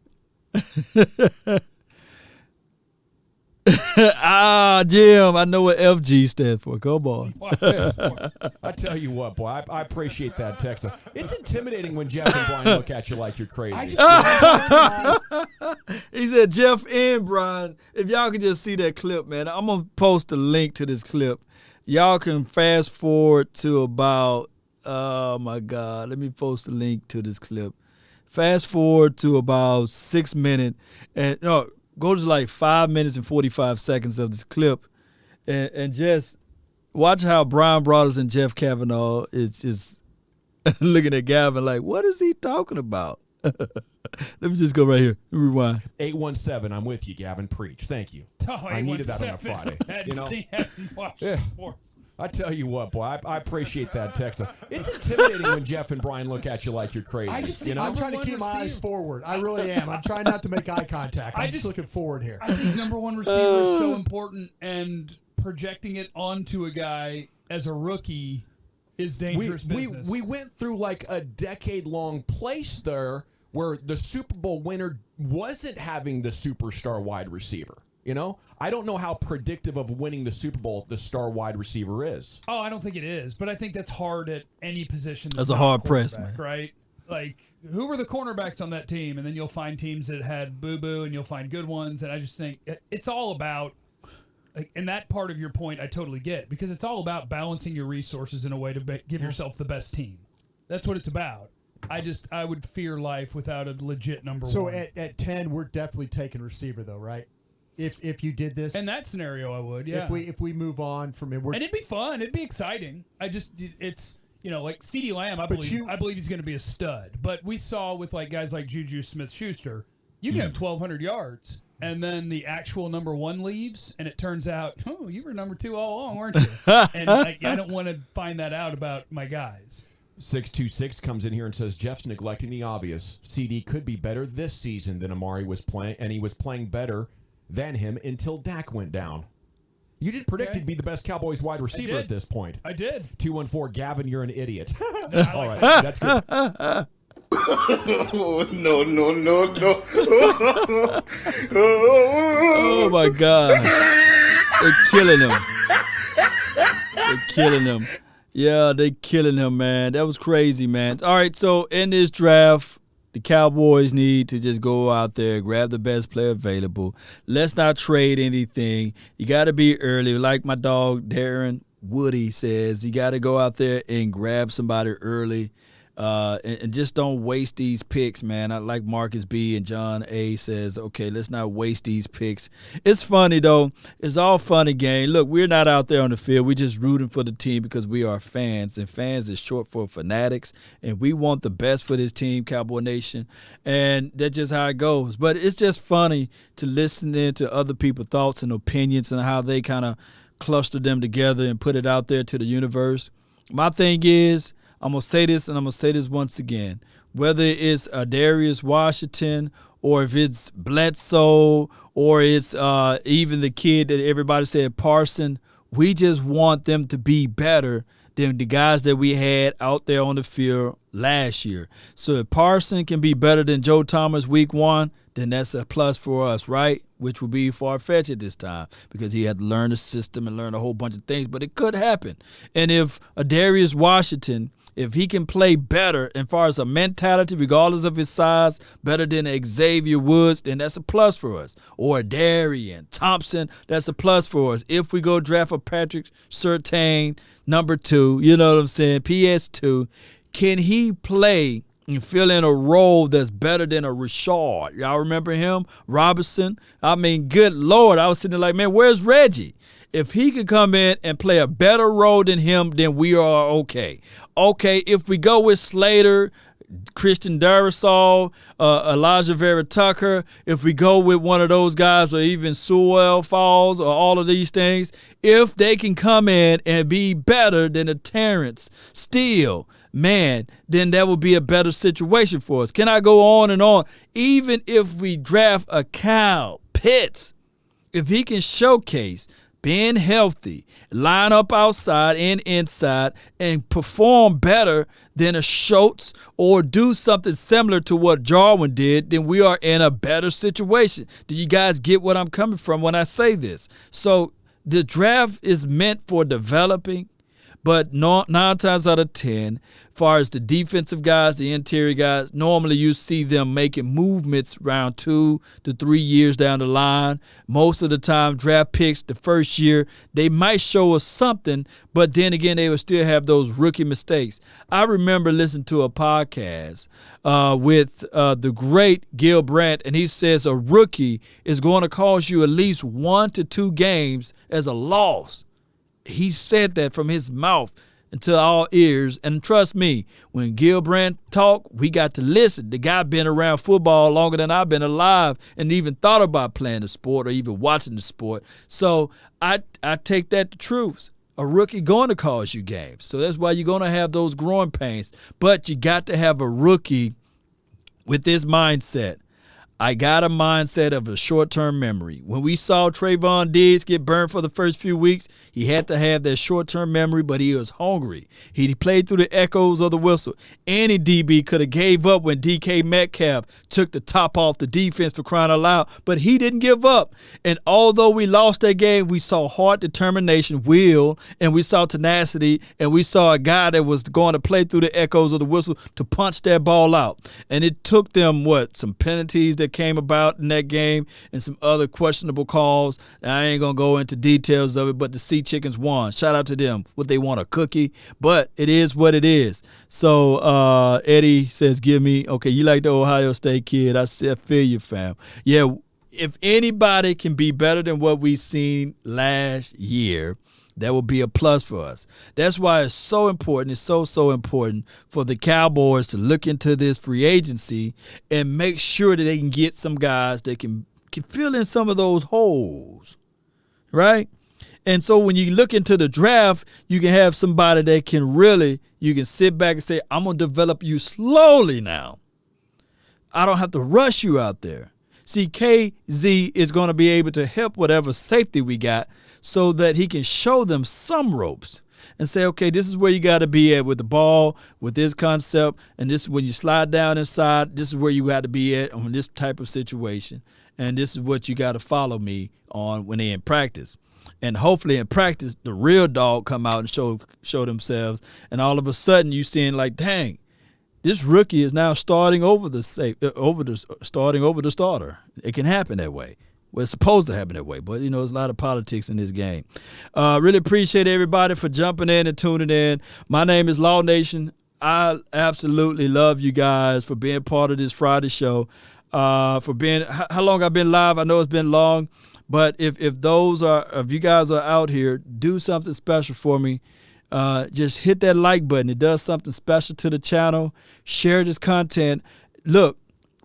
Jim, I know what FG stands for. Come on. I tell you what, boy, I appreciate that text. It's intimidating when Jeff and Brian look at you like you're crazy. He said Jeff and Brian. If y'all can just see that clip, man, I'm going to post a link to this clip. Y'all can fast forward to about, oh my God, let me post a link to this clip. Fast forward to about 6 minutes, and no, go to like 5 minutes and 45 seconds of this clip, and just watch how Brian Brothers and Jeff Kavanaugh is just looking at Gavin like, what is he talking about? Let me just go right here. Rewind. 817, I'm with you, Gavin. Preach. Thank you. I needed that on a Friday. I tell you what, boy, I appreciate that text. It's intimidating when Jeff and Brian look at you like you're crazy. I'm trying to keep my eyes forward. I really am. I'm trying not to make eye contact. I'm just looking forward here. I think number one receiver is so important, and projecting it onto a guy as a rookie is dangerous business. We went through like a decade-long place there where the Super Bowl winner wasn't having the superstar wide receiver. I don't know how predictive of winning the Super Bowl the star wide receiver is. Oh, I don't think it is, but I think that's hard at any position. That's a hard press, man. Right? Like, who were the cornerbacks on that team? And then you'll find teams that had boo-boo, and you'll find good ones. And I just think it's all about, like, and that part of your point I totally get, because it's all about balancing your resources in a way to give yourself the best team. That's what it's about. I would fear life without a legit number one. So at 10, we're definitely taking receiver, though, right? If you did this in that scenario, I would. Yeah. If we move on from it, and it'd be fun. It'd be exciting. It's like CeeDee Lamb. I believe he's going to be a stud. But we saw with like guys like Juju Smith-Schuster, you can have 1,200 yards, and then the actual number one leaves, and it turns out, oh, you were number 2 all along, weren't you? And I don't want to find that out about my guys. 626 comes in here and says Jeff's neglecting the obvious. CD could be better this season than Amari was playing, and he was playing better than him until Dak went down. You did predict he'd be the best Cowboys wide receiver at this point. I did. 214, Gavin, you're an idiot. All right, that's good. No. Oh, my God. They're killing him. They're killing him. Yeah, they killing him, man. That was crazy, man. All right, so in this draft, the Cowboys need to just go out there, grab the best player available. Let's not trade anything. You got to be early. Like my dog Darren Woody says, you got to go out there and grab somebody early. And just don't waste these picks, man. I like Marcus B. and John A. says, okay, let's not waste these picks. It's funny, though. It's all fun and game. Look, we're not out there on the field. We're just rooting for the team because we are fans, and fans is short for fanatics, and we want the best for this team, Cowboy Nation, and that's just how it goes. But it's just funny to listen into other people's thoughts and opinions and how they kind of cluster them together and put it out there to the universe. My thing is, I'm going to say this, and I'm going to say this once again. Whether it's Darius Washington or if it's Bledsoe or it's even the kid that everybody said, Parson, we just want them to be better than the guys that we had out there on the field last year. So if Parson can be better than Joe Thomas week 1, then that's a plus for us, right? Which would be far-fetched at this time because he had to learn the system and learn a whole bunch of things, but it could happen. And if Darius Washington, if he can play better as far as a mentality, regardless of his size, better than Xavier Woods, then that's a plus for us. Or Darian Thompson, that's a plus for us. If we go draft a Patrick Surtain, number 2, you know what I'm saying, PS2, can he play and fill in a role that's better than a Rashard? Y'all remember him? Robinson? I mean, good Lord, I was sitting there like, man, where's Reggie? If he could come in and play a better role than him, then we are okay. Okay, if we go with Slater, Christian Darrisaw, Elijah Vera Tucker, if we go with one of those guys or even Sewell Falls or all of these things, if they can come in and be better than a Terrence Steele, man, then that would be a better situation for us. Can I go on and on? Even if we draft a Kyle Pitts, if he can showcase being healthy, line up outside and inside, and perform better than a Schultz or do something similar to what Jarwin did, then we are in a better situation. Do you guys get what I'm coming from when I say this? So the draft is meant for developing, but 9 times out of 10, as far as the defensive guys, the interior guys, normally you see them making movements around 2 to 3 years down the line. Most of the time, draft picks the first year, they might show us something, but then again, they will still have those rookie mistakes. I remember listening to a podcast with the great Gil Brandt, and he says a rookie is going to cause you at least 1 to 2 games as a loss. He said that from his mouth into our ears. And trust me, when Gil Brandt talk, we got to listen. The guy been around football longer than I've been alive and even thought about playing the sport or even watching the sport. So I take that to truth. A rookie going to cause you games. So that's why you're going to have those growing pains. But you got to have a rookie with this mindset. I got a mindset of a short-term memory. When we saw Trayvon Diggs get burned for the first few weeks, he had to have that short-term memory, but he was hungry. He played through the echoes of the whistle. Any DB could have gave up when DK Metcalf took the top off the defense for crying out loud, but he didn't give up. And although we lost that game, we saw hard determination, will, and we saw tenacity, and we saw a guy that was going to play through the echoes of the whistle to punch that ball out. And it took them, some penalties that came about in that game and some other questionable calls. Now, I ain't going to go into details of it, but the Sea Chickens won. Shout out to them. What they want, a cookie? But it is what it is. So Eddie says, okay, you like the Ohio State kid. I feel you, fam. Yeah, if anybody can be better than what we seen last year, that will be a plus for us. That's why it's so important. It's so important for the Cowboys to look into this free agency and make sure that they can get some guys that can fill in some of those holes, right? And so when you look into the draft, you can have somebody that you can sit back and say, I'm going to develop you slowly now. I don't have to rush you out there. See, KZ is going to be able to help whatever safety we got so that he can show them some ropes and say, okay, this is where you got to be at with the ball, with this concept, and this when you slide down inside, this is where you got to be at on this type of situation, and this is what you got to follow me on when they're in practice. And hopefully in practice, the real dog come out and show themselves, and all of a sudden you seeing like, dang, This rookie is now starting over the starter. It can happen that way. Well, it's supposed to happen that way, but, there's a lot of politics in this game. Really appreciate everybody for jumping in and tuning in. My name is Law Nation. I absolutely love you guys for being part of this Friday show, for being – how long I've been live. I know it's been long, but if you guys are out here, do something special for me. Just hit that like button. It does something special to the channel. Share this content. Look,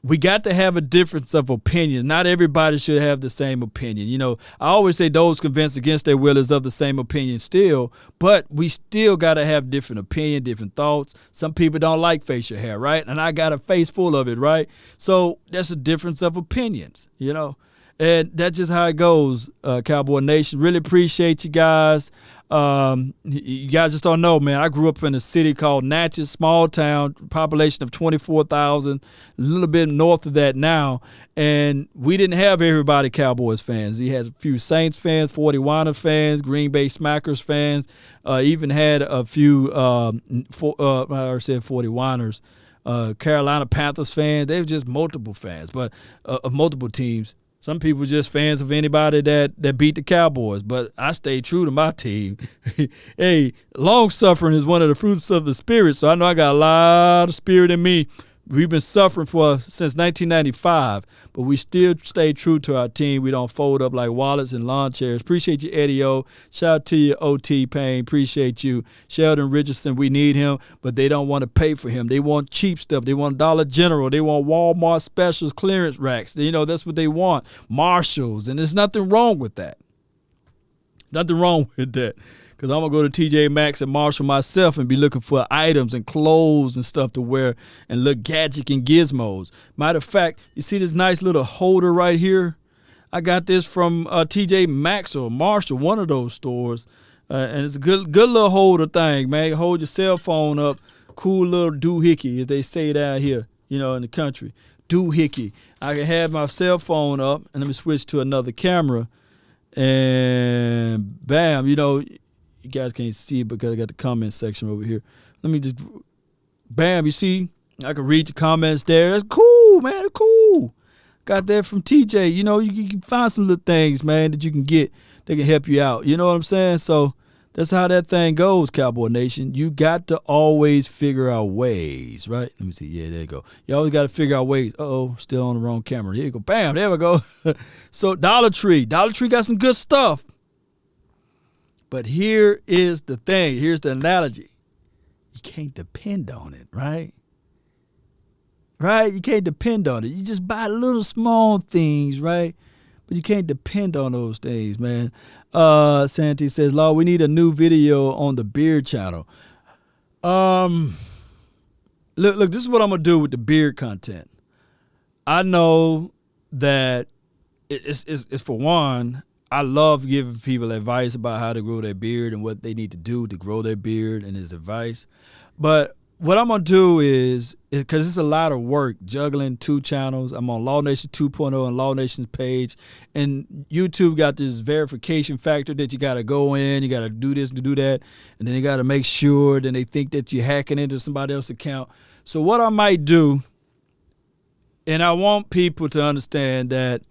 we got to have a difference of opinion. Not everybody should have the same opinion. I always say those convinced against their will is of the same opinion still, but we still got to have different opinion, different thoughts. Some people don't like facial hair, right? And I got a face full of it, right? So that's a difference of opinions, And that's just how it goes, Cowboy Nation. Really appreciate you guys. You guys just don't know, man. I grew up in a city called Natchez, small town, population of 24,000, a little bit north of that now. And we didn't have everybody Cowboys fans. You had a few Saints fans, 41ers fans, Green Bay Smackers fans, even had a few, I said 41ers, Carolina Panthers fans. They were just multiple fans, but of multiple teams. Some people just fans of anybody that beat the Cowboys, but I stay true to my team. Hey, long-suffering is one of the fruits of the Spirit, so I know I got a lot of spirit in me. We've been suffering since 1995, but we still stay true to our team. We don't fold up like wallets and lawn chairs. Appreciate you, Eddie O. Shout out to you, OT Payne. Appreciate you. Sheldon Richardson, we need him, but they don't want to pay for him. They want cheap stuff. They want Dollar General. They want Walmart specials, clearance racks. That's what they want. Marshalls, and there's nothing wrong with that. Nothing wrong with that. Because I'm going to go to TJ Maxx and Marshall myself and be looking for items and clothes and stuff to wear and look gadget and gizmos. Matter of fact, you see this nice little holder right here? I got this from TJ Maxx or Marshall, one of those stores. And it's a good little holder thing, man. You hold your cell phone up. Cool little doohickey, as they say down here, in the country. Doohickey. I can have my cell phone up, and let me switch to another camera. And bam, you guys can't see it because I got the comment section over here. Let me just, bam, you see? I can read the comments there. That's cool, man. That's cool. Got that from TJ. You can find some little things, man, that you can get that can help you out. You know what I'm saying? So that's how that thing goes, Cowboy Nation. You got to always figure out ways, right? Let me see. Yeah, there you go. You always got to figure out ways. Uh-oh, still on the wrong camera. Here you go. Bam, there we go. So Dollar Tree. Dollar Tree got some good stuff. But here is the thing. Here's the analogy. You can't depend on it, right? Right? You can't depend on it. You just buy little small things, right? But you can't depend on those things, man. Santi says, Law, we need a new video on the beard channel. Look, this is what I'm going to do with the beard content. I know that it's for one, I love giving people advice about how to grow their beard and what they need to do to grow their beard and his advice. But what I'm going to do is because it's a lot of work juggling two channels. I'm on Law Nation 2.0 and Law Nation's page. And YouTube got this verification factor that you got to go in. You got to do this to do that. And then you got to make sure. Then they think that you're hacking into somebody else's account. So what I might do, and I want people to understand that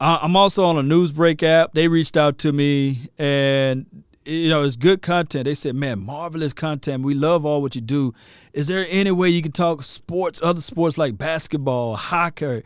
I'm also on a Newsbreak app. They reached out to me, and it's good content. They said, man, marvelous content. We love all what you do. Is there any way you can talk sports, other sports like basketball, hockey,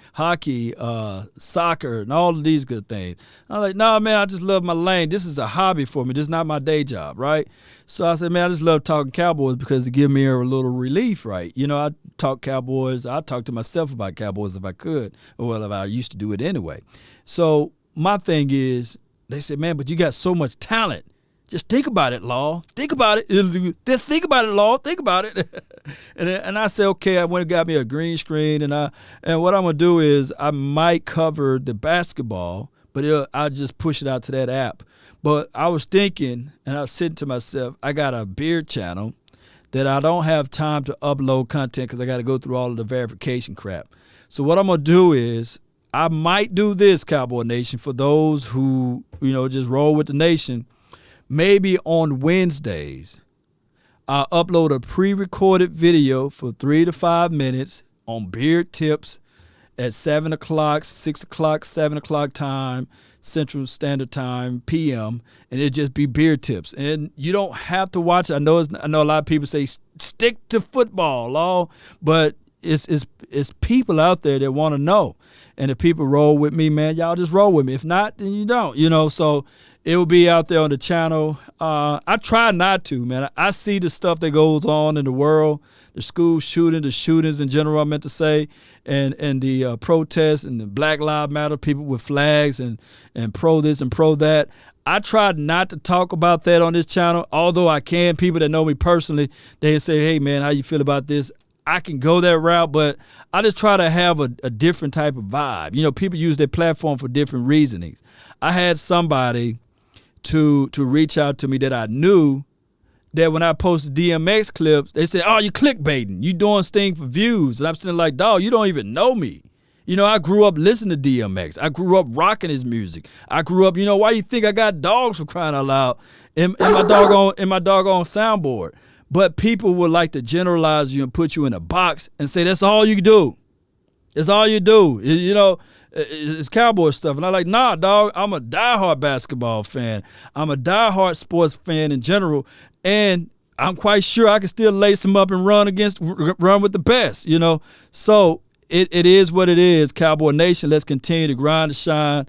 soccer, and all of these good things? I'm like, no, man, I just love my lane. This is a hobby for me. This is not my day job, right? So I said, man, I just love talking Cowboys because it gives me a little relief, right? I talk Cowboys. I talk to myself about Cowboys if I could, or well, if I used to do it anyway. So my thing is, they said, man, but you got so much talent. Just think about it, Law. Think about it. Just think about it, Law. Think about it. and I said, okay, I went and got me a green screen, and what I'm gonna do is I might cover the basketball, but I'll just push it out to that app. But I was thinking, and I was sitting to myself, I got a beard channel that I don't have time to upload content because I got to go through all of the verification crap. So what I'm gonna do is I might do this, Cowboy Nation, for those who just roll with the nation. Maybe on Wednesdays, I upload a pre-recorded video for 3 to 5 minutes on beard tips at 7 o'clock, 6 o'clock, 7 o'clock time, Central Standard Time, PM, and it just be beard tips. And you don't have to watch it. I know a lot of people say stick to football, Law, but it's people out there that want to know. And if people roll with me, man, y'all just roll with me. If not, then you don't, so it will be out there on the channel. I try not to, man. I see the stuff that goes on in the world, the school shooting, the shootings in general, I meant to say, and the protests and the Black Lives Matter, people with flags and pro this and pro that. I try not to talk about that on this channel, although I can. People that know me personally, they say, hey, man, how you feel about this? I can go that route, but I just try to have a different type of vibe. People use their platform for different reasonings. I had somebody to reach out to me that I knew that when I posted DMX clips, they said, oh, you clickbaiting. You doing this thing for views. And I'm sitting like, dog, you don't even know me. I grew up listening to DMX. I grew up rocking his music. I grew up, why you think I got dogs for crying out loud in my doggone soundboard? But people would like to generalize you and put you in a box and say that's all you do. That's all you do. It's Cowboy stuff. And I'm like, nah, dog, I'm a diehard basketball fan. I'm a diehard sports fan in general. And I'm quite sure I can still lace them up and run with the best, So it is what it is, Cowboy Nation. Let's continue to grind and shine.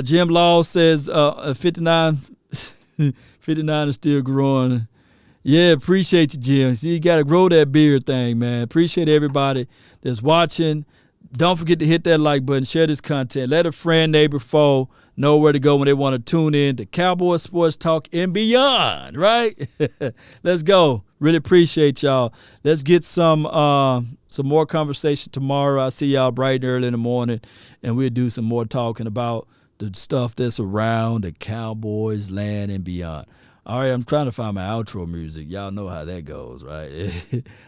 Jim Law says 59 is still growing. Yeah, appreciate you, Jim. See, you got to grow that beard thing, man. Appreciate everybody that's watching. Don't forget to hit that like button, share this content. Let a friend, neighbor, foe know where to go when they want to tune in to Cowboy Sports Talk and beyond, right? Let's go. Really appreciate y'all. Let's get some more conversation tomorrow. I'll see y'all bright and early in the morning, and we'll do some more talking about the stuff that's around the Cowboys land and beyond. All right, I'm trying to find my outro music. Y'all know how that goes, right?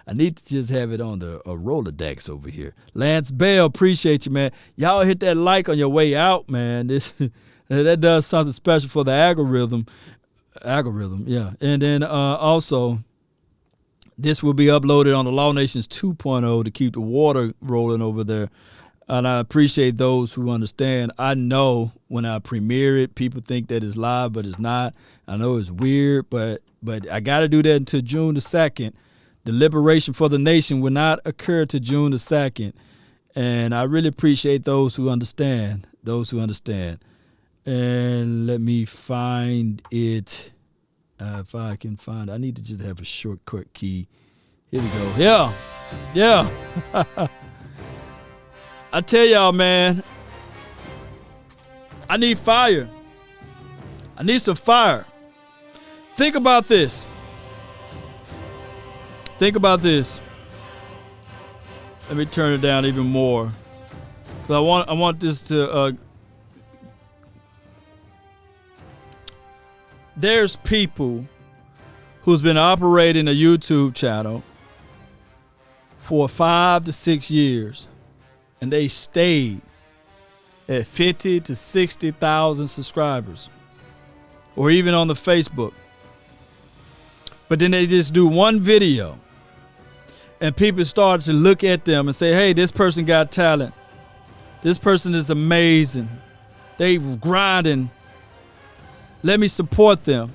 I need to just have it on the Rolodex over here. Lance Bell, appreciate you, man. Y'all hit that like on your way out, man. That does something special for the algorithm, yeah. And then also, this will be uploaded on the Law Nations 2.0 to keep the water rolling over there. And I appreciate those who understand. I know when I premiere it, people think that it's live, but it's not. I know it's weird, but I got to do that until June the 2nd. The liberation for the nation will not occur to June the 2nd. And I really appreciate those who understand. And let me find it. If I can find it. I need to just have a shortcut key. Here we go. Yeah. I tell y'all, man, I need fire. I need some fire. Think about this. Let me turn it down even more. I want this to. There's people who's been operating a YouTube channel for 5 to 6 years. And they stayed at 50 to 60,000 subscribers, or even on the Facebook. But then they just do one video, and people start to look at them and say, hey, this person got talent. This person is amazing. They grinding. Let me support them.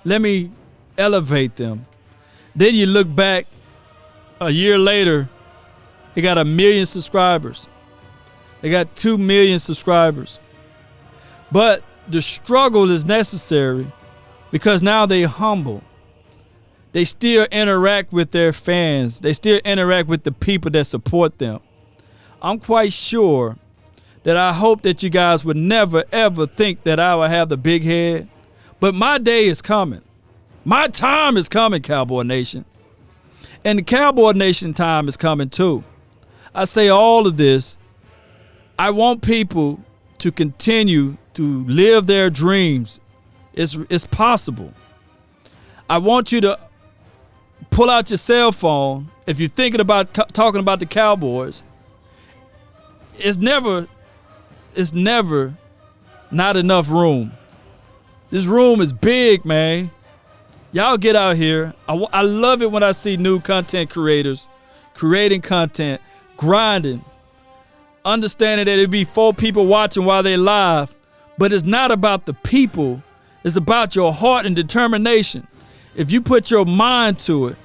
Let me elevate them. Then you look back a year later, they got 1 million subscribers. They got 2 million subscribers. But the struggle is necessary because now they're humble. They still interact with their fans. They still interact with the people that support them. I'm quite sure that I hope that you guys would never, ever think that I would have the big head. But my day is coming. My time is coming, Cowboy Nation. And the Cowboy Nation time is coming too. I say all of this. I want people to continue to live their dreams. It's possible. I want you to pull out your cell phone. If you're thinking about talking about the Cowboys, it's never not enough room. This room is big, man. Y'all get out here. I love it when I see new content creators creating content, grinding, understanding that it'd be 4 people watching while they live, but it's not about the people. It's about your heart and determination. If you put your mind to it,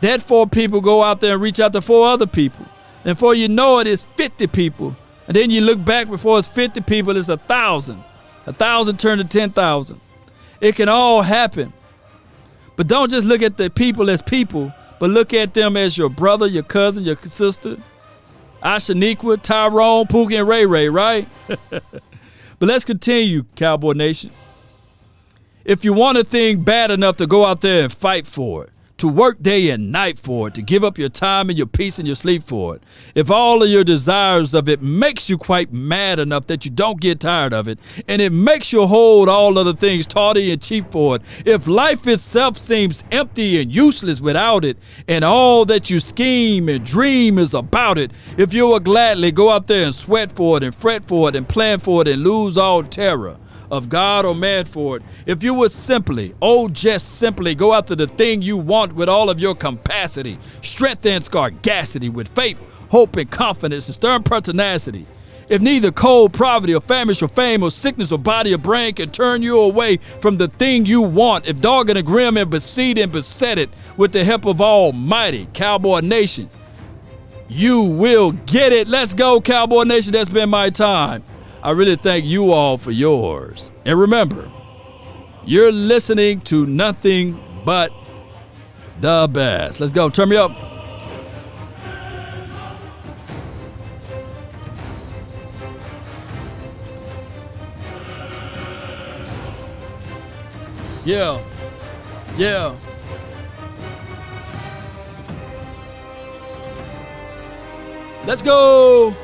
that 4 people go out there and reach out to 4 other people. And before you know it, it's 50 people. And then you look back before it's 50 people, it's 1,000. 1,000 turned to 10,000. It can all happen. But don't just look at the people as people, but look at them as your brother, your cousin, your sister. Ashaniqua, Tyrone, Pookie, and Ray Ray, right? But let's continue, Cowboy Nation. If you want a thing bad enough to go out there and fight for it, to work day and night for it, to give up your time and your peace and your sleep for it, if all of your desires of it makes you quite mad enough that you don't get tired of it, and it makes you hold all other things tawdry and cheap for it, if life itself seems empty and useless without it, and all that you scheme and dream is about it, if you will gladly go out there and sweat for it and fret for it and plan for it and lose all terror of God or man for it, if you would simply, just simply go after the thing you want with all of your capacity, strength and sagacity, with faith, hope, and confidence, and stern pertinacity, if neither cold, poverty, or famish, or fame, or sickness, or body, or brain can turn you away from the thing you want, if dogged and grim and besieged and beset it with the help of Almighty Cowboy Nation, you will get it. Let's go, Cowboy Nation. That's been my time. I really thank you all for yours. And remember, you're listening to nothing but the best. Let's go. Turn me up. Yeah. Yeah. Let's go.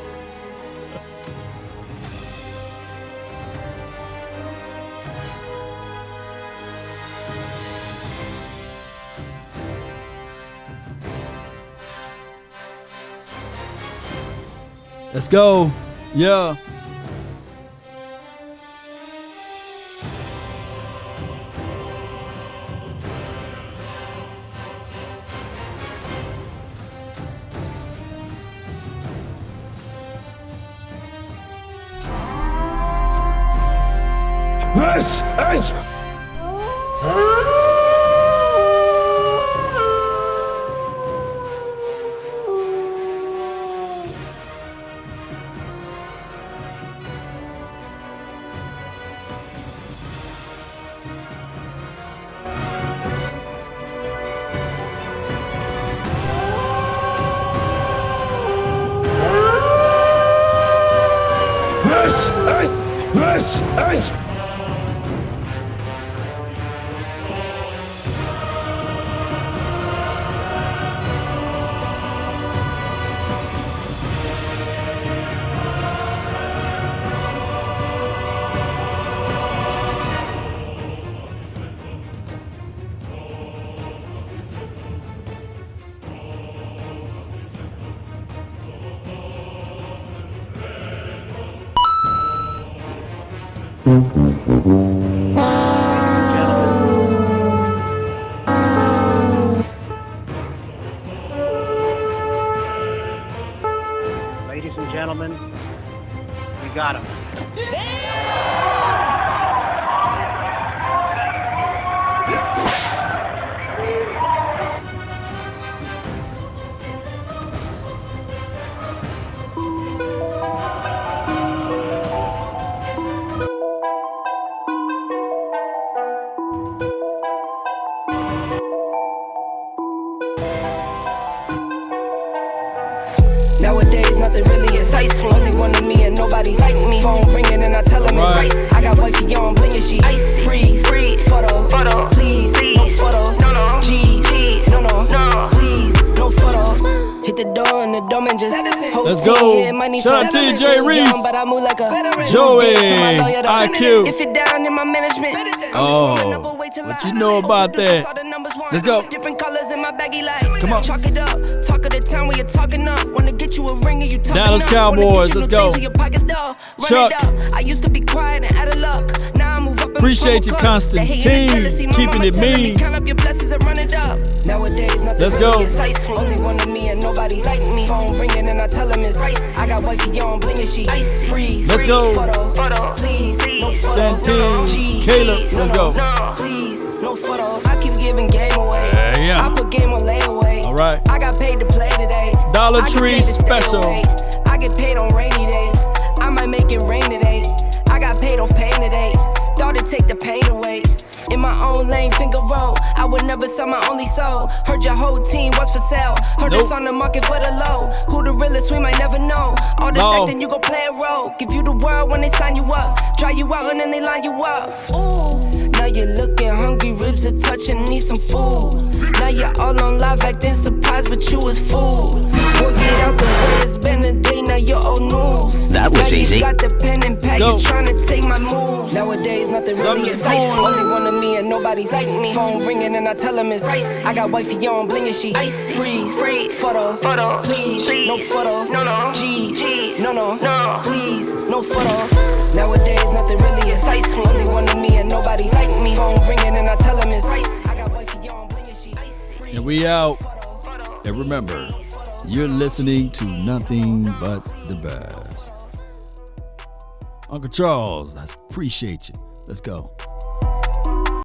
Let's go. Yeah. This is This is Ladies and gentlemen, we got him. Nowadays, nothing really excites me. Only one of me and nobody's like me. Phone ringing and I tell him it's ice. I got wifey on bling and she ice. Freeze, photo, please, no photos. No, G's, no, please, no photos. Hit the door and the domain just let's go. Shout out to TJ Reese, but I move like a Joey, IQ. If you're down in my management, oh, what you know about that? Let's go. Different colors in my baggy light. Come on. Chalk it up. Talk of the town when you're talking up. Wanna get you a ring and you talking Dallas up. Cowboys, let's go. Chuck. I used to be quiet and out of luck. Now I move up Appreciate you, Constantine, keeping it mean. Let's go. Only one of me and nobody's like me. Phone ringing and I tell him it's ice. I got wifey on bling and she ice. Freeze. Let's go. Photo. Please. No photos. Santine, Caleb. Let's go. Please. No photos. I keep giving game away. Yeah. I put game on layaway. All right. I got paid to play today. Dollar Tree special. I get paid on rainy days. I might make it rain today. I got paid off pain today. Thought it'd take the pain away. In my own lane, finger roll. I would never sell my only soul. Heard your whole team was for sale. Heard it's on the market for the low. Who the realest, we might never know. All this acting, you gon' play a role. Give you the world when they sign you up. Try you out and then they line you up. Ooh, now you're looking hungry, ribs are touching, need some food. Now you're all on live acting surprised, but you was fooled. Boy, get out the way, it's been a day, now you're old news. That was now easy. You got the pen and pad, you trying to take my moves. Nowadays, nothing really excites. Only one of me and nobody's like me. Phone ringing and I tell him it's ice. I got wifey on bling and she ice. Freeze. Photo. Please. No photos. No. G's. No. Please. No photos. Nowadays, nothing really excites me. Only one of me and nobody's like me. Phone ringing and I tell him it's ice. I got wifey on bling and she ice. And we out. And remember, you're listening to nothing but the best. Uncle Charles, I appreciate you. Let's go.